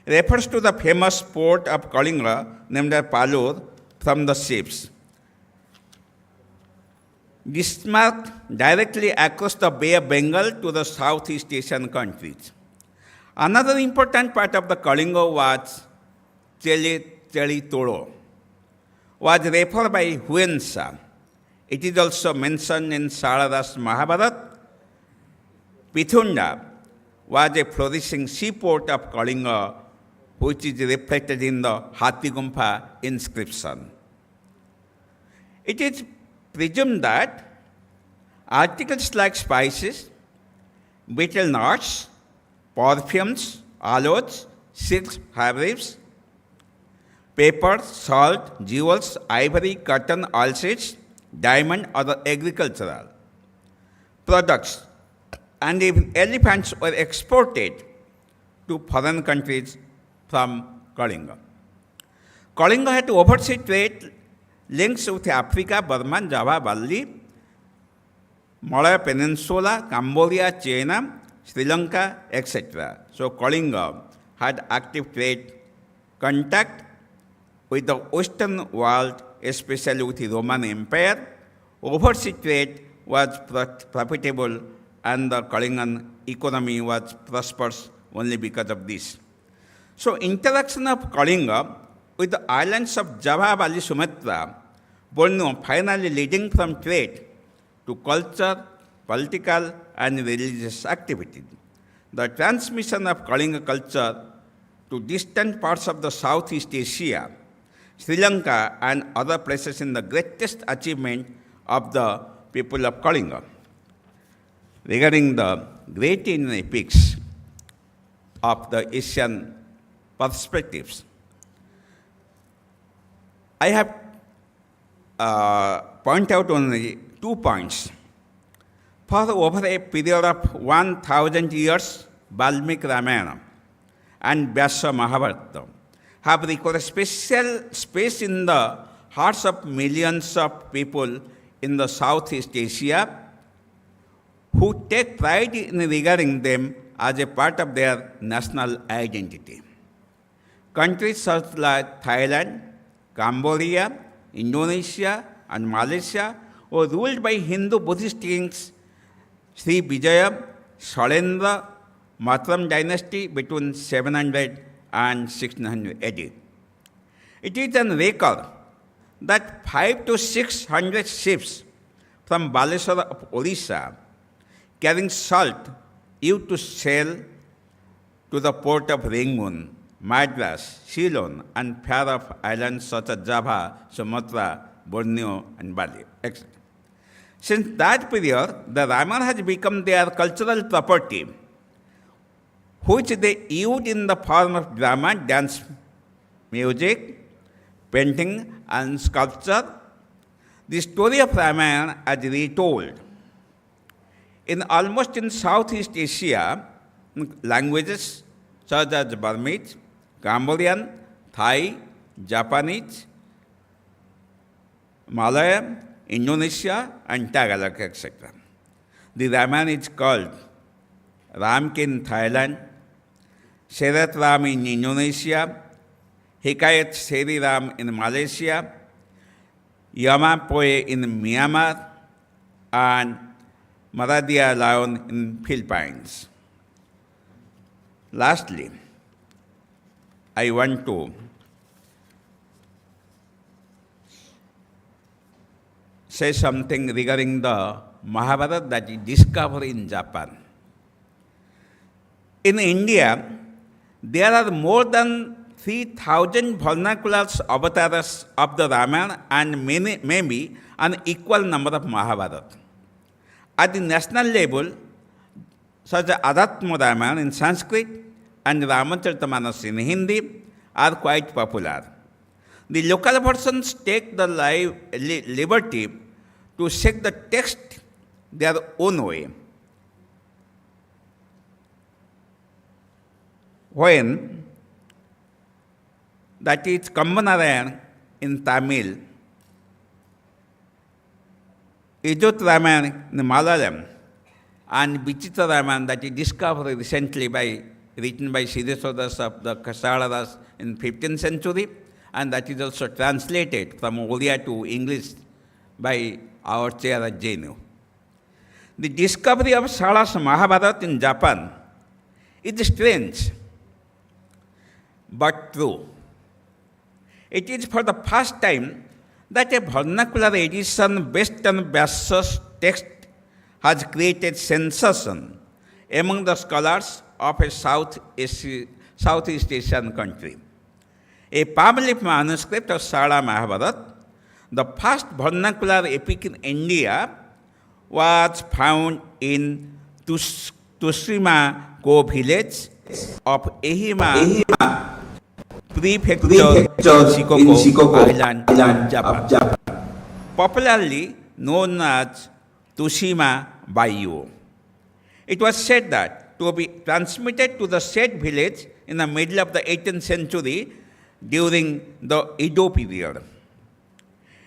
refers to the famous port of Kalinga named Palur from the ships. This marked directly across the Bay of Bengal to the Southeast Asian countries. Another important part of the Kalinga was Tolo, was referred by Huensa. It is also mentioned in Sarada's Mahabharata Pithunda was a flourishing seaport of Kalinga, which is reflected in the Hathigumpha inscription. It is presumed that articles like spices, betel nuts, perfumes, aloes, silks, fabrics, paper, salt, jewels, ivory, cotton, oilseeds, diamond, other agricultural products, and even elephants were exported to foreign countries from Kalinga. Kalinga had overseas trade links with Africa, Burma, Java, Bali, Malaya Peninsula, Cambodia, China, Sri Lanka, etc. So Kalinga had active trade contact with the Western world, especially with the Roman Empire. Overseas trade was profitable and the Kalingan economy was prosperous only because of this. So interaction of Kalinga with the islands of Java, Bali, Sumatra, Borneo, finally leading from trade to culture, political and religious activity. The transmission of Kalinga culture to distant parts of the Southeast Asia, Sri Lanka and other places in the greatest achievement of the people of Kalinga. Regarding the great Indian epics of the Asian perspectives, I have point out only 2 points. For over a period of 1,000 years, Valmiki Ramayana and Vyasa Mahabharata have recorded special space in the hearts of millions of people in the Southeast Asia who take pride in regarding them as a part of their national identity. Countries such as Thailand, Cambodia, Indonesia, and Malaysia were ruled by Hindu-Buddhist kings Sri Vijaya, Shalendra, Matram dynasty between 700 and 1600 AD. It is on record that 500 to 600 ships from Baleswara of Odisha carrying salt used to sail to the port of Rangoon, Madras, Ceylon, and pair of islands such as Java, Sumatra, Borneo, and Bali, etc. Since that period, the Ramayana has become their cultural property, which they used in the form of drama, dance, music, painting, and sculpture. The story of Ramayana is retold in Southeast Asia languages such as Burmese, Cambodian, Thai, Japanese, Malayalam, Indonesia, and Tagalog, etc. The Ramayana is called Ramki in Thailand, Serat Ram in Indonesia, Hikayat Seri Ram in Malaysia, Yama Poe in Myanmar, and Maradia Lion in Philippines. Lastly, I want to say something regarding the Mahabharata that is discovered in Japan. In India, there are more than 3,000 vernacular avatars of the Ramayana and maybe an equal number of Mahabharata. At the national level, such as Adhatma Ramayana in Sanskrit and Ramacharita in Hindi are quite popular. The local versions take the liberty to shape the text their own way. When that is Kambanarayan in Tamil, Ijot Ramayana in Malayalam, and Vichitra Ramayana that is discovered recently written by Siddhasodas of the Kasaladas in 15th century, and that is also translated from Oriya to English by our Chair Jenu. The discovery of Sala's Mahabharata in Japan is strange, but true. It is for the first time that a vernacular edition based on Vyasa's text has created sensation among the scholars of a Southeast Asian country. A public manuscript of Sala Mahabharata, the first vernacular epic in India, was found in Tushima-go village of Ehima Prefecture in Shikoku Island, Japan, popularly known as Tushima Bayou. It was said that to be transmitted to the said village in the middle of the 18th century during the Edo period.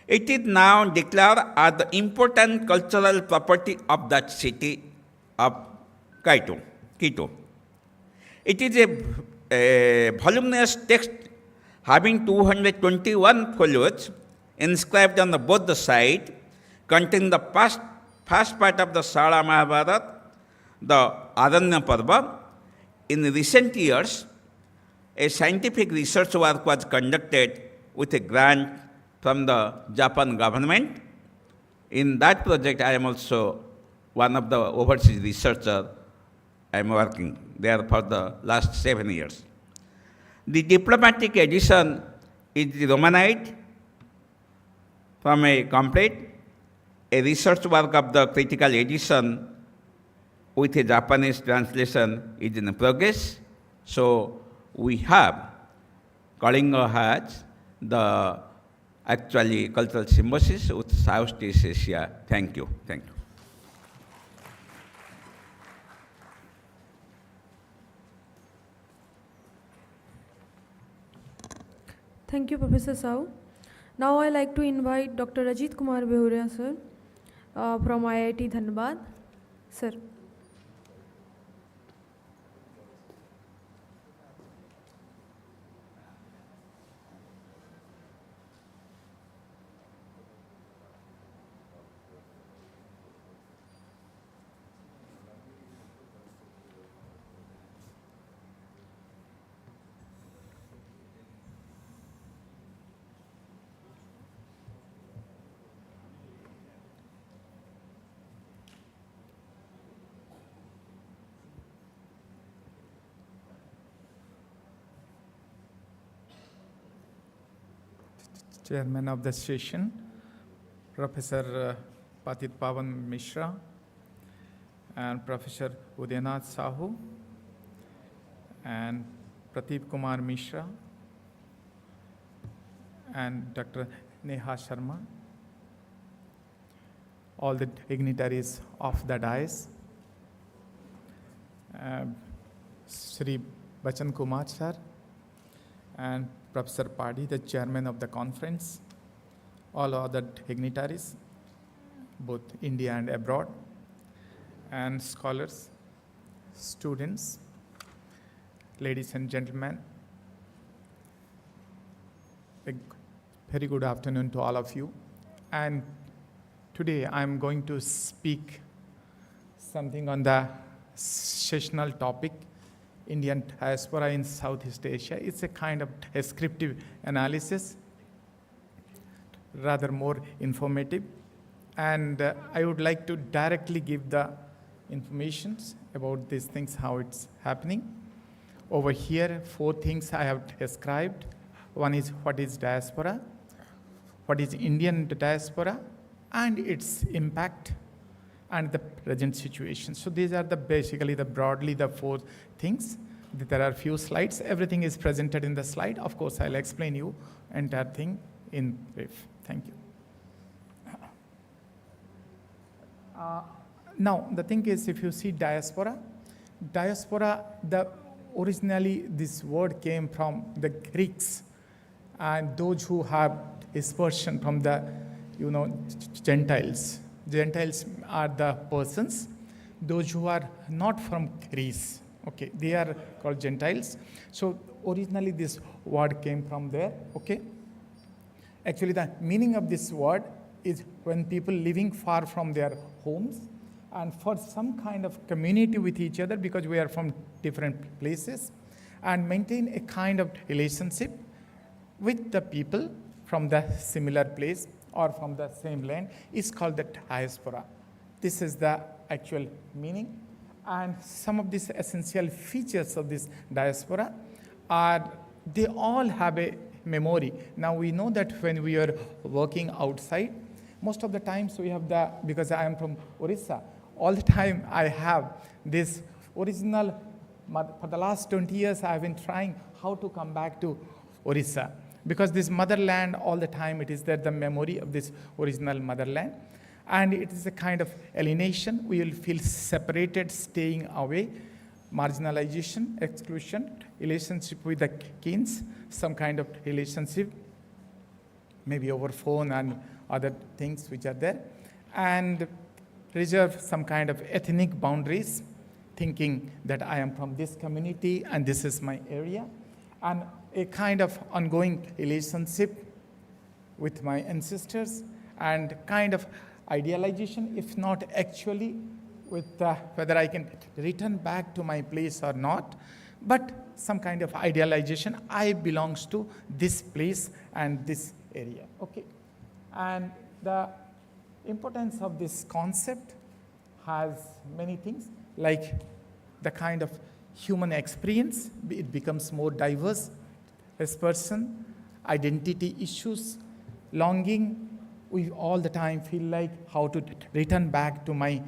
It is now declared as the important cultural property of that city of Quito. It is a voluminous text having 221 folios inscribed on both the sides, containing the first part of the Sala Mahabharata, the Aranya Parva. In recent years, a scientific research work was conducted with a grant from the Japan government. In that project, I am also one of the overseas researchers. I am working there for the last 7 years. The diplomatic edition is Romanized from a complete. A research work of the critical edition with a Japanese translation is in progress. So we have, Kalinga has the actually cultural symbiosis with Southeast Asia. Thank you. Thank you. Thank you, Professor Sao. Now I like to invite Dr. Ajit Kumar Behuria, sir, from IIT Dhanbad. Sir. Chairman of the session, Professor Patit Pavan Mishra and Professor Udayanath Sahu and Pradeep Kumar Mishra and Dr. Neha Sharma, all the dignitaries of the dais, Sri Bachan Kumar sir, and Professor Padi, the chairman of the conference, all other dignitaries, both India and abroad, and scholars, students, ladies and gentlemen. A very good afternoon to all of you. And today I'm going to speak something on the sessional topic, Indian diaspora in Southeast Asia. It's a kind of descriptive analysis, rather more informative. And I would like to directly give the information about these things, how it's happening. Over here, 4 things I have described. One is what is diaspora, what is Indian diaspora, and its impact, and the present situation. So these are basically broadly the 4 things. There are few slides. Everything is presented in the slide. Of course, I'll explain you entire thing in brief. Thank you. Now, the thing is, if you see diaspora, originally this word came from the Greeks, and those who have dispersion from the, Gentiles. Gentiles are the persons, those who are not from Greece. Okay, they are called Gentiles. So originally this word came from there. Okay. Actually, the meaning of this word is when people living far from their homes and for some kind of community with each other, because we are from different places, and maintain a kind of relationship with the people from the similar place or from the same land, is called the diaspora. This is the actual meaning. And some of these essential features of this diaspora are, they all have a memory. Now we know that when we are working outside, most of the times we have because I am from Orissa, all the time I have this original, for the last 20 years I have been trying how to come back to Orissa. Because this motherland, all the time it is there, the memory of this original motherland. And it is a kind of alienation. We will feel separated, staying away, marginalization, exclusion, relationship with the kins, some kind of relationship, maybe over phone and other things which are there, and reserve some kind of ethnic boundaries, thinking that I am from this community and this is my area, and a kind of ongoing relationship with my ancestors, and kind of idealization, if not actually, with whether I can return back to my place or not, but some kind of idealization, I belongs to this place and this area, okay? And the importance of this concept has many things, like the kind of human experience, it becomes more diverse as person, identity issues, longing, we all the time feel like how to return back to my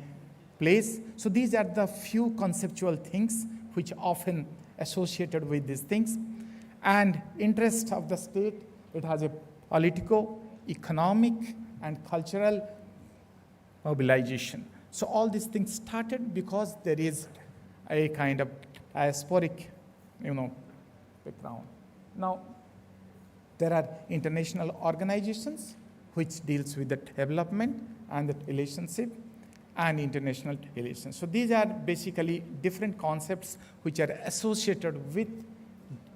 place. So these are the few conceptual things which often associated with these things. And interest of the state, it has a political, economic, and cultural mobilization. So all these things started because there is a kind of diasporic, background. Now, there are international organizations which deals with the development and the relationship and international relations. So these are basically different concepts which are associated with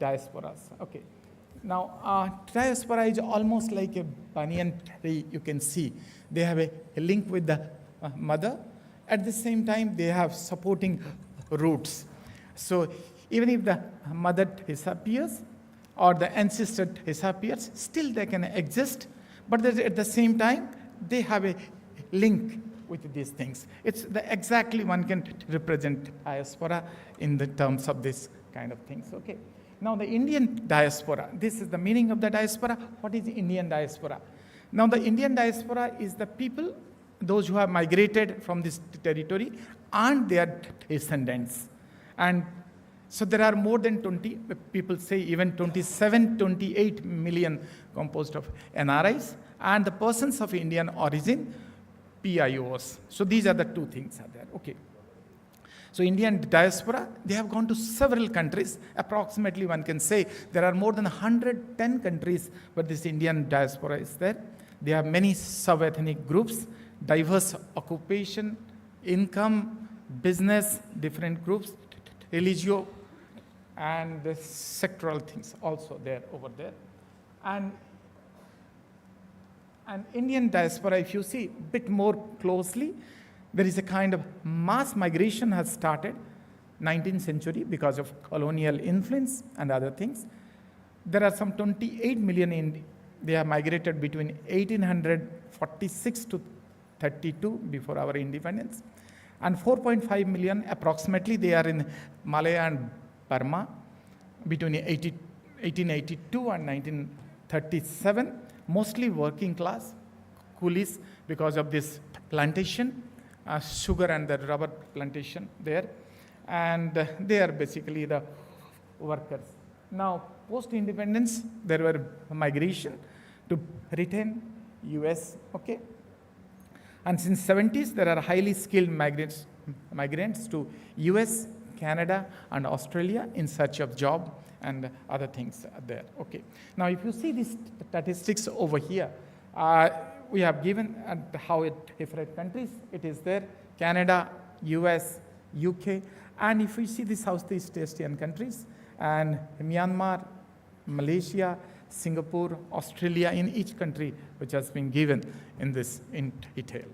diasporas. Okay. Now, diaspora is almost like a banyan tree, you can see. They have a link with the mother. At the same time, they have supporting roots. So even if the mother disappears or the ancestor disappears, still they can exist. But at the same time, they have a link with these things. It's exactly one can represent diaspora in the terms of this kind of things. Okay. Now the Indian diaspora, this is the meaning of the diaspora. What is the Indian diaspora? Now the Indian diaspora is the people, those who have migrated from this territory and their descendants. And so there are more than 20, people say even 27, 28 million composed of NRIs, and the persons of Indian origin, PIOs. So these are the two things are there. Okay. So Indian diaspora, they have gone to several countries. Approximately one can say there are more than 110 countries where this Indian diaspora is there. There are many sub-ethnic groups, diverse occupation, income, business, different groups, religio, and the sectoral things also there over there. And Indian diaspora, if you see a bit more closely, there is a kind of mass migration has started 19th century because of colonial influence and other things. There are some 28 million they have migrated between 1846 to 32 before our independence, and 4.5 million approximately they are in Malaya and Burma between 1882 and 1937, mostly working class, coolies because of this plantation, sugar and the rubber plantation there, and they are basically the workers. Now, post-independence, there were migration to Britain, US, okay? And since 70s, there are highly skilled migrants to US, Canada, and Australia in search of job and other things there, okay? Now, if you see these statistics over here, we have given how different countries it is there, Canada, US, UK, and if we see the Southeast Asian countries, and Myanmar, Malaysia, Singapore, Australia, in each country which has been given in this in detail.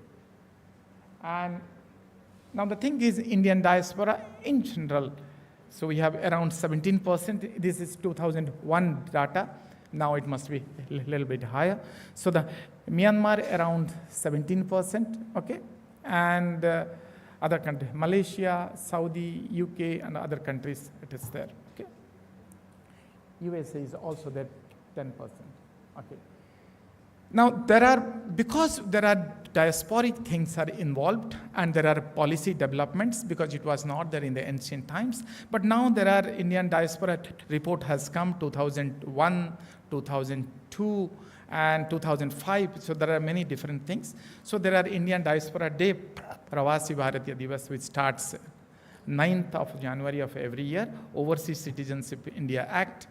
And now the thing is Indian diaspora in general, so we have around 17%, this is 2001 data, now it must be a little bit higher. So the Myanmar around 17%, okay, and other countries, Malaysia, Saudi, UK, and other countries, it is there. Okay. USA is also there, 10%. Okay. Now, because there are diasporic things are involved and there are policy developments because it was not there in the ancient times, but now there are Indian diaspora report has come 2001, 2002, and 2005, so there are many different things. So there are Indian Diaspora Day, Pravasi Bharatiya Divas, which starts 9th of January of every year, Overseas Citizenship India Act,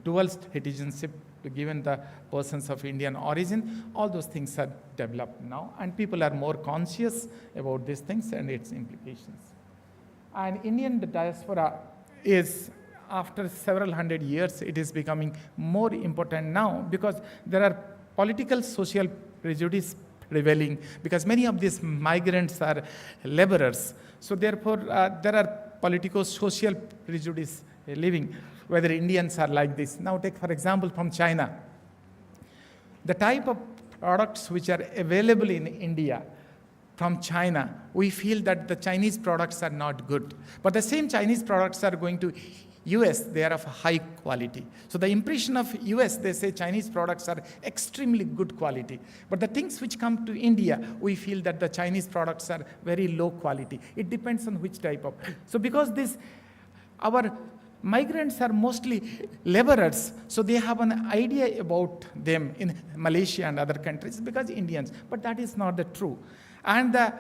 dual citizenship given the persons of Indian origin, all those things are developed now, and people are more conscious about these things and its implications. And Indian diaspora is, after several hundred years, it is becoming more important now because there are political social prejudice prevailing because many of these migrants are laborers. So therefore, there are politico-social prejudice living, whether Indians are like this. Now take, for example, from China. The type of products which are available in India from China, we feel that the Chinese products are not good. But the same Chinese products are going to US, they are of high quality. So the impression of US, they say Chinese products are extremely good quality. But the things which come to India, we feel that the Chinese products are very low quality. It depends on which type of. So because our migrants are mostly laborers, so they have an idea about them in Malaysia and other countries because Indians, but that is not the true. And the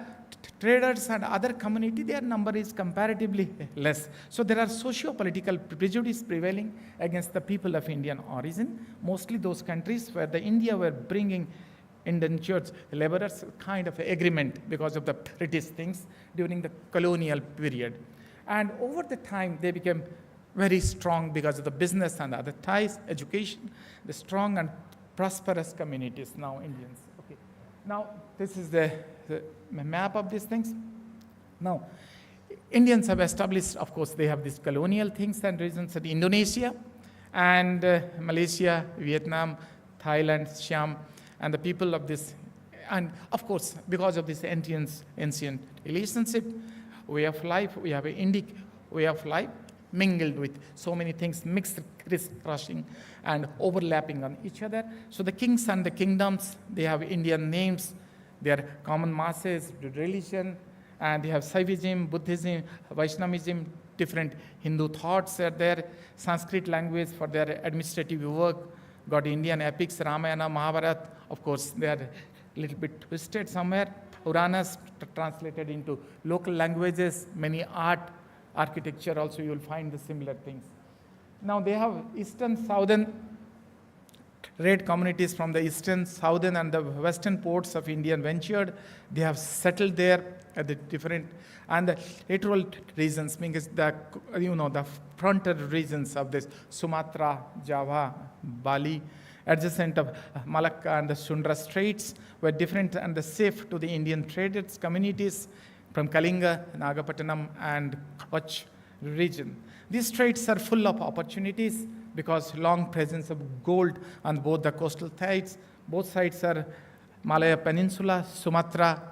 traders and other community, their number is comparatively less. So there are socio-political prejudice prevailing against the people of Indian origin, mostly those countries where the India were bringing indentured laborers, kind of agreement because of the British things during the colonial period. And over the time, they became very strong because of the business and other ties, education, the strong and prosperous communities, now Indians. Okay. Now, this is the map of these things. Now, Indians have established, of course, they have these colonial things and reasons in Indonesia and Malaysia, Vietnam, Thailand, Siam, and the people of this, and of course, because of this ancient relationship, way of life, we have an Indic way of life, mingled with so many things, mixed, crisscrossing, and overlapping on each other. So the kings and the kingdoms, they have Indian names, their common masses, religion, and they have Saivism, Buddhism, Vaishnavism, different Hindu thoughts are there, Sanskrit language for their administrative work, got Indian epics, Ramayana, Mahabharata, of course, they are a little bit twisted somewhere, Puranas translated into local languages, many art, architecture also you will find the similar things. Now they have eastern, southern trade communities from the eastern, southern and the western ports of India ventured. They have settled there at the different, and the littoral regions, meaning the frontier regions of this, Sumatra, Java, Bali, adjacent of Malacca and the Sunda Straits were different and safe to the Indian traders communities from Kalinga, Nagapattinam, and Kutch region. These straits are full of opportunities because long presence of gold on both the coastal sides. Both sides are Malaya Peninsula, Sumatra,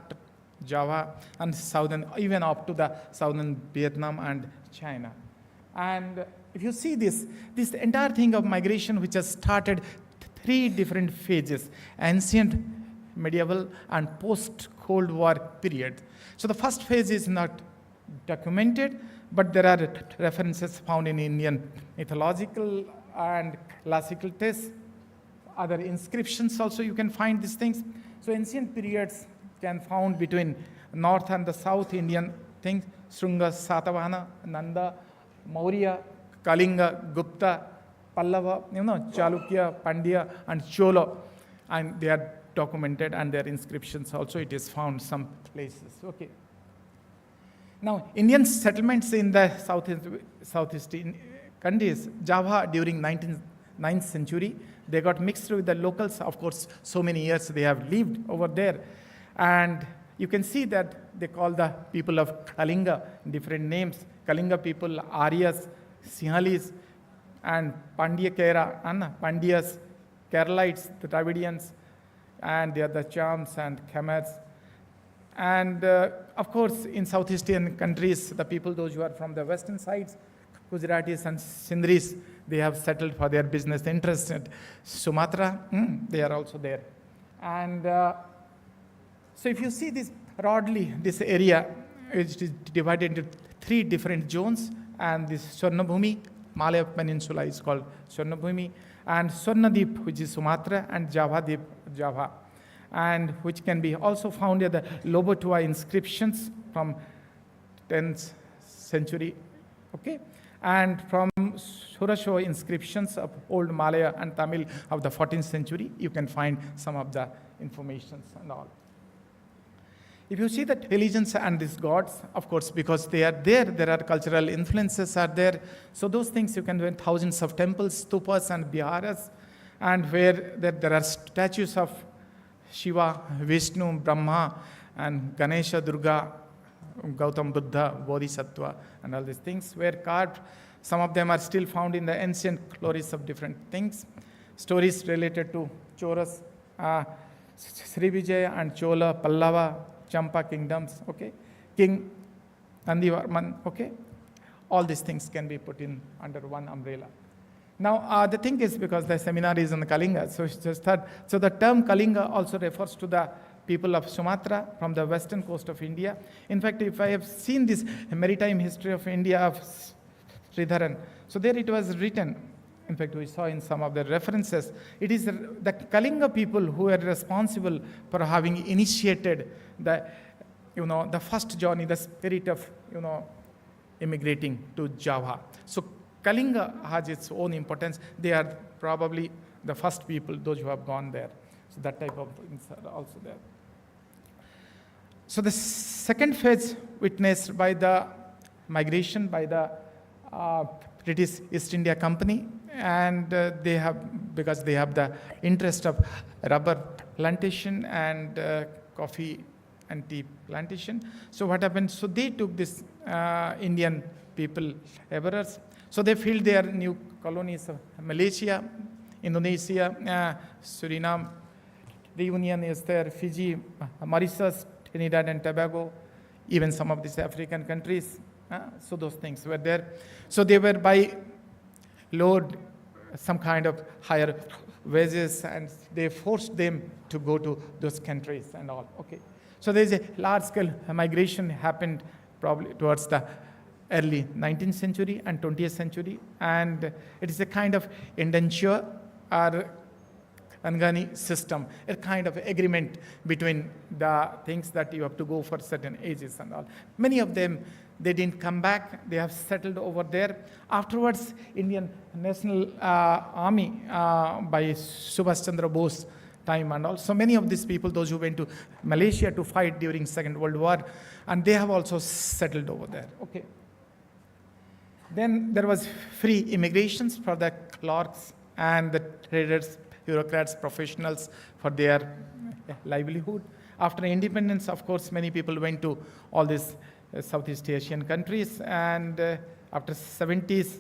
Java, and southern, even up to the southern Vietnam and China. And if you see this entire thing of migration, which has started 3 different phases, ancient, medieval, and post-Cold War period. So the first phase is not documented, but there are references found in Indian mythological and classical texts. Other inscriptions also you can find these things. So ancient periods can found between north and the south Indian things, Srunga, Satavahana, Nanda, Maurya, Kalinga, Gupta, Pallava, Chalukya, Pandya, and Chola, and they are documented, and their inscriptions also it is found some places. Okay. Now, Indian settlements in the Southeast countries, Java during 9th century, they got mixed with the locals. Of course, so many years they have lived over there. And you can see that they call the people of Kalinga different names. Kalinga people, Aryas, Sinhalese, and Pandyakera, Pandyas, Keralites, the Dravidians, and they are the Chams and Khmers. And of course, in Southeast Asian countries, the people, those who are from the western sides, Gujaratis and Sindhis, they have settled for their business interests. At Sumatra, they are also there. And so if you see this broadly, this area, which is divided into 3 different zones, and this Swarnabhumi, Malaya Peninsula is called Swarnabhumi, and Swarnadeep, which is Sumatra, and Java Deep, Java, and which can be also found in the Lobotua inscriptions from 10th century, okay, and from Surasho inscriptions of Old Malaya and Tamil of the 14th century, you can find some of the informations and all. If you see the religions and these gods, of course, because they are there are cultural influences are there. So those things you can find thousands of temples, stupas and biharas, and where there are statues of Shiva, Vishnu, Brahma, and Ganesha, Durga, Gautam Buddha, Bodhisattva, and all these things were carved. Some of them are still found in the ancient glories of different things. Stories related to Choras, Srivijaya and Chola, Pallava, Champa kingdoms, okay, King Nandivarman, okay. All these things can be put in under one umbrella. Now, the thing is, because the seminar is on Kalinga, so it's just that, so the term Kalinga also refers to the people of Sumatra from the western coast of India. In fact, if I have seen this maritime history of India of Sridharan, so there it was written, in fact, we saw in some of the references, it is the Kalinga people who are responsible for having initiated the, the first journey, the spirit of, immigrating to Java. So Kalinga has its own importance. They are probably the first people, those who have gone there. So that type of things are also there. So the second phase witnessed by the migration by the British East India Company, and they have, because they have the interest of rubber plantation and coffee and tea plantation. So what happened? So they took this Indian people laborers. So they filled their new colonies of Malaysia, Indonesia, Suriname, Reunion is there, Fiji, Mauritius, Trinidad and Tobago, even some of these African countries. So those things were there. So they were by load some kind of higher wages, and they forced them to go to those countries and all. Okay. So there's a large-scale migration happened probably towards the early 19th century and 20th century, and it is a kind of indenture or Angani system, a kind of agreement between the things that you have to go for certain ages and all. Many of them, they didn't come back, they have settled over there. Afterwards, Indian National Army by Subhash Chandra Bose time and all. So many of these people, those who went to Malaysia to fight during Second World War, and they have also settled over there. Okay. Then there was free immigrations for the clerks and the traders, bureaucrats, professionals for their livelihood. After independence, of course, many people went to all these Southeast Asian countries, and after 70s,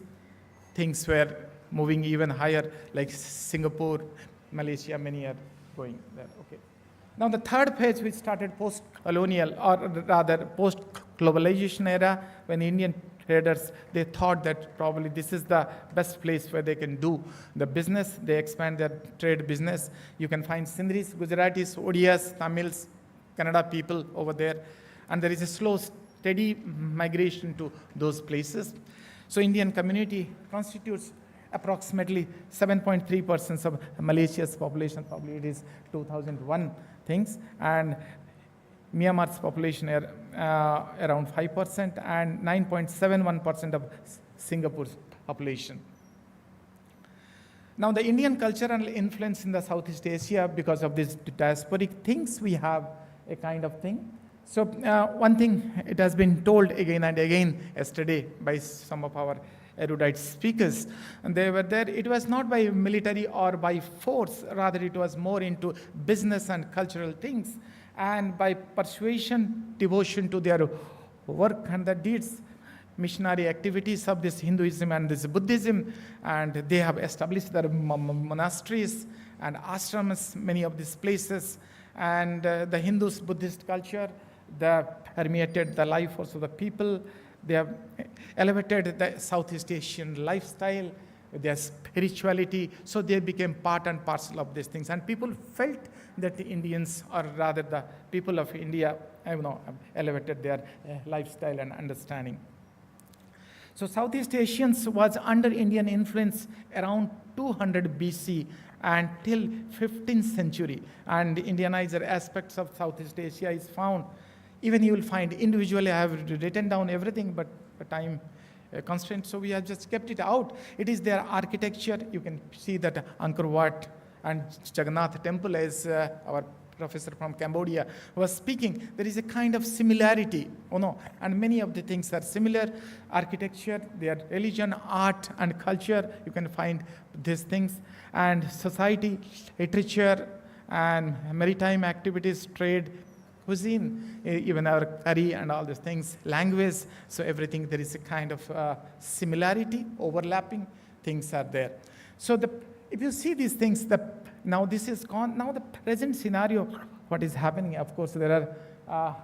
things were moving even higher, like Singapore, Malaysia, many are going there. Okay. Now the third phase, which started post-colonial, or rather post-globalization era, when Indian traders, they thought that probably this is the best place where they can do the business. They expand their trade business. You can find Sindhis, Gujaratis, Odias, Tamils, Kannada people over there. And there is a slow, steady migration to those places. So Indian community constitutes approximately 7.3% of Malaysia's population. Probably it is 2001 things. And Myanmar's population are around 5% and 9.71% of Singapore's population. Now the Indian cultural influence in the Southeast Asia, because of these diasporic things, we have a kind of thing. So one thing, it has been told again and again yesterday by some of our erudite speakers, and they were there, it was not by military or by force, rather it was more into business and cultural things. And by persuasion, devotion to their work and the deeds, missionary activities of this Hinduism and this Buddhism, and they have established their monasteries and ashrams, many of these places, and the Hindus, Buddhist culture, they have permeated the life also the people. They have elevated the Southeast Asian lifestyle, their spirituality, so they became part and parcel of these things. And people felt that the Indians, or rather the people of India, elevated their lifestyle and understanding. So Southeast Asians was under Indian influence around 200 BC until 15th century. And Indianizer aspects of Southeast Asia is found. Even you will find individually, I have written down everything, but the time constraint, so we have just kept it out. It is their architecture. You can see that Angkor Wat and Jagannath temple, as our professor from Cambodia was speaking, there is a kind of similarity, and many of the things are similar. Architecture, their religion, art, and culture, you can find these things, and society, literature, and maritime activities, trade, cuisine, even our curry and all these things, language, so everything, there is a kind of similarity, overlapping things are there. So if you see these things, now this is gone. Now the present scenario, what is happening? Of course, there are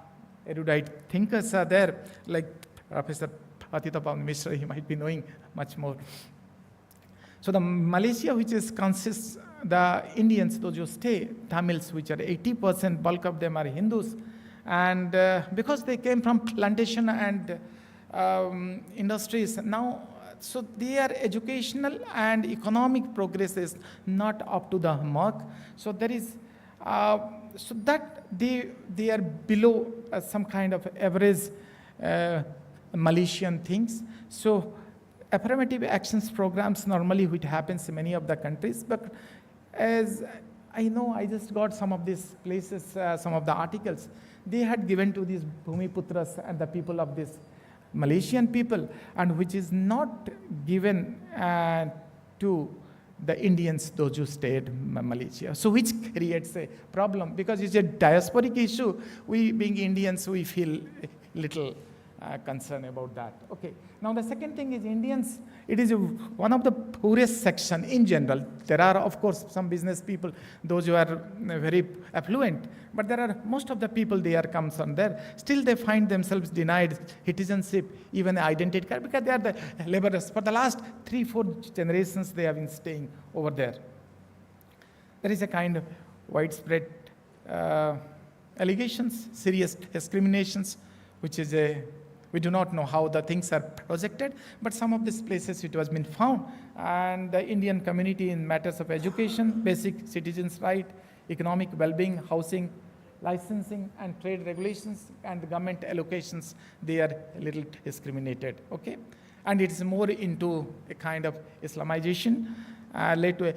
erudite thinkers are there, like Professor Patitapan Mishra, he might be knowing much more. So the Malaysia, which consists the Indians, those who stay, Tamils, which are 80%, bulk of them are Hindus, and because they came from plantation and industries, now, so their educational and economic progress is not up to the mark. So there is, so that they are below some kind of average Malaysian things. So affirmative actions programs normally which happens in many of the countries, but as I know, I just got some of these places, some of the articles, they had given to these Bhumiputras and the people of this Malaysian people, and which is not given to the Indians, those who stayed in Malaysia. So which creates a problem, because it's a diasporic issue. We being Indians, we feel little concern about that. Okay. Now the second thing is Indians, it is one of the poorest section in general. There are, of course, some business people, those who are very affluent, but there are most of the people, they are concerned there. Still they find themselves denied citizenship, even identity card, because they are the laborers. For the last 3-4 generations, they have been staying over there. There is a kind of widespread allegations, serious discriminations, which is we do not know how the things are projected, but some of these places it was been found. And the Indian community in matters of education, basic citizens' right, economic well-being, housing, licensing, and trade regulations, and the government allocations, they are a little discriminated, okay? And it's more into a kind of Islamization, led to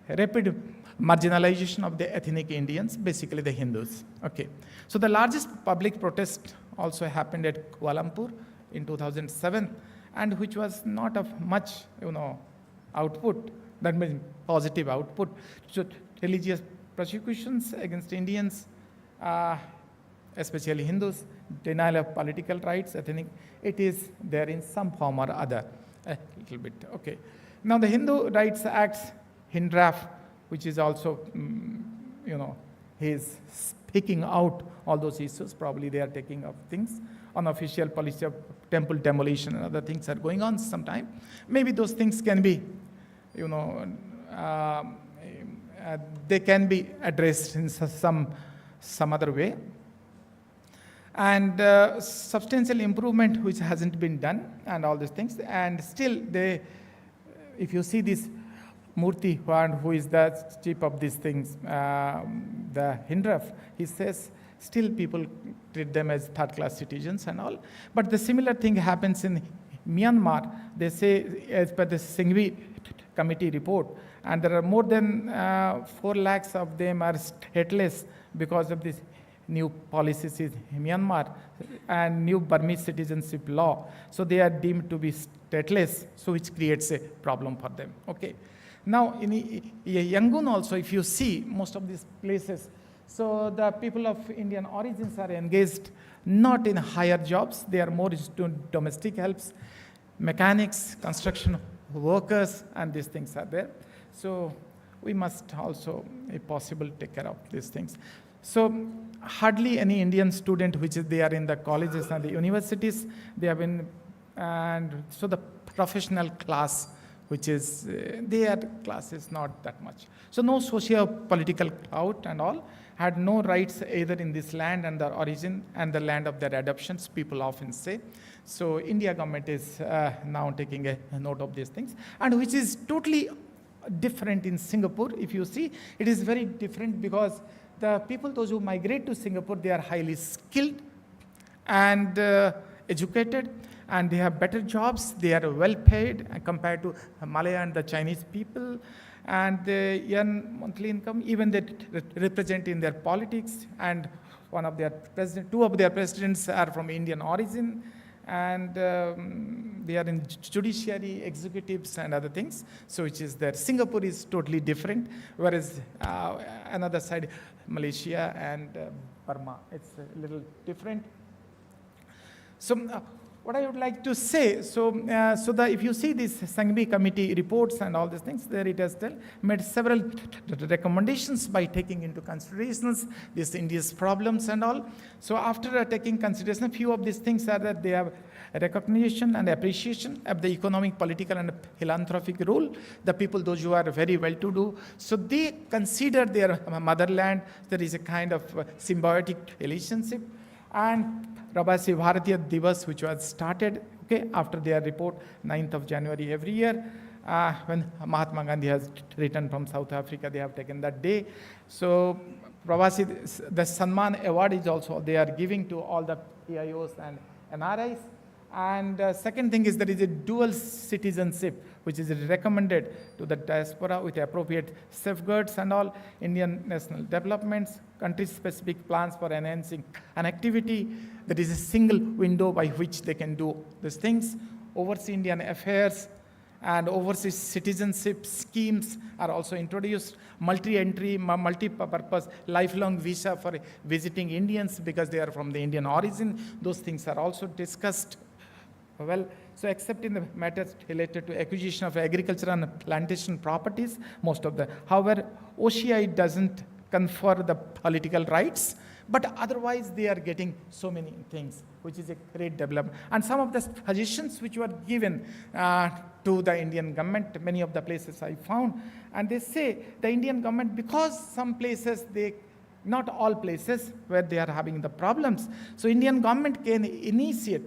a rapid marginalization of the ethnic Indians, basically the Hindus, okay? So the largest public protest also happened at Kuala Lumpur in 2007, and which was not of much, output, that means positive output. So religious persecutions against Indians, especially Hindus, denial of political rights, ethnic, it is there in some form or other, a little bit, okay. Now the Hindu Rights Acts, HINDRAF, which is also, he is speaking out all those issues. Probably they are taking up things. Unofficial policy of temple demolition and other things are going on sometime. Maybe those things can be, they can be addressed in some other way. And substantial improvement which hasn't been done and all these things. And still if you see this Murthy, who is the chief of these things, the HINDRAF, he says still people treat them as third-class citizens and all. But the similar thing happens in Myanmar. They say, as per the Singhvi committee report, and there are more than 4 lakhs of them are stateless because of this new policies in Myanmar and new Burmese citizenship law. So they are deemed to be stateless, so which creates a problem for them. Okay. Now, in Yangon also, if you see most of these places, so the people of Indian origins are engaged not in higher jobs, they are more into domestic helps, mechanics, construction workers, and these things are there. So we must also, if possible, take care of these things. So hardly any Indian student which is there in the colleges and the universities, they have been, and so the professional class, which is, their class is not that much. So no socio-political clout and all, had no rights either in this land and their origin and the land of their adoptions, people often say. So India government is now taking a note of these things, and which is totally different in Singapore. If you see, it is very different because the people, those who migrate to Singapore, they are highly skilled and educated, and they have better jobs, they are well paid compared to Malay and the Chinese people, and they earn monthly income, even they represent in their politics, and two of their presidents are from Indian origin, and they are in judiciary, executives and other things, so which is there. Singapore is totally different, whereas another side, Malaysia and Burma, it's a little different. So what I would like to say, if you see these Sanghvi committee reports and all these things, there it has made several recommendations by taking into considerations this India's problems and all. So after taking consideration, a few of these things are that they have recognition and appreciation of the economic, political and philanthropic role, the people, those who are very well-to-do. So they consider their motherland, there is a kind of symbiotic relationship. And Prabasi Bharatiya Divas, which was started after their report, 9th of January every year, when Mahatma Gandhi has returned from South Africa, they have taken that day. So Prabasi, the Sanman Award is also, they are giving to all the PIOs and NRIs. And second thing is there is a dual citizenship, which is recommended to the diaspora with appropriate safeguards and all, Indian national developments, country-specific plans for enhancing an activity. There is a single window by which they can do these things. Overseas Indian affairs and overseas citizenship schemes are also introduced. Multi-entry, multi-purpose, lifelong visa for visiting Indians because they are from the Indian origin. Those things are also discussed. Well, so except in the matters related to acquisition of agricultural and plantation properties, however, OCI doesn't confer the political rights, but otherwise they are getting so many things, which is a great development. And some of the suggestions which were given to the Indian government, many of the places I found, and they say the Indian government, because some places not all places where they are having the problems, so Indian government can initiate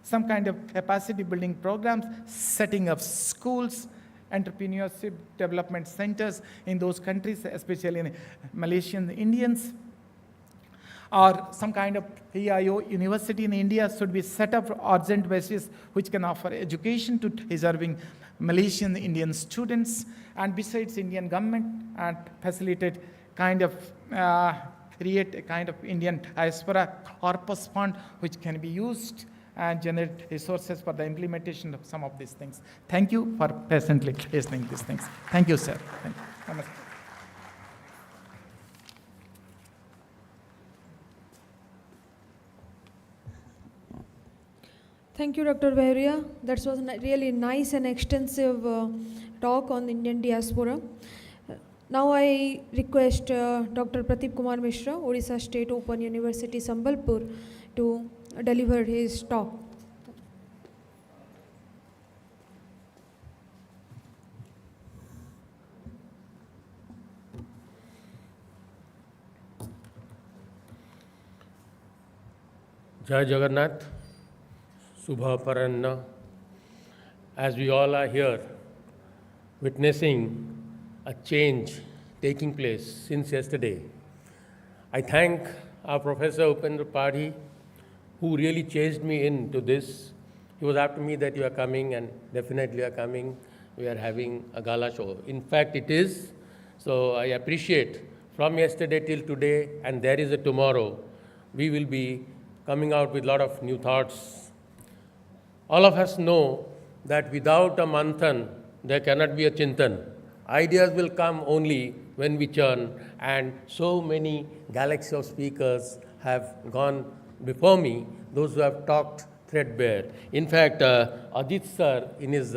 some kind of capacity building programs, setting up schools, entrepreneurship development centers in those countries, especially in Malaysian Indians, or some kind of PIO university in India should be set up for urgent basis, which can offer education to deserving Malaysian Indian students, and besides Indian government, and facilitate kind of create a kind of Indian diaspora corpus fund which can be used and generate resources for the implementation of some of these things. Thank you for patiently listening to these things. Thank you, sir. Thank you. Namaste. Thank you, Dr. Behuria. That was a really nice and extensive talk on the Indian diaspora. Now I request Dr. Pradeep Kumar Mishra, Odisha State Open University, Sambalpur, to deliver his talk. Jai Jagannath, Subha Paranna. As we all are here witnessing a change taking place since yesterday, I thank our Professor Upendra Padhi, who really chased me into this. He was after me that you are coming, and definitely you are coming. We are having a gala show. In fact, it is. So I appreciate from yesterday till today, and there is a tomorrow, we will be coming out with a lot of new thoughts. All of us know that without a manthan, there cannot be a chintan. Ideas will come only when we churn, and so many galaxy of speakers have gone before me, those who have talked threadbare. In fact, Icich sir, in his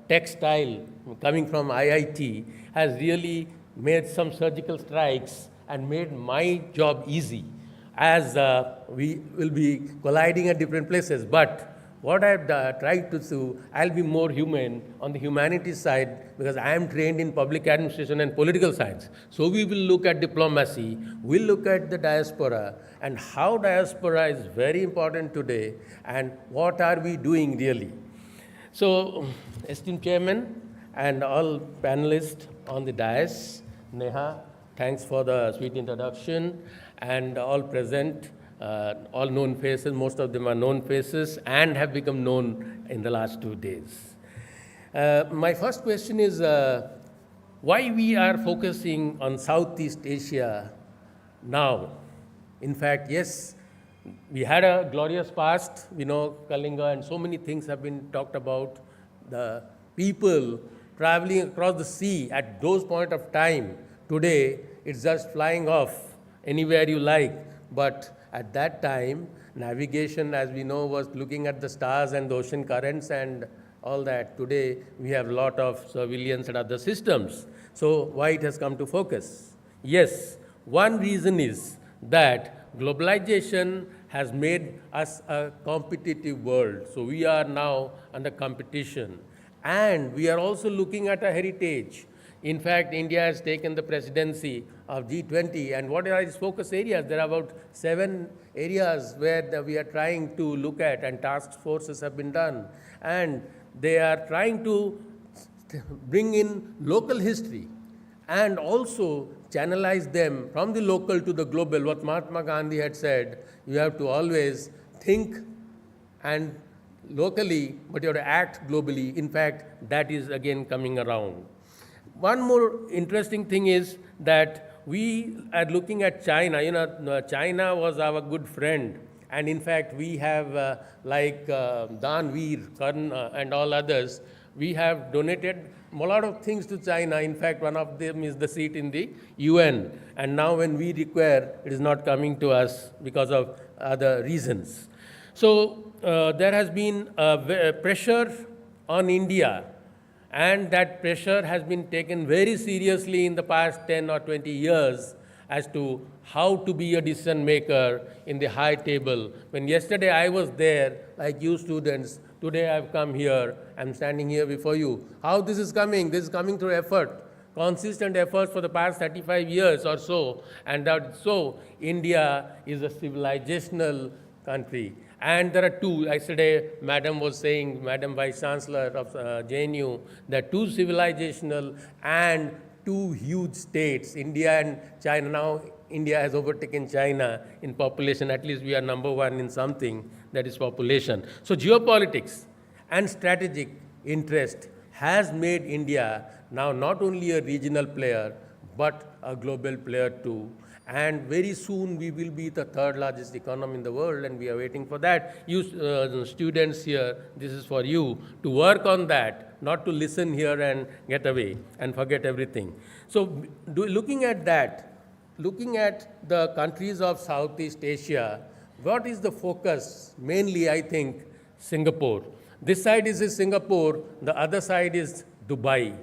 textile coming from IIT, has really made some surgical strikes and made my job easy, as we will be colliding at different places. But what I've tried to do, I'll be more human on the humanities side, because I am trained in public administration and political science. So we will look at diplomacy, we'll look at the diaspora, and how diaspora is very important today, and what are we doing really. So, esteemed chairman and all panelists on the dais, Neha, thanks for the sweet introduction, and all present, all known faces, most of them are known faces and have become known in the last 2 days. My first question is why we are focusing on Southeast Asia now. In fact, yes, we had a glorious past, Kalinga, and so many things have been talked about. The people traveling across the sea at those point of time. Today, it's just flying off anywhere you like. But at that time, navigation, as we know, was looking at the stars and the ocean currents and all that. Today, we have a lot of surveillance and other systems. So why it has come to focus? Yes, one reason is that globalization has made us a competitive world. So we are now under competition. And we are also looking at a heritage. In fact, India has taken the presidency of G20. And what are its focus areas? There are about 7 areas where we are trying to look at, and task forces have been done. And they are trying to bring in local history and also channelize them from the local to the global. What Mahatma Gandhi had said, you have to always think and locally, but you have to act globally. In fact, that is again coming around. One more interesting thing is that we are looking at China. China was our good friend. And in fact, we have like Danveer, Karn, and all others, we have donated a lot of things to China. In fact, one of them is the seat in the UN. And now when we require, it is not coming to us because of other reasons. So there has been pressure on India, and that pressure has been taken very seriously in the past 10 or 20 years as to how to be a decision maker in the high table. When yesterday I was there, like you students, today I've come here, I'm standing here before you. How this is coming? This is coming through effort, consistent efforts for the past 35 years or so. And so India is a civilizational country. And there are 2, yesterday Madam was saying, Madam Vice Chancellor of JNU, that 2 civilizational and 2 huge states, India and China. Now India has overtaken China in population. At least we are number 1 in something, that is population. So geopolitics and strategic interest has made India now not only a regional player, but a global player too. And very soon we will be the 3rd largest economy in the world, and we are waiting for that. You students here, this is for you to work on that, not to listen here and get away and forget everything. So looking at that, looking at the countries of Southeast Asia, what is the focus? Mainly, I think, Singapore. This side is Singapore, the other side is Dubai.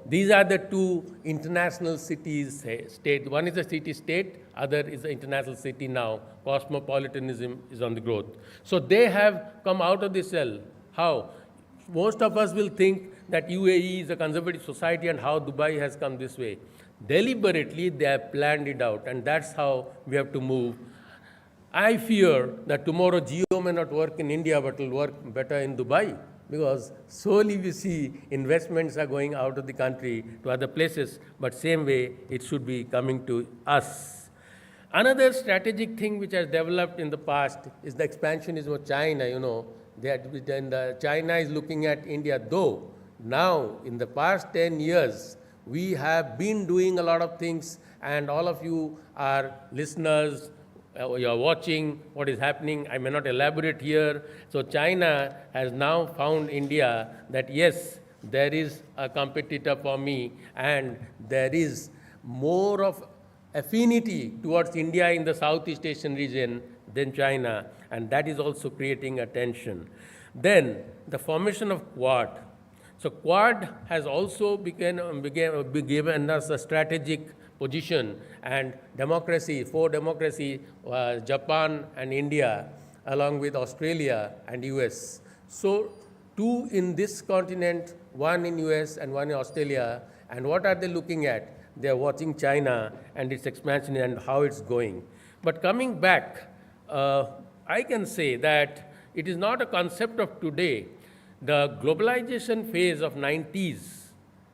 These are the 2 international cities, state. One is a city-state, other is an international city now. Cosmopolitanism is on the growth. So they have come out of the cell. How? Most of us will think that UAE is a conservative society and how Dubai has come this way. Deliberately, they have planned it out, and that's how we have to move. I fear that tomorrow Geo may not work in India, but will work better in Dubai. Because slowly we see investments are going out of the country to other places, but same way it should be coming to us. Another strategic thing which has developed in the past is the expansionism of China. China is looking at India, though now in the past 10 years, we have been doing a lot of things, and all of you are listeners, you are watching what is happening. I may not elaborate here. So China has now found India that yes, there is a competitor for me, and there is more of affinity towards India in the Southeast Asian region than China, and that is also creating a tension. Then the formation of Quad. So Quad has also given us a strategic position, and democracy, four democracy, Japan and India, along with Australia and US. So two in this continent, one in US and one in Australia, and what are they looking at? They are watching China and its expansion and how it's going. But coming back, I can say that it is not a concept of today. The globalization phase of 90s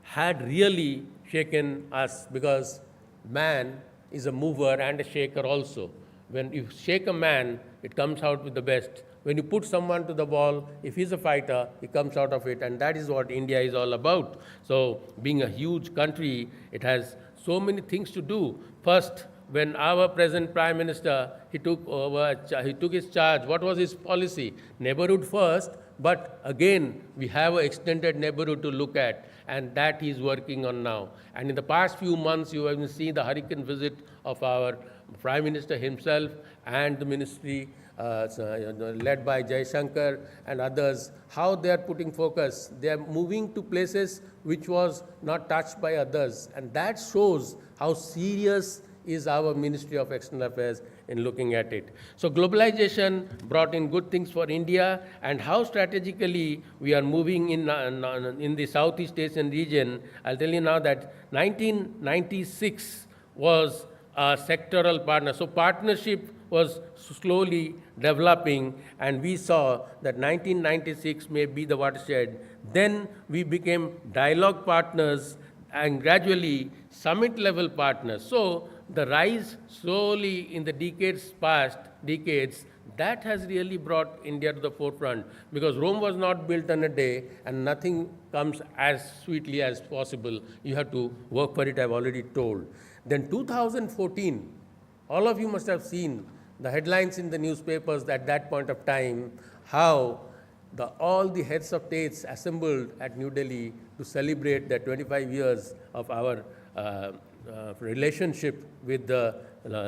had really shaken us because man is a mover and a shaker also. When you shake a man, it comes out with the best. When you put someone to the wall, if he's a fighter, he comes out of it, and that is what India is all about. So being a huge country, it has so many things to do. First, when our present Prime Minister, he took his charge, what was his policy? Neighborhood first, but again, we have an extended neighborhood to look at, and that he's working on now. And in the past few months, you have seen the hurricane visit of our Prime Minister himself and the ministry led by Jai Shankar and others, how they are putting focus. They are moving to places which was not touched by others. And that shows how serious is our Ministry of External Affairs in looking at it. So globalization brought in good things for India, and how strategically we are moving in the Southeast Asian region. I'll tell you now that 1996 was a sectoral partner. So partnership was slowly developing, and we saw that 1996 may be the watershed. Then we became dialogue partners and gradually summit level partners. So the rise slowly in the decades, that has really brought India to the forefront, because Rome was not built in a day and nothing comes as sweetly as possible. You have to work for it, I've already told. Then 2014, all of you must have seen the headlines in the newspapers at that point of time, how all the heads of states assembled at New Delhi to celebrate the 25 years of our relationship with the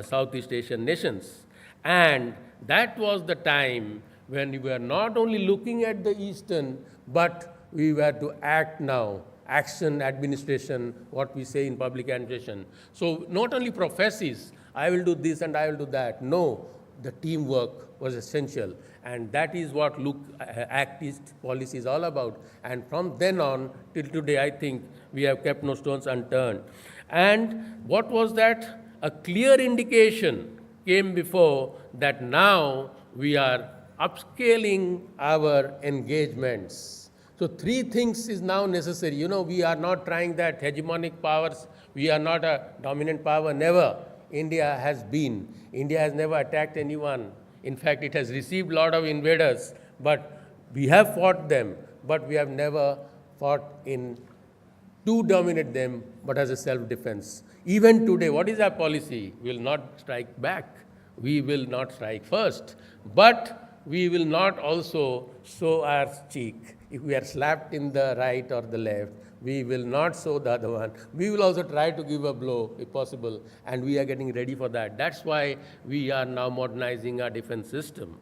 Southeast Asian nations. And that was the time when we were not only looking at the Eastern, but we were to act now. Action, administration, what we say in public administration. So not only prophecies, I will do this and I will do that. No, the teamwork was essential. And that is what Act East policy is all about. And from then on till today, I think we have kept no stones unturned. And what was that? A clear indication came before that now we are upscaling our engagements. So three things is now necessary. You know, we are not trying that hegemonic powers. We are not a dominant power. Never. India has been. India has never attacked anyone. In fact, it has received a lot of invaders, but we have fought them, but we have never fought to dominate them, but as a self-defense. Even today, what is our policy? We will not strike back. We will not strike first, but we will not also sow our cheek. If we are slapped in the right or the left, we will not sow the other one. We will also try to give a blow if possible, and we are getting ready for that. That's why we are now modernizing our defense system.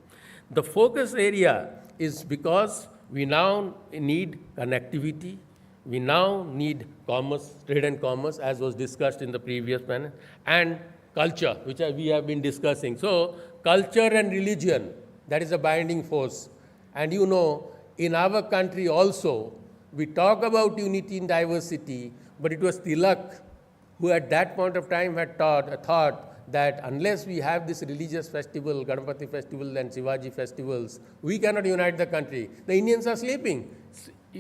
The focus area is because we now need connectivity. We now need commerce, trade and commerce, as was discussed in the previous panel, and culture, which we have been discussing. So culture and religion, that is a binding force. And you know, in our country also, we talk about unity in diversity, but it was Tilak who at that point of time had thought that unless we have this religious festival, Ganpati festival and Shivaji festivals, we cannot unite the country. The Indians are sleeping.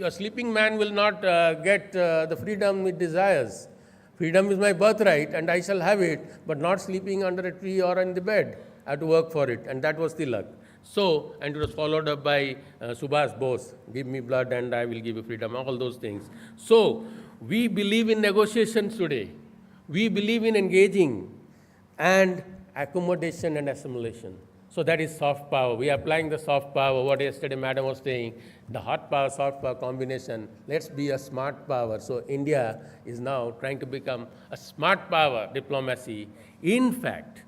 A sleeping man will not get the freedom it desires. Freedom is my birthright and I shall have it, but not sleeping under a tree or in the bed. I have to work for it, and that was Tilak. So, and it was followed up by Subhas Bose, give me blood and I will give you freedom, all those things. So, we believe in negotiations today. We believe in engaging and accommodation and assimilation. So that is soft power. We are applying the soft power, what yesterday Madam was saying, the hot power, soft power combination. Let's be a smart power. So India is now trying to become a smart power diplomacy. In fact,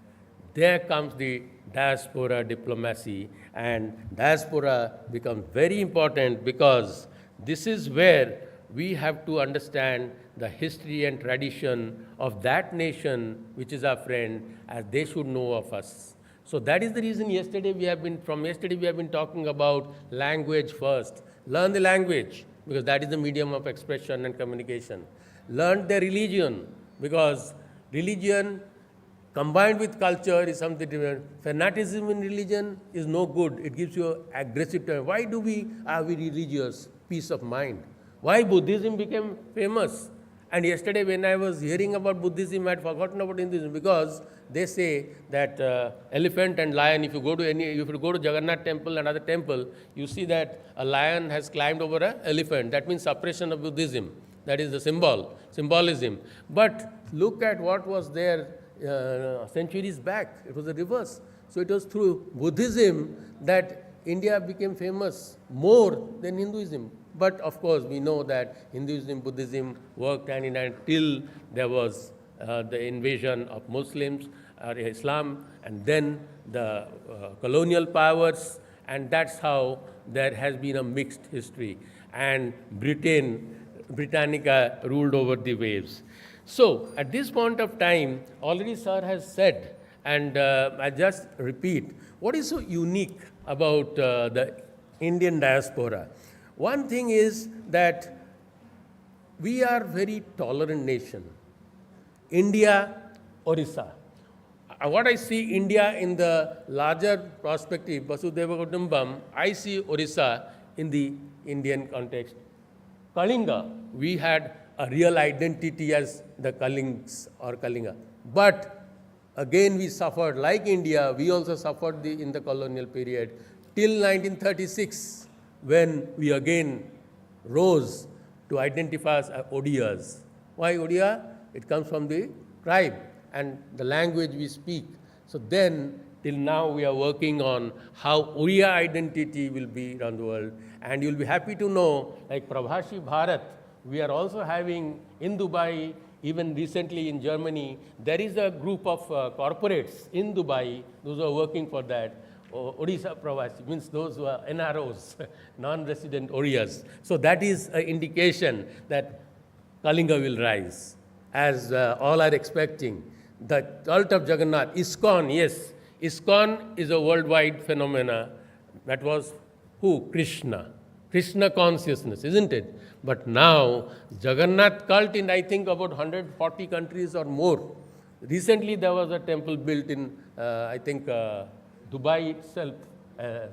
there comes the diaspora diplomacy, and diaspora becomes very important because this is where we have to understand the history and tradition of that nation, which is our friend, as they should know of us. So that is the reason yesterday we have been talking about language first. Learn the language, because that is the medium of expression and communication. Learn the religion, because religion combined with culture is something different. Fanaticism in religion is no good. It gives you aggressive time. Why are we religious? Peace of mind. Why Buddhism became famous? And yesterday when I was hearing about Buddhism, I had forgotten about Hinduism, because they say that elephant and lion, if you go to Jagannath temple and other temple, you see that a lion has climbed over an elephant. That means suppression of Buddhism. That is the symbolism. But look at what was there centuries back. It was the reverse. So it was through Buddhism that India became famous more than Hinduism. But of course, we know that Hinduism, Buddhism worked hand in hand till there was the invasion of Muslims or Islam, and then the colonial powers, and that's how there has been a mixed history. And Britannica ruled over the waves. So at this point of time, already sir has said, and I just repeat, what is so unique about the Indian diaspora? One thing is that we are very tolerant nation. India, Orissa. What I see India in the larger perspective, Vasudhaiva Kutumbam, I see Orissa in the Indian context. Kalinga, we had a real identity as the Kalings or Kalinga. But again we suffered, like India, we also suffered in the colonial period till 1936. When we again rose to identify as Odias. Why Odia? It comes from the tribe and the language we speak. So then, till now, we are working on how Oriya identity will be around the world. And you'll be happy to know, like Prabhashi Bharat, we are also having in Dubai, even recently in Germany, there is a group of corporates in Dubai, those who are working for that. Odisha Pravasi means those who are NROs, non-resident Oriyas. So that is an indication that Kalinga will rise, as all are expecting. The cult of Jagannath, ISKCON, yes, ISKCON is a worldwide phenomena. That was who? Krishna. Krishna consciousness, isn't it? But now, Jagannath cult in, I think, about 140 countries or more. Recently, there was a temple built in, I think, Dubai itself,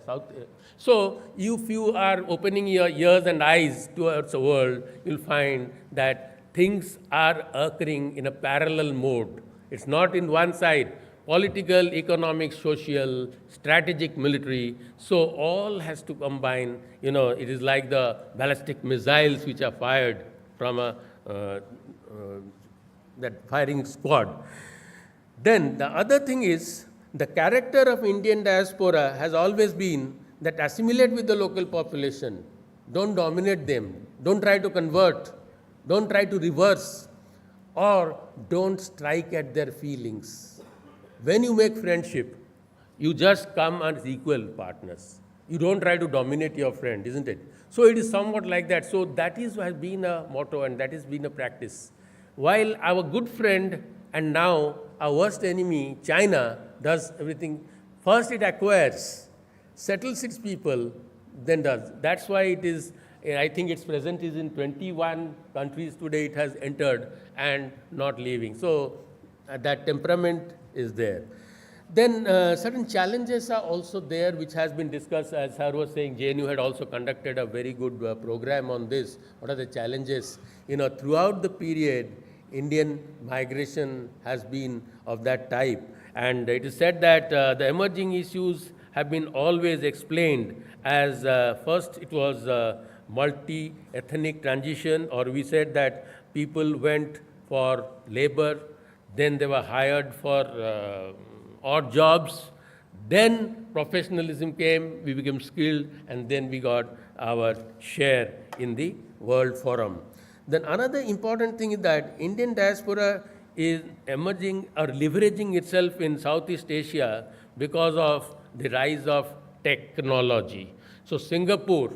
South. So if you are opening your ears and eyes towards the world, you'll find that things are occurring in a parallel mode. It's not in one side, political, economic, social, strategic, military. So all has to combine. You know, it is like the ballistic missiles which are fired from that firing squad. Then the other thing is, the character of Indian diaspora has always been that assimilate with the local population, don't dominate them, don't try to convert, don't try to reverse, or don't strike at their feelings. When you make friendship, you just come as equal partners. You don't try to dominate your friend, isn't it? So it is somewhat like that. So that has been a motto and that has been a practice. While our good friend and now our worst enemy, China, does everything. First it acquires, settles its people, then does. That's why it is, I think its presence is in 21 countries today it has entered and not leaving. So that temperament is there. Then certain challenges are also there which has been discussed, as sir was saying. JNU had also conducted a very good program on this. What are the challenges? You know, throughout the period, Indian migration has been of that type. And it is said that the emerging issues have been always explained as first it was multi-ethnic transition, or we said that people went for labor, then they were hired for odd jobs, then professionalism came, we became skilled, and then we got our share in the world forum. Then another important thing is that Indian diaspora is emerging or leveraging itself in Southeast Asia because of the rise of technology. So Singapore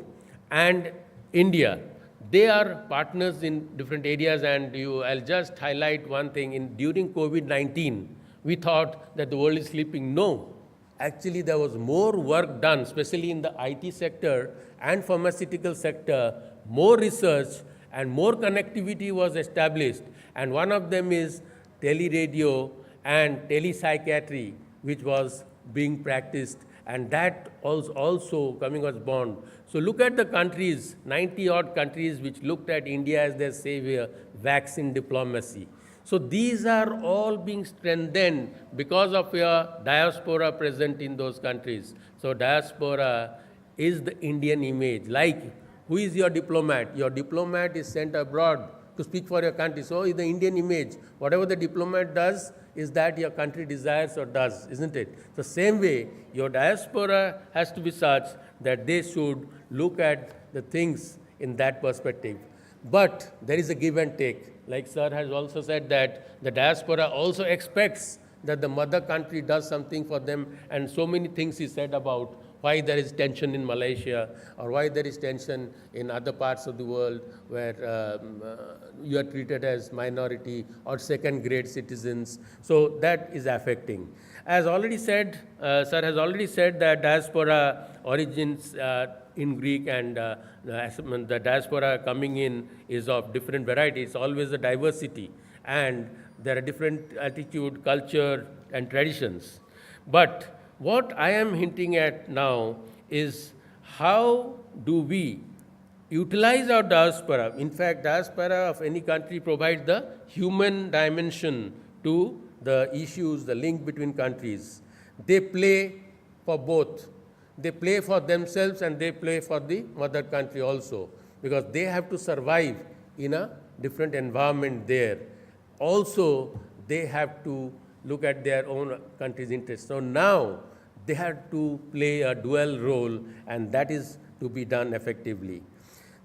and India, they are partners in different areas, and I'll just highlight one thing. During COVID-19, we thought that the world is sleeping. No, actually there was more work done, especially in the IT sector and pharmaceutical sector, more research and more connectivity was established. And one of them is teleradio and telepsychiatry, which was being practiced, and that was also coming as bond. So look at the countries, 90 odd countries which looked at India as their savior, vaccine diplomacy. So these are all being strengthened because of your diaspora present in those countries. So diaspora is the Indian image. Like, who is your diplomat? Your diplomat is sent abroad to speak for your country. So is the Indian image. Whatever the diplomat does is that your country desires or does, isn't it? The same way, your diaspora has to be such that they should look at the things in that perspective. But there is a give and take. Like sir has also said that the diaspora also expects that the mother country does something for them, and so many things he said about why there is tension in Malaysia or why there is tension in other parts of the world where you are treated as minority or second-grade citizens. So that is affecting. As already said, sir has already said that diaspora origins in Greek, and the diaspora coming in is of different varieties. It's always a diversity, and there are different attitude, culture, and traditions. But what I am hinting at now is how do we utilize our diaspora. In fact, diaspora of any country provides the human dimension to the issues, the link between countries. They play for both. They play for themselves and they play for the mother country also, because they have to survive in a different environment there. Also, they have to look at their own country's interests. So now, they have to play a dual role, and that is to be done effectively.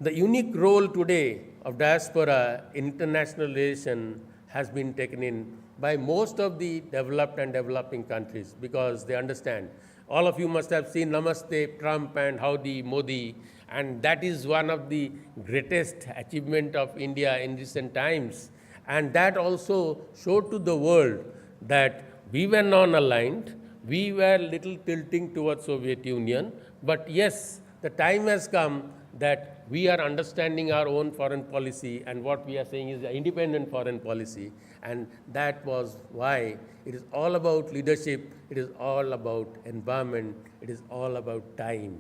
The unique role today of diaspora in international relations has been taken in by most of the developed and developing countries, because they understand. All of you must have seen Namaste Trump and Howdy Modi, and that is one of the greatest achievement of India in recent times. And that also showed to the world that we were non-aligned. We were little tilting towards Soviet Union, but yes, the time has come that we are understanding our own foreign policy, and what we are saying is the independent foreign policy, and that was why it is all about leadership, it is all about environment, it is all about time.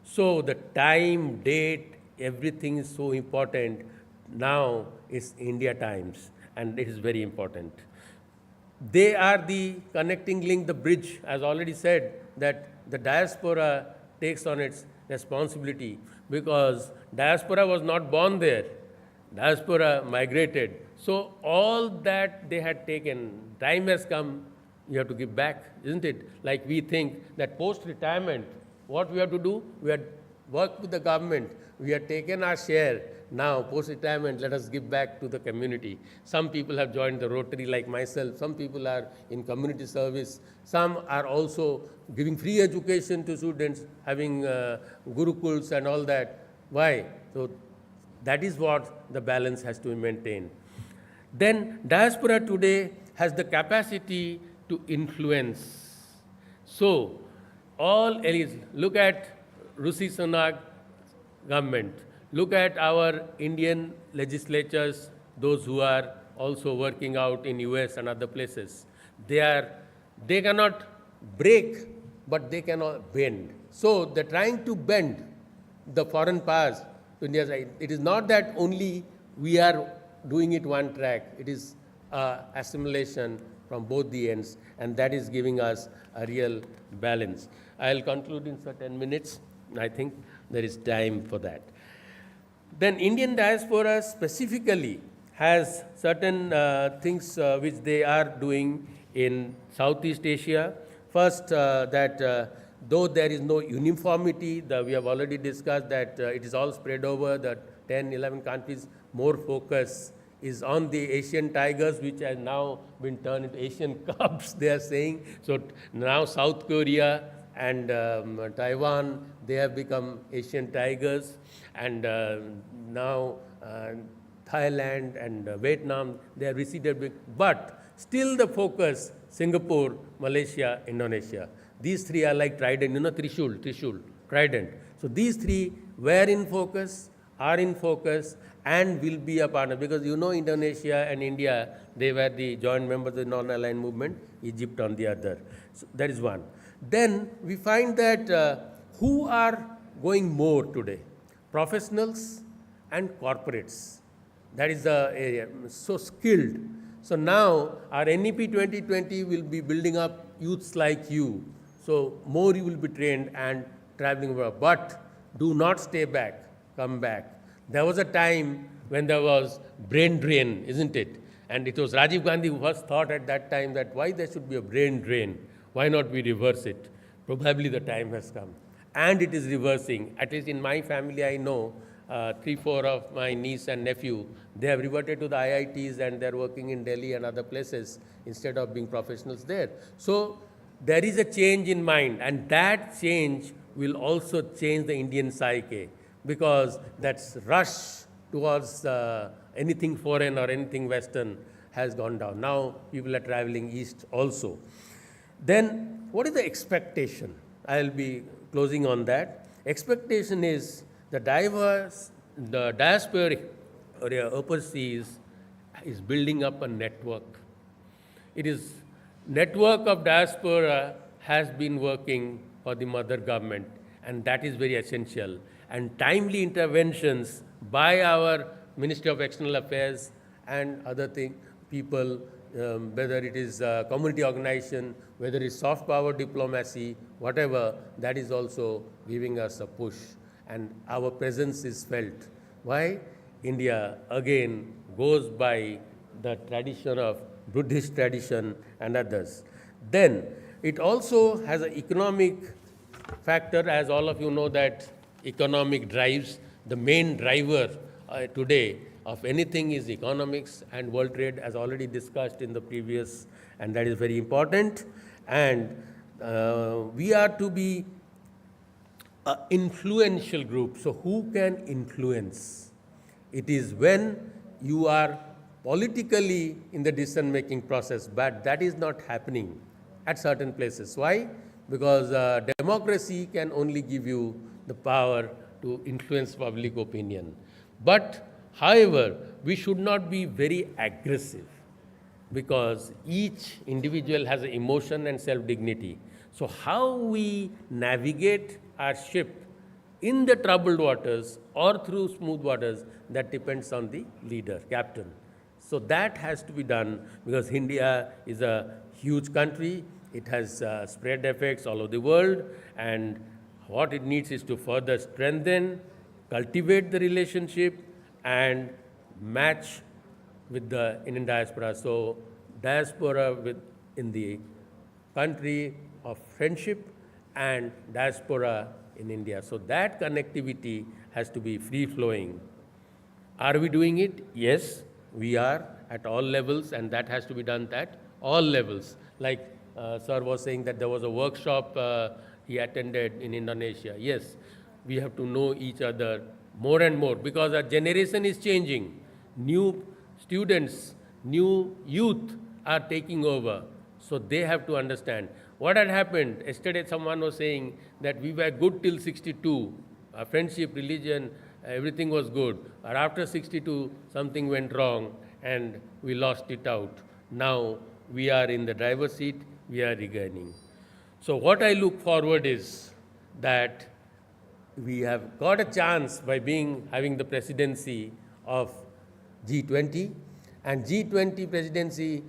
So the time, date, everything is so important. Now is India times, and it is very important. They are the connecting link, the bridge, as already said, that the diaspora takes on its responsibility, because diaspora was not born there. Diaspora migrated. So all that they had taken, time has come, you have to give back, isn't it? Like we think that post-retirement, what we have to do? We have worked with the government. We have taken our share. Now, post-retirement, let us give back to the community. Some people have joined the Rotary like myself. Some people are in community service. Some are also giving free education to students, having gurukuls and all that. Why? So that is what the balance has to be maintained. Then diaspora today has the capacity to influence. So all elites, look at Rishi Sunak government. Look at our Indian legislatures, those who are also working out in US and other places. They cannot break, but they cannot bend. So they're trying to bend the foreign powers to India's side. It is not that only we are doing it one track. It is assimilation from both the ends, and that is giving us a real balance. I'll conclude in 10 minutes. I think there is time for that. Then Indian diaspora specifically has certain things which they are doing in Southeast Asia. First, though there is no uniformity, we have already discussed that it is all spread over the 10, 11 countries. More focus is on the Asian tigers, which has now been turned into Asian cubs, they are saying. So now South Korea and Taiwan, they have become Asian tigers, and now Thailand and Vietnam, they have receded big, but still the focus, Singapore, Malaysia, Indonesia. These three are like trident, Trishul, trident. So these three were in focus, are in focus, and will be a partner, because Indonesia and India, they were the joint members of the non-aligned movement, Egypt on the other. So that is one. Then we find that who are going more today? Professionals and corporates. That is the area, so skilled. So now our NEP 2020 will be building up youths like you. So more you will be trained and traveling abroad. But do not stay back, come back. There was a time when there was brain drain, isn't it? And it was Rajiv Gandhi who first thought at that time that why there should be a brain drain? Why not we reverse it? Probably the time has come. And it is reversing. At least in my family, I know 3-4 of my niece and nephew, they have reverted to the IITs and they're working in Delhi and other places instead of being professionals there. So there is a change in mind, and that change will also change the Indian psyche, because that rush towards anything foreign or anything Western has gone down. Now people are traveling east also. Then what is the expectation? I'll be closing on that. Expectation is the diaspora overseas is building up a network. It is network of diaspora has been working for the mother government, and that is very essential. And timely interventions by our Ministry of External Affairs and other people, whether it is community organization, whether it is soft power diplomacy, whatever, that is also giving us a push. And our presence is felt. Why? India again goes by the tradition of Buddhist tradition and others. Then it also has an economic factor, as all of you know that economic drives, the main driver today of anything is economics, and world trade, as already discussed in the previous, and that is very important. And we are to be an influential group. So who can influence? It is when you are politically in the decision-making process, but that is not happening at certain places. Why? Because democracy can only give you the power to influence public opinion. But, however, we should not be very aggressive, because each individual has an emotion and self-dignity. So how we navigate our ship in the troubled waters or through smooth waters, that depends on the leader, captain. So that has to be done, because India is a huge country. It has spread effects all over the world, and what it needs is to further strengthen, cultivate the relationship, and match with the Indian diaspora. So diaspora in the country of friendship and diaspora in India. So that connectivity has to be free-flowing. Are we doing it? Yes, we are at all levels, and that has to be done at all levels. Like Sir was saying that there was a workshop he attended in Indonesia. Yes, we have to know each other more and more, because our generation is changing. New students, new youth are taking over. So they have to understand. What had happened? Yesterday someone was saying that we were good till 62. Our friendship, religion, everything was good. But after 62, something went wrong and we lost it out. Now we are in the driver's seat, we are regaining. So what I look forward is that we have got a chance by having the presidency of G20, and G20 presidency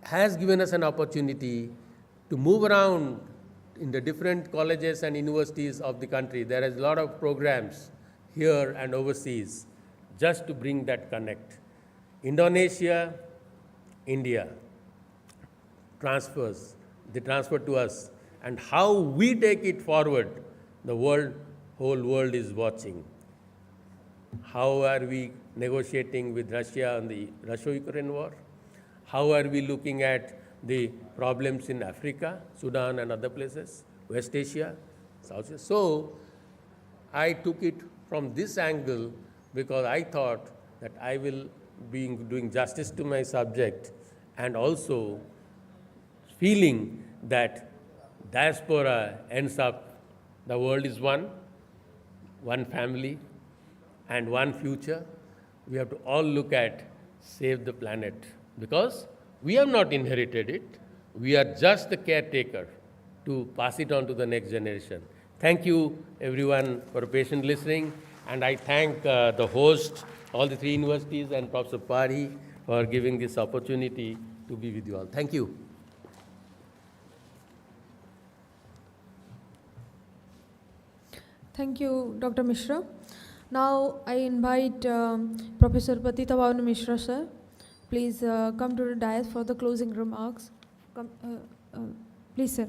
has given us an opportunity to move around in the different colleges and universities of the country. There is a lot of programs here and overseas just to bring that connect. Indonesia, India, transfers, they transfer to us, and how we take it forward, the whole world is watching. How are we negotiating with Russia on the Russia-Ukraine war? How are we looking at the problems in Africa, Sudan and other places? West Asia, South Asia. So I took it from this angle because I thought that I will be doing justice to my subject and also feeling that diaspora ends up, the world is one family and one future. We have to all look at save the planet because we have not inherited it. We are just the caretaker to pass it on to the next generation. Thank you everyone for patient listening, and I thank the host, all the 3 universities and Professor Pari for giving this opportunity to be with you all. Thank you. Thank you, Dr. Mishra. Now I invite Professor Patita Bhavana Mishra, sir. Please come to the dais for the closing remarks. Come, please, sir.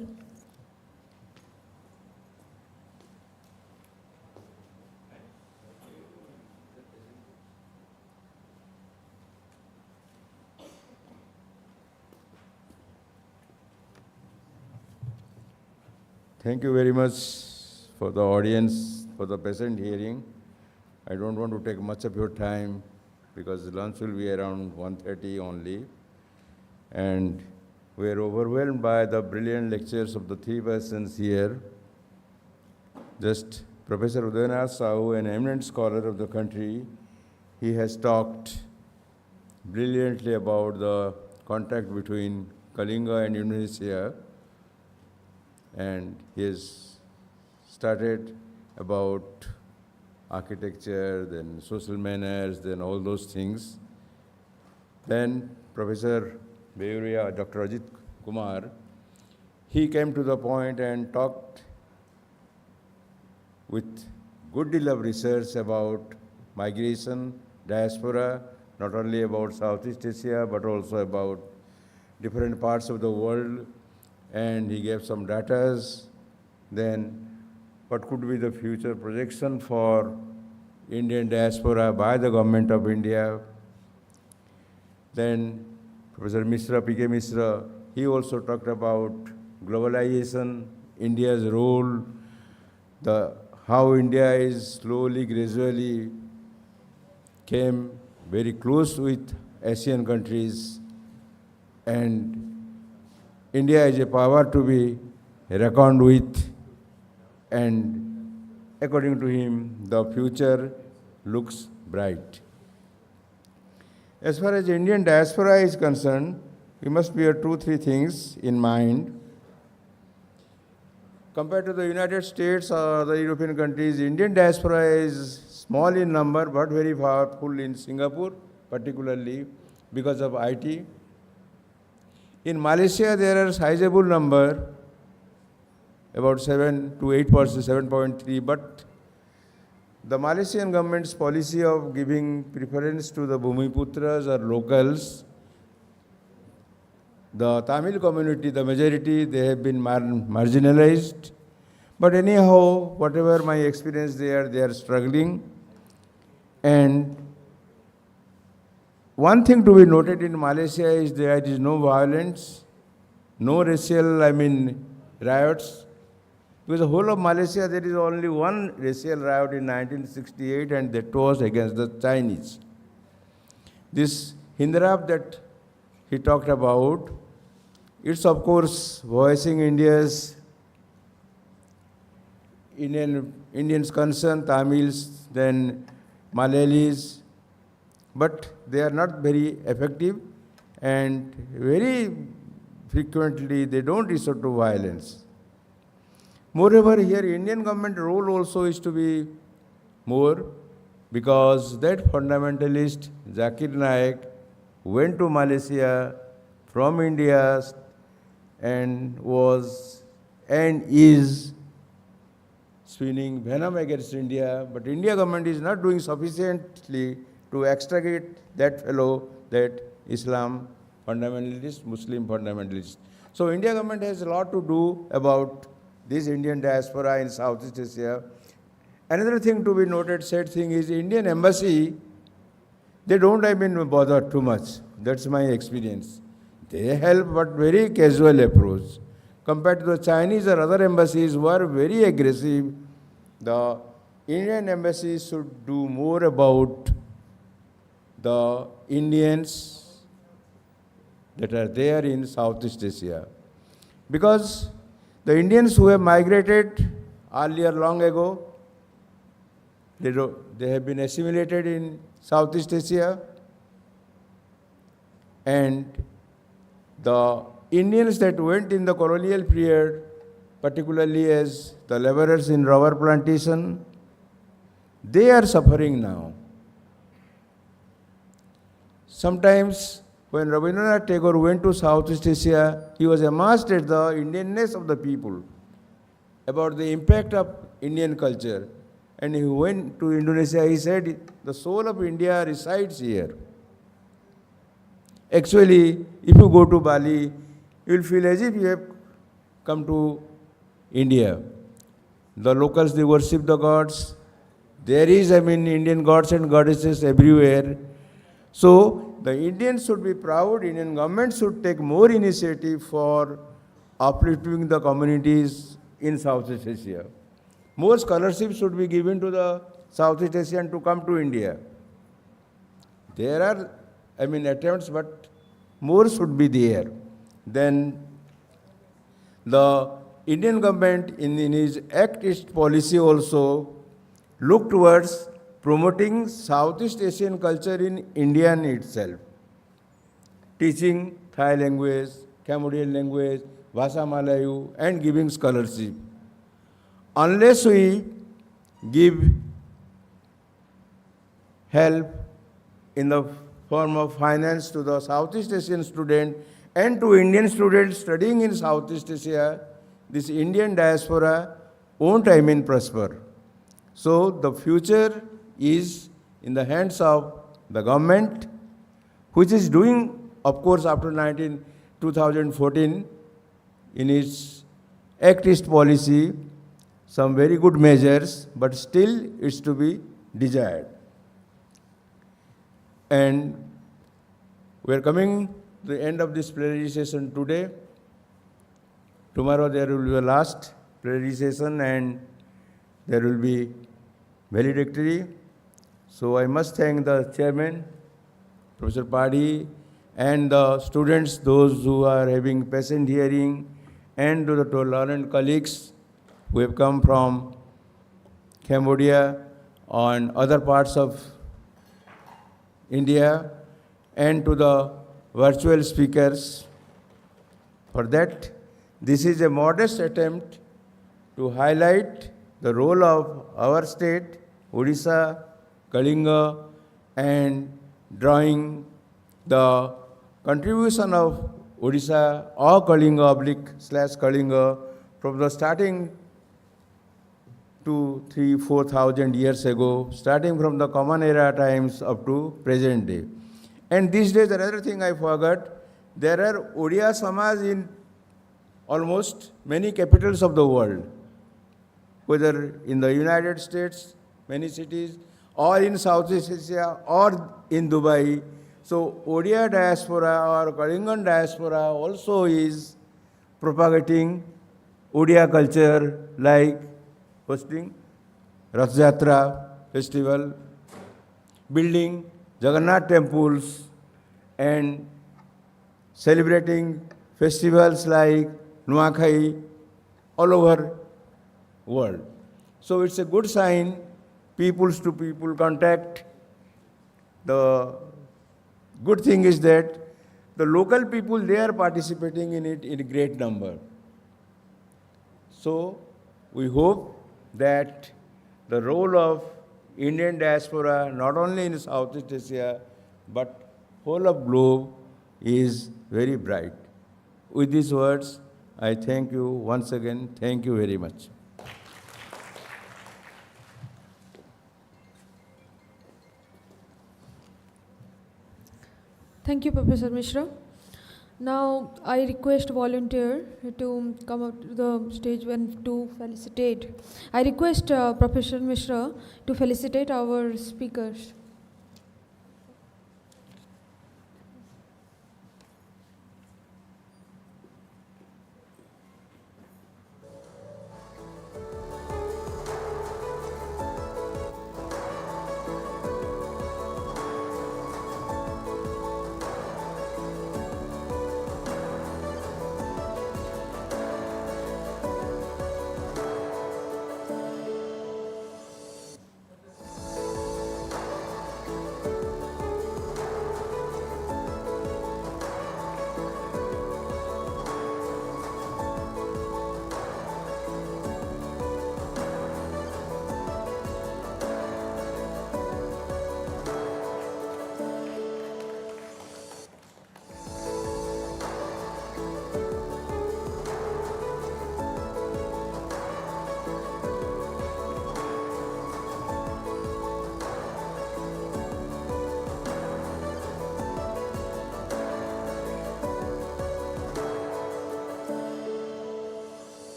Thank you very much for the audience, for the patient hearing. I don't want to take much of your time because lunch will be around 1:30 only. And we are overwhelmed by the brilliant lectures of the 3 persons here. Just Professor Udayanath Sahu, an eminent scholar of the country, he has talked brilliantly about the contact between Kalinga and Indonesia, and he has started about architecture, then social manners, then all those things. Then Professor Beuria, Dr. Ajit Kumar, he came to the point and talked with good deal of research about migration, diaspora, not only about Southeast Asia, but also about different parts of the world, and he gave some datas. Then what could be the future projection for Indian diaspora by the government of India. Then Professor Mishra, P.K. Mishra, he also talked about globalization, India's role, how India is slowly, gradually came very close with Asian countries, and India is a power to be reckoned with, and according to him, the future looks bright. As far as Indian diaspora is concerned, we must bear 2-3 things in mind. Compared to the United States or the European countries, Indian diaspora is small in number but very powerful in Singapore, particularly because of IT. In Malaysia, there are a sizable number, about 7 to 8%, 7.3, but the Malaysian government's policy of giving preference to the Bhumiputras or locals, the Tamil community, the majority, they have been marginalized. But anyhow, whatever my experience there, they are struggling. And one thing to be noted in Malaysia is there is no violence, no racial, riots. Because the whole of Malaysia, there is only one racial riot in 1968, and that was against the Chinese. This Hindrab that he talked about, it's of course voicing India's Indians' concern, Tamils, then Malayalis, but they are not very effective, and very frequently they don't resort to violence. Moreover, here Indian government role also is to be more, because that fundamentalist Zakir Naik went to Malaysia from India and is spinning venom against India, but India government is not doing sufficiently to extricate that fellow, that Islam fundamentalist, Muslim fundamentalist. So India government has a lot to do about this Indian diaspora in Southeast Asia. Another thing to be noted, sad thing is Indian embassy, they don't bother too much. That's my experience. They help, but very casual approach. compared to the Chinese or other embassies who are very aggressive, the Indian embassy should do more about the Indians that are there in Southeast Asia. Because the Indians who have migrated earlier, long ago, they have been assimilated in Southeast Asia, and the Indians that went in the colonial period, particularly as the laborers in rubber plantation, they are suffering now. Sometimes when Rabindranath Tagore went to Southeast Asia, he was amazed at the Indianness of the people, about the impact of Indian culture. And he went to Indonesia, he said, the soul of India resides here. Actually, if you go to Bali, you will feel as if you have come to India. The locals, they worship the gods. There is, Indian gods and goddesses everywhere. So, the Indians should be proud, Indian government should take more initiative for uplifting the communities in Southeast Asia. More scholarships should be given to the Southeast Asian to come to India. There are, attempts, but more should be there. Then the Indian government in his Act East policy also look towards promoting Southeast Asian culture in India itself. Teaching Thai language, Cambodian language, Bhasa Malayu, and giving scholarship. Unless we give help in the form of finance to the Southeast Asian student and to Indian students studying in Southeast Asia, this Indian diaspora won't, prosper. So the future is in the hands of the government, which is doing, of course, after 2014, in its Act East policy, some very good measures, but still it's to be desired. And we are coming to the end of this plenary session today. Tomorrow there will be a last plenary session and there will be valedictory. So I must thank the chairman, Professor Padhi, and the students, those who are having patient hearing, and to the tolerant colleagues who have come from Cambodia and other parts of India, and to the virtual speakers. For that, this is a modest attempt to highlight the role of our state, Odisha, Kalinga, and drawing the contribution of Odisha or Kalinga/Kalinga from the starting 2,000-4,000 years ago, starting from the common era times up to present day. And these days, another thing I forgot, there are Odia Samaj in almost many capitals of the world, whether in the United States, many cities, or in Southeast Asia, or in Dubai. So Odia diaspora or Kalingan diaspora also is propagating Odia culture, like hosting Rath Yatra festival, building Jagannath temples, and celebrating festivals like Nuakhai all over world. So it's a good sign, peoples to people contact. The good thing is that the local people, they are participating in it in great number. So we hope that the role of Indian diaspora, not only in Southeast Asia, but whole of globe, is very bright. With these words, I thank you once again. Thank you very much. Thank you, Professor Mishra. Now, I request volunteer to come up to the stage and to felicitate. I request Professor Mishra to felicitate our speakers.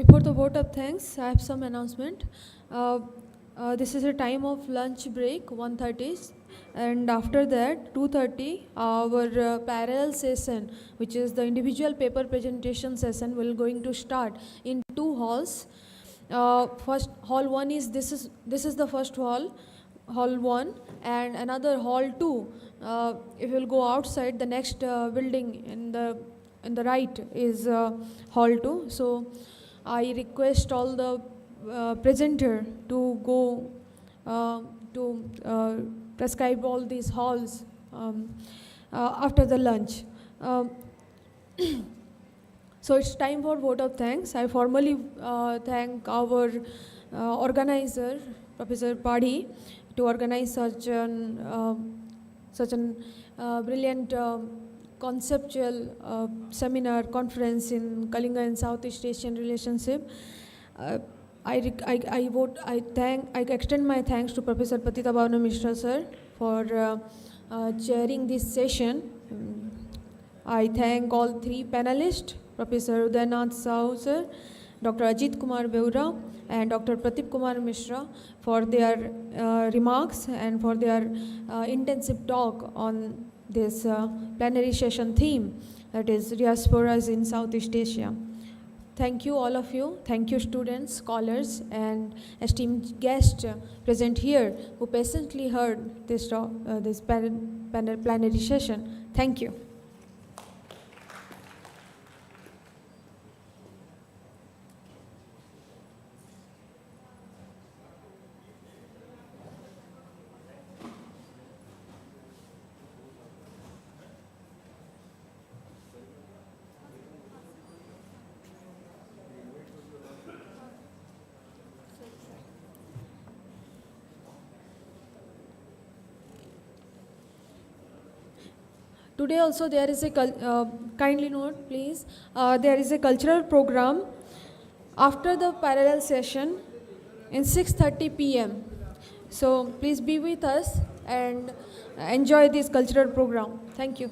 before the vote of thanks, I have some announcement. This is a time of lunch break, 1:30, and after that, 2:30, our parallel session, which is the individual paper presentation session, will going to start in two halls. First, hall 1 is this is the first hall, hall 1, and another hall 2. If you will go outside, the next building in the right is hall 2. So I request all the presenter to go to prescribe all these halls after the lunch. So it's time for vote of thanks. I formally thank our organizer, Professor Padhi, to organize such an brilliant conceptual seminar conference in Kalinga and Southeast Asian relationship. I extend my thanks to Professor Patita Bhavana Mishra sir for chairing this session. I thank all three panelists, Professor Udayanath Sahu sir, Dr. Ajit Kumar Beura, and Dr. Pratip Kumar Mishra for their remarks and for their intensive talk on this plenary session theme, that is diasporas in Southeast Asia. Thank you, all of you. Thank you, students, scholars, and esteemed guests present here who patiently heard this plenary session. Thank you. Today also there is a, kindly note please, there is a cultural program after the parallel session in 6:30 p.m. So please be with us and enjoy this cultural program. Thank you.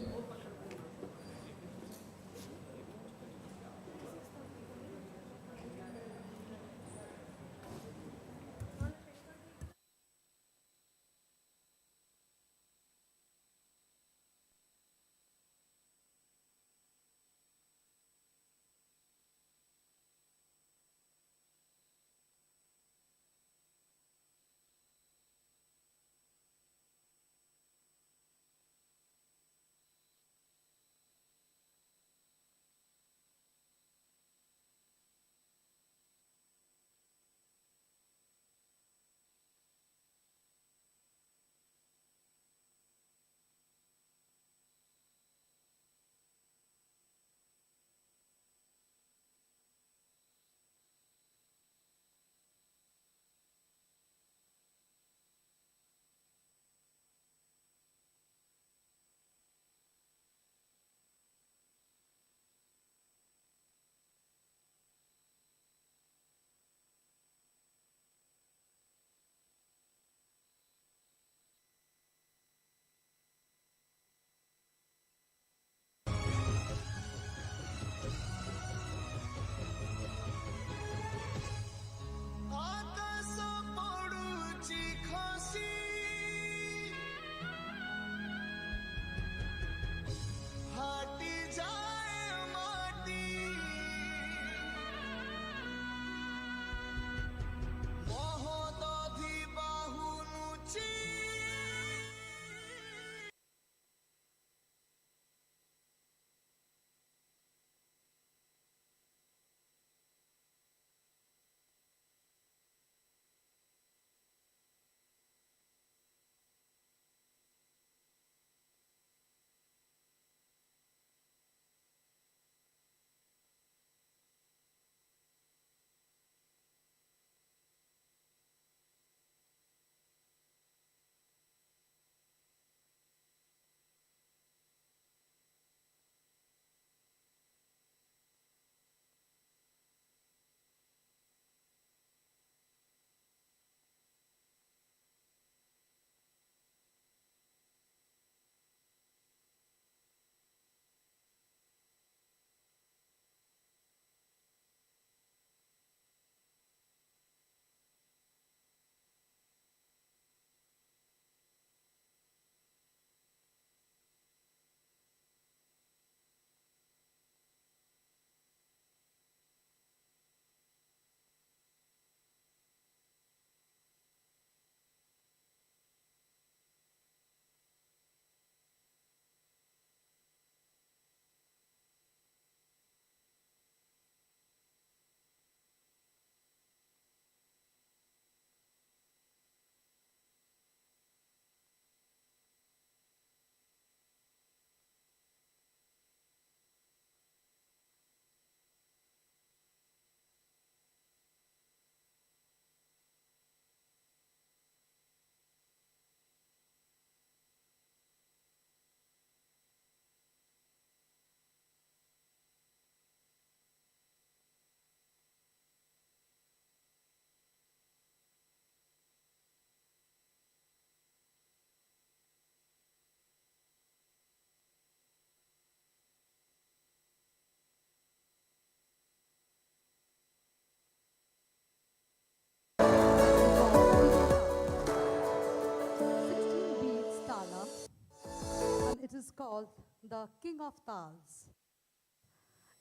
is called the King of Tals.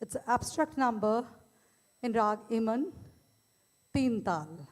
It's an abstract number in Rag Iman, Teen Tal.